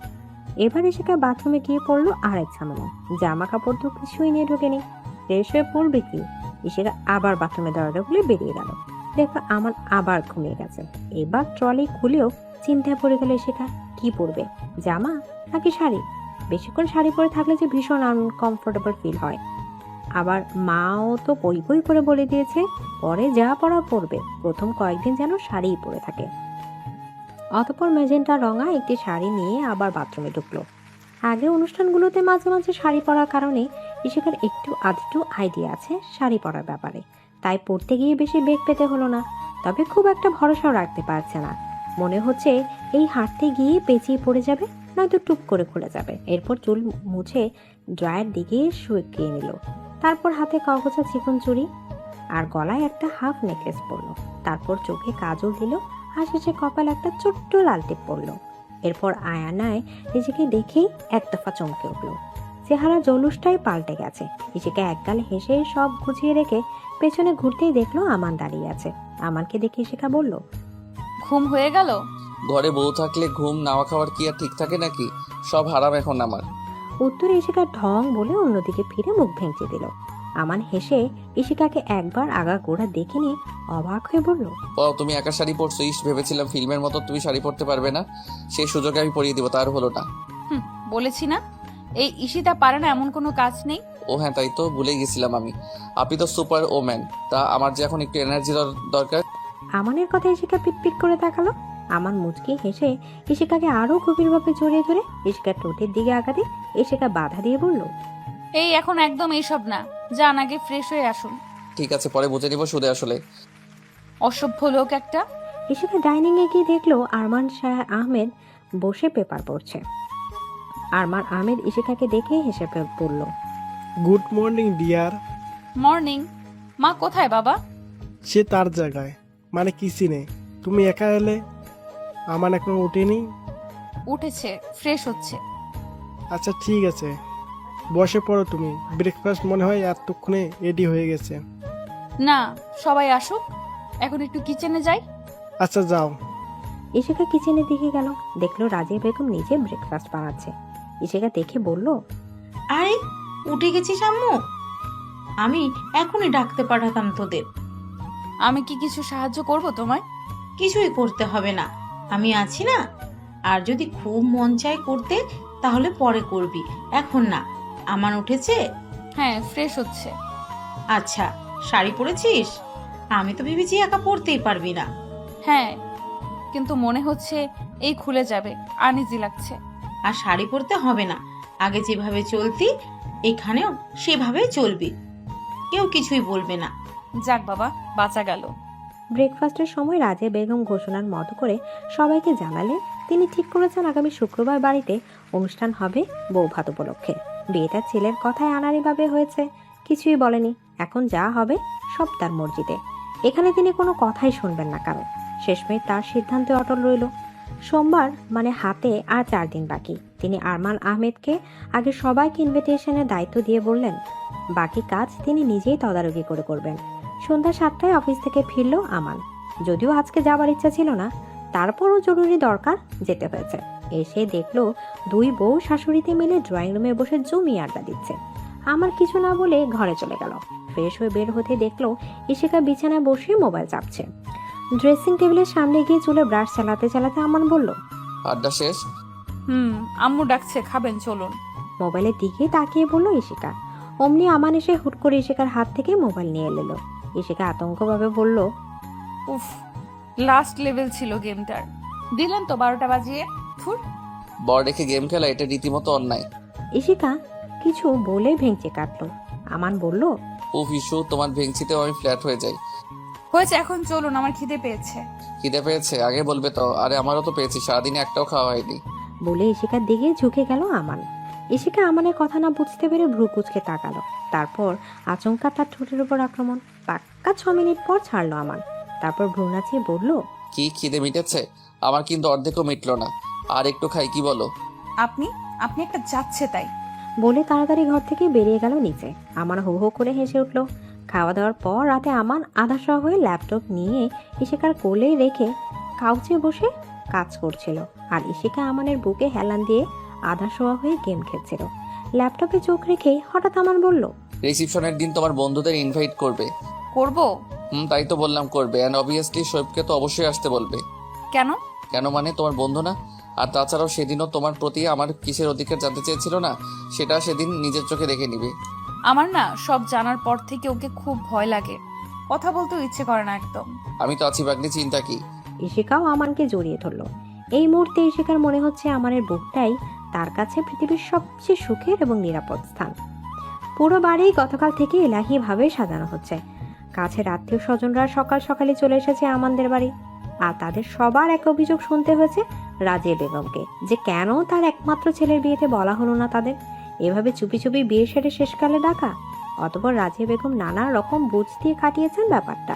এবার ইশিকা বাথরুমে গিয়ে পড়লো আরেক ঝামেলা। জামা কাপড় তো কিছুই নিয়ে ঢোকেনি, ফ্রেশ হয়ে পড়বে কি? ইশিকা আবার বাথরুমে দরজা খুলে বেরিয়ে গেল। দেখো আমান আবার ঘুমিয়ে গেছে। এবার ট্রলি খুলেও চিন্তায় পড়ে গেল ইশিকা, কি পরবে, জামা নাকি শাড়ি? বেশিক্ষণ শাড়ি পরে থাকলে যে ভীষণ আনকমফোর্টেবল ফিল হয়। আবার মাও তো পই পই করে বলে দিয়েছে পরে যা পরা পরবে, প্রথম কয়েকদিন যেন শাড়িই পরে থাকে। অতঃপর ম্যাজেন্টা রঙা একটি শাড়ি নিয়ে আবার বাথরুমে ঢুকলো। আগে অনুষ্ঠানগুলোতে মাঝে মাঝে শাড়ি পরার কারণে ইশিকার একটু আধটু আইডিয়া আছে শাড়ি পরার ব্যাপারে, তাই পরতে গিয়ে বেশি বেগ পেতে হলো না। তবে খুব একটা ভরসাও রাখতে পারছে না, মনে হচ্ছে এই হাঁটতে গিয়ে পেঁচিয়ে পড়ে যাবে, নয়তো টুপ করে খুলে যাবে। এরপর চুল মুছে ড্রয়ার দিকে শুকিয়ে নিল। তারপর হাতে কগজা চিকন চুড়ি আর গলায় একটা হাফ নেকলেস পরলো। তারপর চোখে কাজল দিল আর শেষে কপাল একটা ছোট্ট লাল টিপ পরলো। এরপর আয়নায় নিজেকে দেখেই এক দফা চমকে উঠল। চেহারা জলুসটাই পাল্টে গেছে। নিজেকে একগাল হেসে সব গুছিয়ে রেখে পেছনে ঘুরতেই দেখলো আমান দাঁড়িয়ে আছে। আমানকে দেখে ইশিকা বলল, ঘুম হয়ে গেল? ঘরে বউ থাকলে ঘুম নাওয়া খাওয়ার কি আর ঠিক থাকে নাকি? সব হারাম এখন আমার। উত্তরে ইশিকা ঢং বলে অন্যদিকে ফিরে মুখ ভেঙচে দিল। আমান হেসে ইশিকাকে একবার আগা গোড়া দেখে নিয়ে অবাক হয়ে বলল, ও তুমি একা শাড়ি পরছো? ইস, ভেবেছিলাম ফিল্মের মতো তুমি শাড়ি পরতে পারবে না, সেই সুযোগে আমি পরিয়ে দিব, তার হলো না। বলেছি না এই ঈশিতা পারে না এমন কোনো কাজ নেই। ও হ্যাঁ, তাই তো ভুলে গেছিলাম আমি। আপনি তো সুপার ওম্যান, তা আমার যে এখন একটু এনার্জি দরকার। আমানের কথা ইশিকা পিটপিট করে তাকালো। আমান মুচকি হেসে ইশিকাকে আরো গভীরভাবে জড়িয়ে ধরে ইশিকার ঠোঁটের দিকে আগাতে ইশিকা বাধা দিয়ে বলল, এই এখন একদম এইসব না, যান আগে ফ্রেশ হয়ে আসুন। ঠিক আছে, পরে বুঝে নিব সুদে আসলে। অসভ্য লোক একটা। ইশিকা ডাইনিং এ গিয়ে দেখলো আরমান শাহ আহমেদ বসে পেপার পড়ছে। আরমান আহমেদ ইশিকাকে দেখে হেসে পড়ল, গুড মর্নিং ডিয়ার। মর্নিং। মা কোথায় বাবা? সে তার জায়গায়, মানে কিচেনে। তুমি একা এলে, আমান এখনো উঠেনি। উঠেছে, ফ্রেশ হচ্ছে। আচ্ছা ঠিক আছে, বসে পড়ো তুমি। ব্রেকফাস্ট মনে হয় এতক্ষণে রেডি হয়ে গেছে। না, সবাই আসুক, এখন একটু কিচেনে যাই। আচ্ছা যাও। ইশিকা কিচেনের দিকে গেল, দেখলো রাজিয়া বেগম নিজে ব্রেকফাস্ট বানাচ্ছে। ইশিকা দেখে বলল, আরে উঠে গেছিস আম্মু? আমি এখনই ডাকতে পাঠাতাম তোদের। আমি কি কিছু সাহায্য করব তোমায়? কিছুই করতে হবে না, আমি আছি না। আর যদি খুব মন চায় করতে তাহলে পরে করবি, এখন না। আমান উঠেছে? হ্যাঁ, ফ্রেশ হচ্ছে। আচ্ছা, শাড়ি পরেছিস? আমি তো ভেবেছি একা পরতেই পারবি না। হ্যাঁ, কিন্তু মনে হচ্ছে এই খুলে যাবে, আনইজি লাগছে। আর শাড়ি পরতে হবে না, আগে যেভাবে চলতি এখানেও সেভাবে চলবি, কেউ কিছুই বলবে না। যাক বাবা, বাঁচা গেল। ব্রেকফাস্টের সময় রাজিয়া বেগম ঘোষণার মতো করে সবাইকে জানালেন তিনি ঠিক করেছেন আগামী শুক্রবার বাড়িতে অনুষ্ঠান হবে বৌভাত উপলক্ষে। বিয়েটা ছেলের কথায় আনাড়িভাবে হয়েছে, কিছুই বলেনি। এখন যা হবে সব তার মর্জিতে। এখানে তিনি কোনো কথাই শুনবেন না কারো। শেষমেশ তার সিদ্ধান্তে অটল রইল। সোমবার মানে হাতে আর 4 দিন বাকি। তিনি আরমান আহমেদকে আগে সবাইকে ইনভিটেশনের দায়িত্ব দিয়ে বললেন বাকি কাজ তিনি নিজেই তদারকি করে করবেন। সন্ধ্যা 7টায় অফিস থেকে ফিরল আমান। যদিও আজকে যাবার ইচ্ছা ছিল না, তারপরও জরুরি দরকার যেতে হয়েছে। এসে দেখলো 2 বউ শাশুড়িতে মিলে ড্রয়িং রুমে বসে জমিয়ে আড্ডা দিচ্ছে। আমার কিছু না বলে ঘরে চলে গেল। ফ্রেশ হয়ে বের হতে দেখলো ইশিকা বিছানায় বসে মোবাইল চাপছে। ড্রেসিং টেবিলের সামনে গিয়ে চুলে ব্রাশ চালাতে চালাতে আমান বলল, আড্ডা শেষ? আম্মু ডাকছে, খাবেন, চলুন। মোবাইলের দিকে তাকিয়ে বলল ইশিকা। অমনি আমান এসে হুট করে ইশিকার হাত থেকে মোবাইল নিয়ে এল। ইশিকা আতঙ্কভাবে বলল, উফ, লাস্ট লেভেল ছিল গেমটার। দিলেন তো 12টা বাজিয়ে। থুর। বর রেখে গেম খেলা এটা রীতিমতো অন্যায়। ইশিকা কিছু বলে ভেঙচে কাটলো। আমান বলল, ও ইস্যু, তোমার ভেঙচিতেও আমি ফ্ল্যাট হয়ে যাই। হয়েছে, এখন চলুন, আমার খিদে পেয়েছে। খিদে পেয়েছে? আগে বলবে তো। আরে আমারও তো পেয়েছি, সারাদিনে একটাও খাওয়া হয়নি। বলে ইশিকার দিকে ঝুঁকে গেল আমান। ইশিকা আমানের কথা না বুঝতে পেরে ভ্রু কুচকে তাকালো। তারপর আচমকা তার ঠোঁটের উপর আক্রমণ। পাক্কা 6 মিনিট পর ছাড়লো আমান। তারপর ভ্রু নাচিয়ে বলল, কি খিদে মিটেছে? আমার কিন্তু অর্ধেকও মিটলো না, আর একটু খাই, কি বলো? আপনি আপনি একটা যাচ্ছে তাই। বলে তাড়াতাড়ি ঘর থেকে বেরিয়ে গেল নিচে। আমান হো হো করে হেসে উঠল। খাওয়া দাওয়ার পর রাতে আমান আধাশোয়া হয়ে ল্যাপটপ নিয়ে ইশিকার কোলে রেখে কাউচে বসে কাজ করছিল, আর ইশিকা আমানের বুকে হেলান দিয়ে আধাশোয়া হয়ে গেম খেলছিল। ল্যাপটপে চোখ রেখেই হঠাৎ আমান বলল, রিসিপশনের দিন তোমার বন্ধুদের ইনভাইট করবে। করব? তাই তো বললাম করবে, অ্যান্ড অবভিয়াসলি শোয়েবকে তো অবশ্যই আসতে বলবে। কেন? কেন মানে তোমার বন্ধু না? আর তাছাড়াও সেদিনও তোমার প্রতি আমার কিসের অধিকার জানতে চেয়েছিল না, সেটা সেদিন নিজের চোখে দেখে নিবে। আমার না সব জানার পর থেকে ওকে খুব ভয় লাগে, কথা বলতেও ইচ্ছে করে না একদম। আমি তো আছি বাগনি, চিন্তা কি? ইশিকাও আমানকে জড়িয়ে ধরল। এই মুহূর্তে ইশিকার মনে হচ্ছে আমানের বুকটাই তার কাছে পৃথিবীর সবচেয়ে সুখের এবং নিরাপদ স্থান। পুরো বাড়ি গতকাল থেকে এলাহিভাবে সাজানো হচ্ছে। কাছের আত্মীয় স্বজনরা সকাল সকালে চলে এসেছে আমানদের বাড়ি, আর তাদের সবার এক অভিযোগ শুনতে হয়েছে রাজিয়া বেগমকে, যে কেন তার একমাত্র ছেলের বিয়েতে বলা হলো না তাদের। এভাবে চুপি চুপি বিয়ে সেরে শেষকালে ডাকা। অতঃপর রাজিয়া বেগম নানা রকম বুঝ দিয়ে কাটিয়েছেন ব্যাপারটা।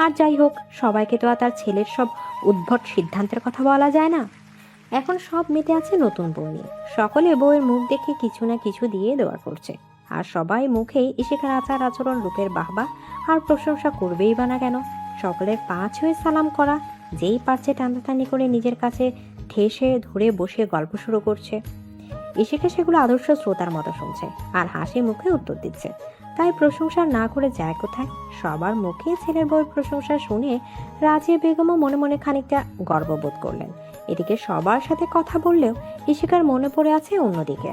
আর যাই হোক, সবাইকে তো আর তার ছেলের সব উদ্ভট সিদ্ধান্তের কথা বলা যায় না। এখন সব মেতে আছে নতুন বউ নিয়ে। সকলে বউয়ের মুখ দেখে কিছু না কিছু দিয়ে দেওয়া করছে, আর সবাই মুখেই ইশিকার আচার আচরণ রূপের বাহবা আর প্রশংসা করবেই বা না কেন। সকলের পা ছুঁয়ে সালাম করা, যেই পারছে টানাটানি করে নিজের কাছে ঠেসে ধরে বসে গল্প শুরু করছে। ইশিকা সেগুলো আদর্শ শ্রোতার মতো শুনছে আর হাসি মুখে উত্তর দিচ্ছে। তাই প্রশংসা না করে যায় কোথায়? সবার মুখে ছেলের বউয়ের প্রশংসা শুনে রাজিয়া বেগমও মনে মনে খানিকটা গর্ববোধ করলেন। এদিকে সবার সাথে কথা বললেও ইশিকার মনে পড়ে আছে অন্যদিকে।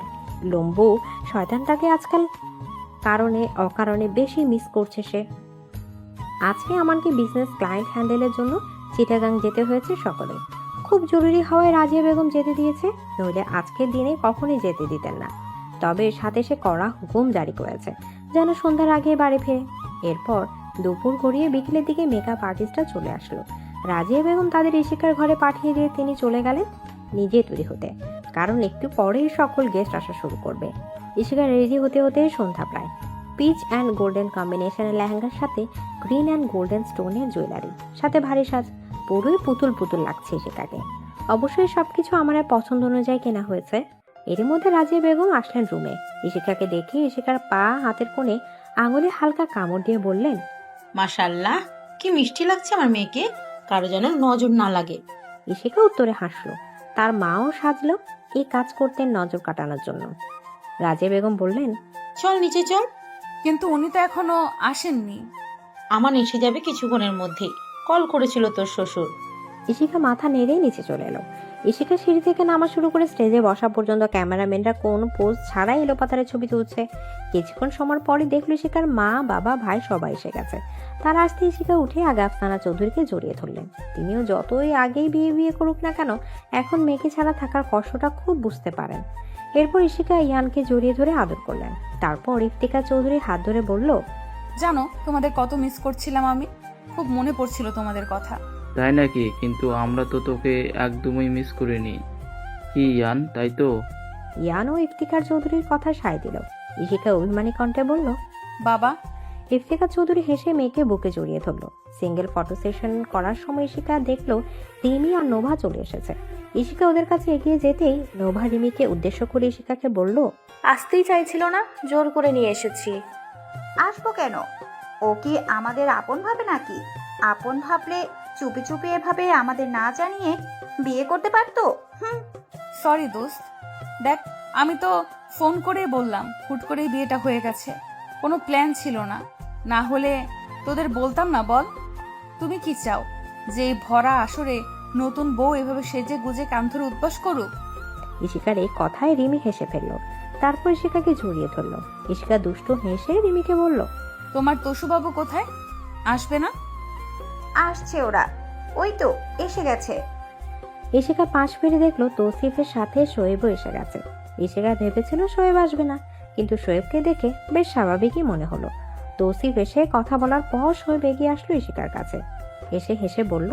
লম্বু শয়তানটাকে আজকাল কারণে অকারণে বেশি মিস করছে সে। আজকে আমাকে বিজনেস ক্লায়েন্ট হ্যান্ডেলের জন্য চিটাগাং যেতে হয়েছে সকলে। খুব জরুরি হওয়ায় রাজিয়া বেগম যেতে দিয়েছে, নইলে আজকের দিনে কখনই যেতে দিতেন না। তবে সাথে সে কড়া হুকুম জারি করেছে যেন সন্ধ্যার আগে বাড়ি ফিরে। এরপর দুপুর গড়িয়ে বিকেলের দিকে মেকআপ আর্টিস্টরা চলে আসলো। রাজিয়া বেগম তাদের ইশিকার ঘরে পাঠিয়ে দিয়ে তিনি চলে গেলেন নিজে তৈরি হতে, কারণ একটু পরেই সকল গেস্ট আসা শুরু করবে। ইশিকা রেডি হতে হতে সন্ধ্যা প্রায়। পিচ অ্যান্ড গোল্ডেন কম্বিনেশনের লেহেঙ্গার সাথে গ্রিন অ্যান্ড গোল্ডেন স্টোনের জুয়েলারি, সাথে ভারী সাজ, পুরোই পুতুল পুতুল লাগছে ইশিকাকে। অবশ্যই সবকিছু আমার পছন্দ অনুযায়ী কেনা হয়েছে। এর মধ্যে রাজিয়া বেগম আসলেন রুমে। ইশিকাকে দেখে ইশিকার পা হাতের কোণে আঙুলে হালকা কামড় দিয়ে বললেন, মাশাআল্লাহ, কি মিষ্টি লাগছে আমার মেয়েকে, কারো যেন নজর না লাগে। ইশিকা উত্তরে হাসলো। তার মাও সাজলো এই কাজ করতেন নজর কাটানোর জন্য। রাজিয়া বেগম বললেন, চল নিচে চল। কিন্তু উনি তো এখনো আসেননি। আমার এসে যাবে কিছুক্ষণের মধ্যেই, কল করেছিল তোর শ্বশুর। ইশিকা মাথা নেড়ে নিচে চলে এলো। ইশিকা সিঁড়ি থেকে নামা শুরু করে স্টেজে বসা পর্যন্ত ক্যামেরাম্যানরা কোনো পোজ ছাড়াই এলোপাতারে ছবি তুলছে। কিছুক্ষণ সময় পরই দেখলো ইশিকার মা, বাবা, ভাই সবাই এসে গেছে। তার আসতে ইশিকা উঠে আগে আফসানা চৌধুরীকে জড়িয়ে ধরলেন। তিনিও যতই আগেই বিয়ে করুক না কেন, এখন মেয়েকে ছাড়া থাকার কষ্টটা খুব বুঝতে পারেন। এরপর ইশিকা ইয়ানকে জড়িয়ে ধরে আদর করলেন। তারপর ইফতিকা চৌধুরী হাত ধরে বলল, জানো তোমাদের কত মিস করছিলাম আমি, খুব মনে পড়ছিল তোমাদের কথা। তাই নাকি? কিন্তু আমরা তো তোকে একদমই মিস করিনি। কি ইয়ান, তাই তো? ইয়ান ও ইফতিকার চৌধুরীর কথা সায় দিল। ইশিকা অভিমানী কণ্ঠে বলল, বাবা। ইফতিকা চৌধুরী হেসে মেয়েকে বুকে জড়িয়ে ধরল। সিঙ্গেল ফটো সেশন করার সময় ইশিকা দেখলো রিমি আর নোভা চলে এসেছে। ইশিকা ওদের কাছে এগিয়ে যেতেই নোভা রিমিকে উদ্দেশ্য করে ইশিকাকে বলল, আসতেই চাইছিল না, জোর করে নিয়ে এসেছি। আসবো কেন? ও কি আমাদের আপন ভাবে নাকি? আপন ভাবলে চুপি চুপি এভাবে আমাদের না জানিয়ে বিয়ে করতে পারতো। সরি দোস্ত, দেখ আমি তো ফোন করে বললাম, হুট করেই বিয়েটা হয়ে গেছে, কোনো প্ল্যান ছিল না। না হলে তোদের বলতাম না? বল, তুমি কি চাও যে এই ভরা আসরে নতুন বউ এভাবে সেজে গুজে কান ধরে উদ্বাস করুক? ইশিকার এই কথায় রিমি হেসে ফেলল। তারপর ইশিকাকে জড়িয়ে ধরল। ইশিকা দুষ্টু হেসে রিমিকে বলল, তোমার তসুবাবু কোথায়? আসবে না? আসছে ওরা, ওই তো এসে গেছে। ইশিকা পাশ ফিরে দেখলো তৌসিফের সাথে শোয়েবও এসে গেছে। ইশিকা ভেবেছিল শোয়েব আসবে না, কিন্তু শোয়েবকে দেখে বেশ স্বাভাবিকই মনে হলো। তৌসিফ এসে কথা বলার পর শোয়েব এগিয়ে আসলো ইশিকার কাছে। এসে হেসে বলল,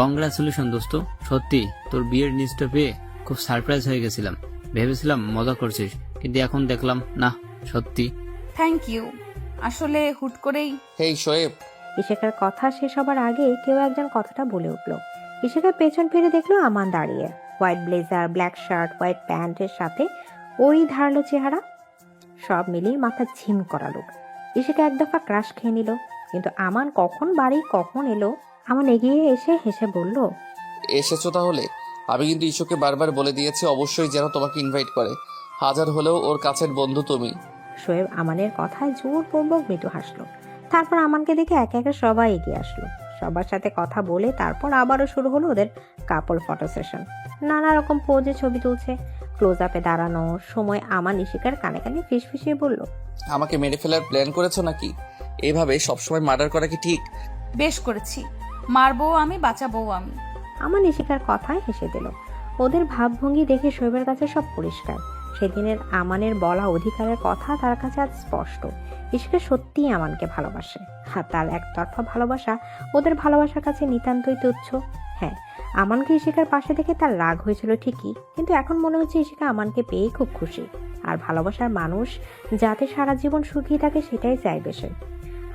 কংগ্রাচুলেশন দোস্ত, সত্যি তোর বিয়ের নিউজটা পেয়ে খুব সারপ্রাইজ হয়ে গেছিলাম। ভেবেছিলাম মজা করছিস, কিন্তু এখন দেখলাম না, সত্যি। Thank you. আসলে হুট করেই। হেই শোয়েব। ইশিকার কথা শেষ হবার আগে কেউ একজন কথাটা বলে উঠল। ইশিকা পেছন ফিরে দেখলো আমান দাঁড়িয়ে। White blazer, black shirt, white প্যান্টের সাথে ওই ধারালো চেহারা, সব মিলিয়ে মাথা ঝিম করা লোক। ইশিকা এক দফা ক্রাশ খেয়ে নিল, কিন্তু আমান কখন বাড়ি কখন এলো। আমান এগিয়ে এসে হেসে বলল, এসেছো তাহলে? আমি কিন্তু ইস্যুকে বারবার বলে দিয়েছি অবশ্যই যেন তোমাকে ইনভাইট করে, হাজার হলেও ওর কাছের বন্ধু তুমি। শোয়েব আমানের কথায় জোরপূর্বক মৃদু হাসলো। তারপর আমানকে দেখে একে একে সবাই এগিয়ে আসলো। সবার সাথে কথা বলে তারপর আবারও শুরু হলো ওদের কাপল ফটো সেশন। নানা রকম পোজে ছবি তুলছে। ক্লোজ আপে দাঁড়ানোর সময় আমান ইশিকার কানে কানে ফিসফিসিয়ে বলল, আমাকে মেরে ফেলার প্ল্যান করেছো নাকি? এভাবে সবসময় মার্ডার করা কি ঠিক? বেশ করেছি, মারবো আমি, বাঁচাবো আমি। আমান ইশিকার কথায় হেসে দিল। ওদের ভাবভঙ্গি দেখে শোয়েবের কাছে সব পরিষ্কার। সেদিনের আমানের বলা অধিকারের কথা তার কাছে আজ স্পষ্ট। ইশিকা সত্যিই আমানকে ভালোবাসে। আর তার একতরফা ভালোবাসা ওদের ভালোবাসার কাছে নিতান্তই তুচ্ছ। হ্যাঁ, আমানকে ইশিকার পাশে দেখে তার রাগ হয়েছিল ঠিকই, কিন্তু এখন মনে হচ্ছে ইশিকা আমানকে পেয়েই খুব খুশি। আর ভালোবাসার মানুষ যাতে সারা জীবন সুখী থাকে সেটাই চাইবে সে।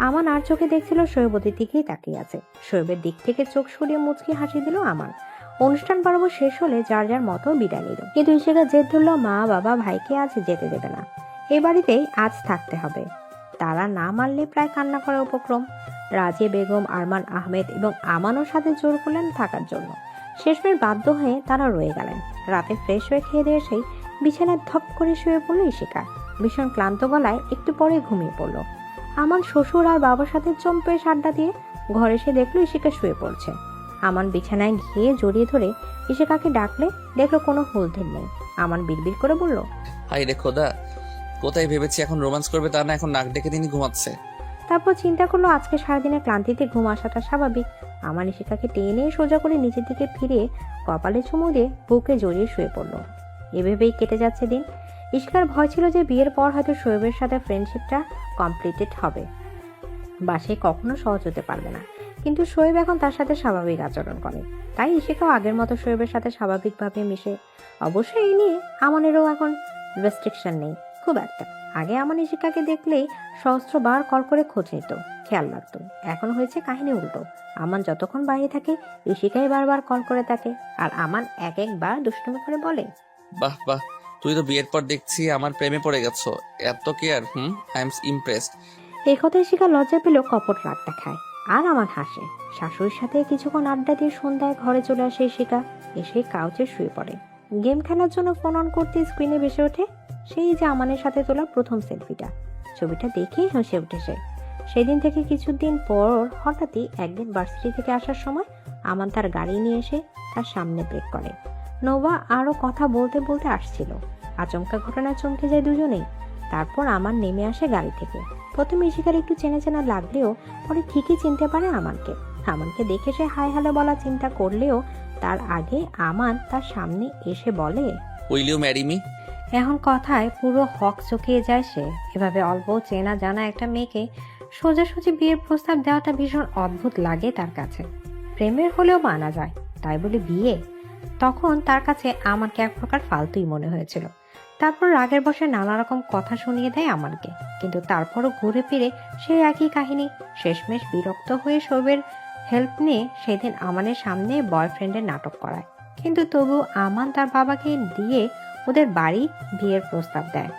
আমান আর চোখে দেখছিল শোয়েবদের দিকেই তাকিয়ে আছে। শোয়েবের দিক থেকে চোখ সরিয়ে মুচকি হাসি দিল আমান। অনুষ্ঠান পর্ব শেষ হলে যার যার মতো বিদায় নিল, কিন্তু ইশিকা জেদ ধরল মা বাবা ভাইকে আজ যেতে দেবে না, এ বাড়িতেই আজ থাকতে হবে। তারা না মানলে প্রায় কান্না করার উপক্রম। রাজিয়া বেগম, আরমান আহমেদ এবং আমানও সাথে জোর করলেন থাকার জন্য। শেষমেশ বাধ্য হয়ে তারা রয়ে গেলেন। রাতে ফ্রেশ হয়ে খেয়ে দিয়ে এসেই বিছানায় ধপ করে শুয়ে পড়ল ইশিকা। ভীষণ ক্লান্ত গলায় একটু পরে ঘুমিয়ে পড়ল। আমান শ্বশুর আর বাবার সাথে চম্পেশ আড্ডা দিয়ে ঘরে এসে দেখলো ইশিকা শুয়ে পড়ছে। আমান বিছানায় গিয়ে জড়িয়ে ধরে ইশিকাকে ডাকলে দেখলো কোনো হুলধেল নেই। আমান বিড়বিড় করে বলল, হাই রে খোদা, কোথায় ভেবেছি এখন রোম্যান্স করবে, তা না এখন নাক ডেকে তিনি ঘুমাচ্ছে। তারপর চিন্তা করলো আজকে সারাদিনের ক্লান্তিতে ঘুম আসাটা স্বাভাবিক। আমান ইশিকাকে টেনে সোজা করে নিচের দিকে ফিরিয়ে কপালে চুমু দিয়ে বুকে জড়িয়ে শুয়ে পড়লো। এভাবেই কেটে যাচ্ছে দিন। ইশিকার ভয় ছিল যে বিয়ের পর হয়তো শোয়েবের সাথে ফ্রেন্ডশিপটা কমপ্লিটেড হবে বা সে কখনো সহজ হতে পারবে না, কিন্তু শোয়েব এখন তার সাথে স্বাভাবিক আচরণ করে। তাই ইশিকাও আগের মতো শোয়েবের সাথে স্বাভাবিকভাবে মিশে। অবশ্যই এই নিয়ে আমানেরও এখন রেস্ট্রিকশন নেই খুব একটা। আগে আমান ইশিকাকে দেখলেই সহস্রবার কল করে খোঁজ নিত, খেয়াল রাখতো। এখন হয়েছে কাহিনী উল্টো। আমান যতক্ষণ বাইরে থাকে ইশিকাই বারবার কল করে থাকে, আর আমান এক একবার দুষ্টুমি করে বলে, বাহ বাহ, তুই তো বিয়ের পর দেখছি আমার প্রেমে পড়ে গেছো, এত কেয়ার। I am impressed. এই কথায় ইশিকা লজ্জা পেলেও কপট রাগ দেখায়, আর আমান হাসে। শাশুড়ির সাথে কিছুক্ষণ আড্ডা দিয়ে সন্ধ্যায় ঘরে চলে আসে ইশিকা। এসে কাউচে শুয়ে পড়ে। গেম খেলার জন্য ফোন অন করতে স্ক্রিনে ভেসে ওঠে সেই যে আমানের সাথে তোলা প্রথম সেলফিটা। ছবিটা দেখেই হেসে উঠেছে। সেদিন থেকে কিছুদিন পর হঠাৎই একদিন ভার্সিটি থেকে আসার সময় আমান তার গাড়ি নিয়ে এসে তার সামনে ব্রেক করে। নোভা আরো কথা বলতে বলতে আসছিল। আচমকা ঘটনায় চমকে যায় দুজনেই। তারপর আমান নেমে আসে গাড়ি থেকে। প্রথমে ইশিকার একটু চেনা চেনা লাগলেও পরে ঠিকই চিনতে পারে আমানকে। আমানকে দেখে সে হাই হ্যালো বলা চিন্তা করলেও তার আগে আমান তার সামনে এসে বলে, উইল ইউ ম্যারি মি? এখন কথায় পুরো হক চকিয়ে যায় সে। এভাবে অল্প চেনা জানা একটা মেয়েকে সোজাসুজি বিয়ের প্রস্তাব দেওয়াটা ভীষণ অদ্ভুত লাগে তার কাছে। প্রেমের হলেও মানা যায়, তাই বলে বিয়ে? তখন তার কাছে আমাকে এক প্রকার ফালতুই মনে হয়েছিল। তারপর রাগের বসে নানা রকম কথা শুনিয়ে দেয় আমানকে, কিন্তু তারপরও ঘুরে ফিরে সেই একই কাহিনী। শেষমেশ বিরক্ত হয়ে শোবের হেল্প নিয়ে সেদিন আমানের সামনে বয়ফ্রেন্ডের নাটক করায়, কিন্তু তবু আমান তার বাবাকে দিয়ে ওদের বাড়ি বিয়ের প্রস্তাব দেয়।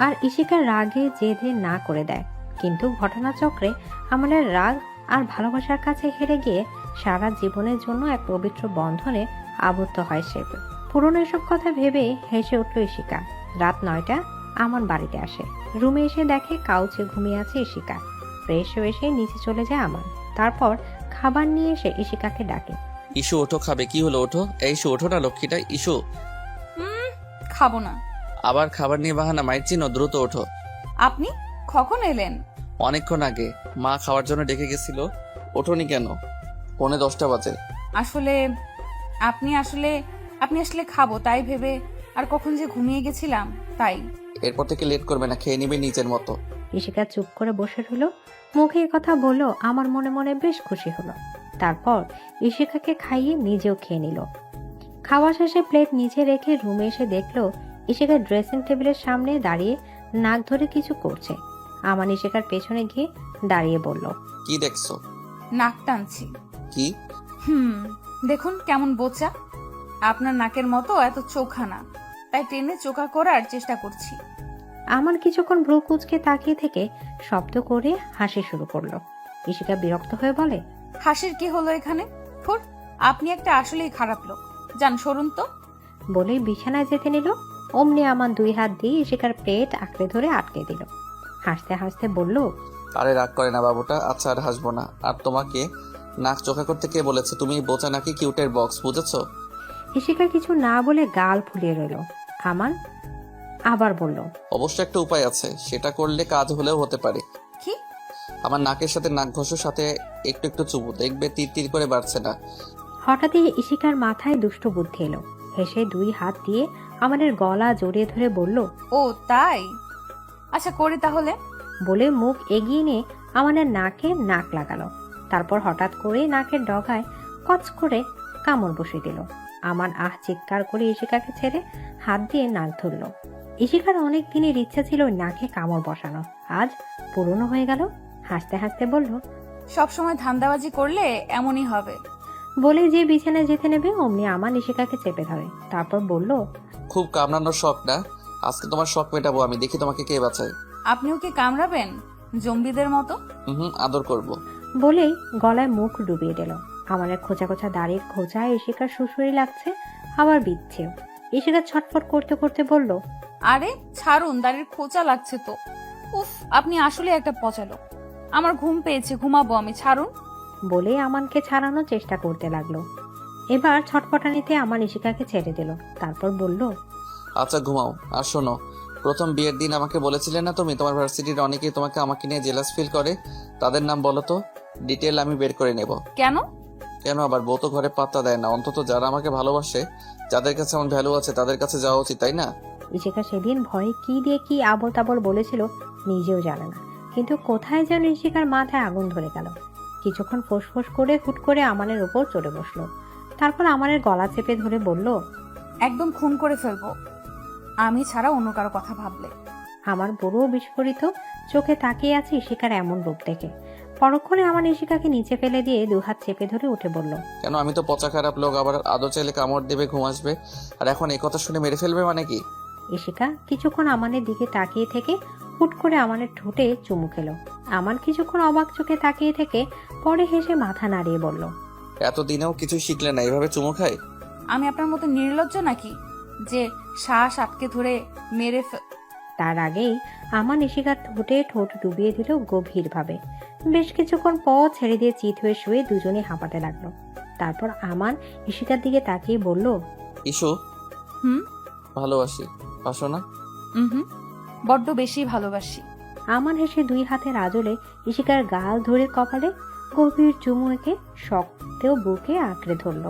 আর ইশিকার রাগে জেদে না করে দেয়। কিন্তু ঘটনাচক্রে আমানের রাগ আর ভালোবাসার কাছে হেরে গিয়ে সারা জীবনের জন্য এক পবিত্র বন্ধনে আবদ্ধ হয় সে। পুরনো এসব কথা ভেবে হেসে উঠল ইশিকা। রাত 9টা আমান বাড়িতে আসে। রুমে এসে দেখে কাউচে ঘুমিয়ে আছে ইশিকা। ফ্রেশ হয়ে এসে নিচে চলে যায় আমান। তারপর খাবার নিয়ে এসে ইশিকাকে ডাকে, ইস্যু ওঠো, খাবে? কি হলো, ওঠো। এই ইস্যু ওঠো না, লক্ষ্মীটা। ইস্যু খাবো না। আবার খাবার নিয়ে বাহানা, মাইর চিনো, দ্রুত ওঠো। আপনি কখন এলেন? অনেকক্ষণ আগে। মা খাওয়ার জন্য ডেকে গেছিল। ওঠোনি কেন? 9:45 বাজে। আসলে আপনি আসলে খাবো তাই ভেবে আর কখন যে ঘুমিয়ে গেছিলাম তাই। এরপর থেকে লেট করবে না, খেয়ে নিবে নিজের মতো। ইশিকা চুপ করে বসে রইল। মুখে কথা বললো, আমার মনে মনে বেশ খুশি হলো। তারপর ইশিকাকে খাইয়ে নিজেও খেয়ে নিল। খাওয়া শেষে প্লেট নিচে রেখে রুমে এসে দেখলো ইশিকা ড্রেসিং টেবিলের সামনে দাঁড়িয়ে নাক ধরে কিছু করছে। আমান ইশিকার পেছনে গিয়ে দাঁড়িয়ে বলল, কি দেখছো? নাক টানছি। কি? দেখুন কেমন বোচা। আপনার নাকের মতো এত চোখা না, তাই টেনে চোখা করার চেষ্টা করছি। আমার কিছুক্ষণ ভ্রু কুচকে তাকিয়ে থেকে শব্দ করে হাসি শুরু করলো। ইশিকা বিরক্ত হয়ে বলে, হাসির কি হলো এখানে? ধুর, আপনি একটা আসলেই খারাপ লোক। যান, সরুন তো। বলেই বিছানায় যেতে নিল। অমনি আমান 2 হাত দিয়ে ইশিকার পেট আঁকড়ে ধরে আটকে দিল। হাসতে হাসতে বলল, আরে রাগ করে না বাবুটা, আচ্ছা আর হাসবো না। আর তোমাকে নাক চোখা করতে কে বলেছে? তুমি বোচা নাকি কিউটের বক্স, বুঝেছো? ইশিকা কিছু না বলে গাল ফুলিয়ে রইল। আমান আবার বলল, অবশ্য একটা উপায় আছে, সেটা করলে কাজ হলেও হতে পারে। কি? আমার নাকের সাথে নাক ঘষার সাথে একটু একটু চুমু, দেখবে তীর তীর করে বাড়ছে না। হঠাৎই ইশিকার মাথায় দুষ্ট বুদ্ধি এলো। হেসে 2 হাত দিয়ে আমাদের গলা জড়িয়ে ধরে বলল, ও তাই? আচ্ছা, করি তাহলে। বলে মুখ এগিয়ে নিয়ে আমাদের নাকে নাক লাগালো। তারপর হঠাৎ করে নাকের ডগায় কচ করে কামড় বসিয়ে দিল। আমান চিৎকার করে ইশিকাকে ছেড়ে হাত দিয়ে নাক ধরল। ইশিকার অনেক দিনের ইচ্ছা ছিল ওই নাকে কামড় বসানো, আজ পূরণ হয়ে গেল। হাসতে হাসতে বলল, সবসময় ধান্দাবাজি করলে এমনই হবে। বলে যে বিছানায় যেতে নেবে অমনি আমান ইশিকাকে চেপে ধরে। তারপর বলল, খুব কামড়ানোর শখ না? আজকে তোমার শখ মেটাবো আমি, দেখি তোমাকে কে বাঁচায়। আপনিও কি কামড়াবেন জম্বিদের মতো? আদর করব। বলেই গলায় মুখ ডুবিয়ে দিল। আমাদের খোঁচা খোঁচা দাড়ির খোঁচায় ইশিকার সুসুরি লাগছে, আবার বিচ্ছেও। ইশিকা ছটফট করতে করতে বলল, আরে ছাড়ুন, দাড়ির খোঁচা লাগছে তো। উফ, আপনি আসলে একটা পচালো। আমার ঘুম পেয়েছে, ঘুমাবো আমি, ছাড়ুন। বলে আমানকে ছাড়ানোর চেষ্টা করতে লাগলো। এবার ছটফটানিতে আমান ইশিকাকে ছেড়ে দিল। তারপর বলল, আচ্ছা ঘুমাও। আর শোনো, প্রথম বিয়ের দিন আমাকে বলেছিলে না তুমি তোমার ভার্সিটির অনেকেই তোমাকে আমাকে নিয়ে জেলাস ফিল করে? তাদের নাম বলো তো, ডিটেল আমি বের করে নেব। কেন? কেন আবার? বউ তো ঘরে পাত্তা দেয় না। অন্তত যারা আমাকে ভালোবাসে, যাদের কাছে আমার ভ্যালু আছে, তাদের কাছে যাওয়া উচিত, তাই না? ইশিকা সেদিন ভয়ে কি দিয়ে কি আবল তাবল বলেছিল নিজেও জানে না, কিন্তু কোথায় যেন ইশিকার মাথায় আগুন ধরে গেল। কিছুক্ষণ ফোঁস করে হুট করে আমানের উপর চড়ে বসলো। তারপর আমানের গলা চেপে ধরে বলল, একদম খুন করে ফেলবো আমি ছাড়া অন্য কারো কথা ভাবলে। আমার বড় বিস্ফোরিত চোখে তাকিয়ে আছে ইশিকার এমন রূপ দেখে। পরক্ষণে আমার ইশিকাকে নিচে ফেলে দিয়ে 2 হাত চেপে ধরে উঠে বলল, কেন? আমি তো পচা খারাপ লোক, আবার আদর চাইলে কামড় দেবে, ঘুম আসবে, আর এখন এই কথা শুনে মেরে ফেলবে মানে কি? ইশিকা কিছুক্ষণ আমানের দিকে তাকিয়ে থেকে হুট করে আমানের ঠোঁটে চুমু খেলো। আমার কিছুক্ষণ অবাক চোখে তাকিয়ে থেকে পরে হেসে মাথা নাড়িয়ে বলল, এতদিনেও কিছু শিখলে না, এইভাবে চুমু খাই? আমি আপনার মতো নির্লজ্জ নাকি যে শ্বাস আটকে ধরে মেরে তার আগেই আমান ইশিকার ঠোঁটে ঠোঁট ডুবিয়ে দিল গভীরভাবে। বেশ কিছুক্ষণ পর ছেড়ে দিয়ে চিত হয়ে শুয়ে দুজনে হাঁপাতে লাগলো। তারপর আমান ইশিকার দিকে তাকিয়ে বলল, ইসু, ভালোবাসি, বাসো না? বড্ড বেশি ভালোবাসি। আমান হেসে 2 হাতের আঁচলে ইশিকার গাল ধরে কপালে গভীর চুমু এঁকে শক্তেও বুকে আঁকড়ে ধরল।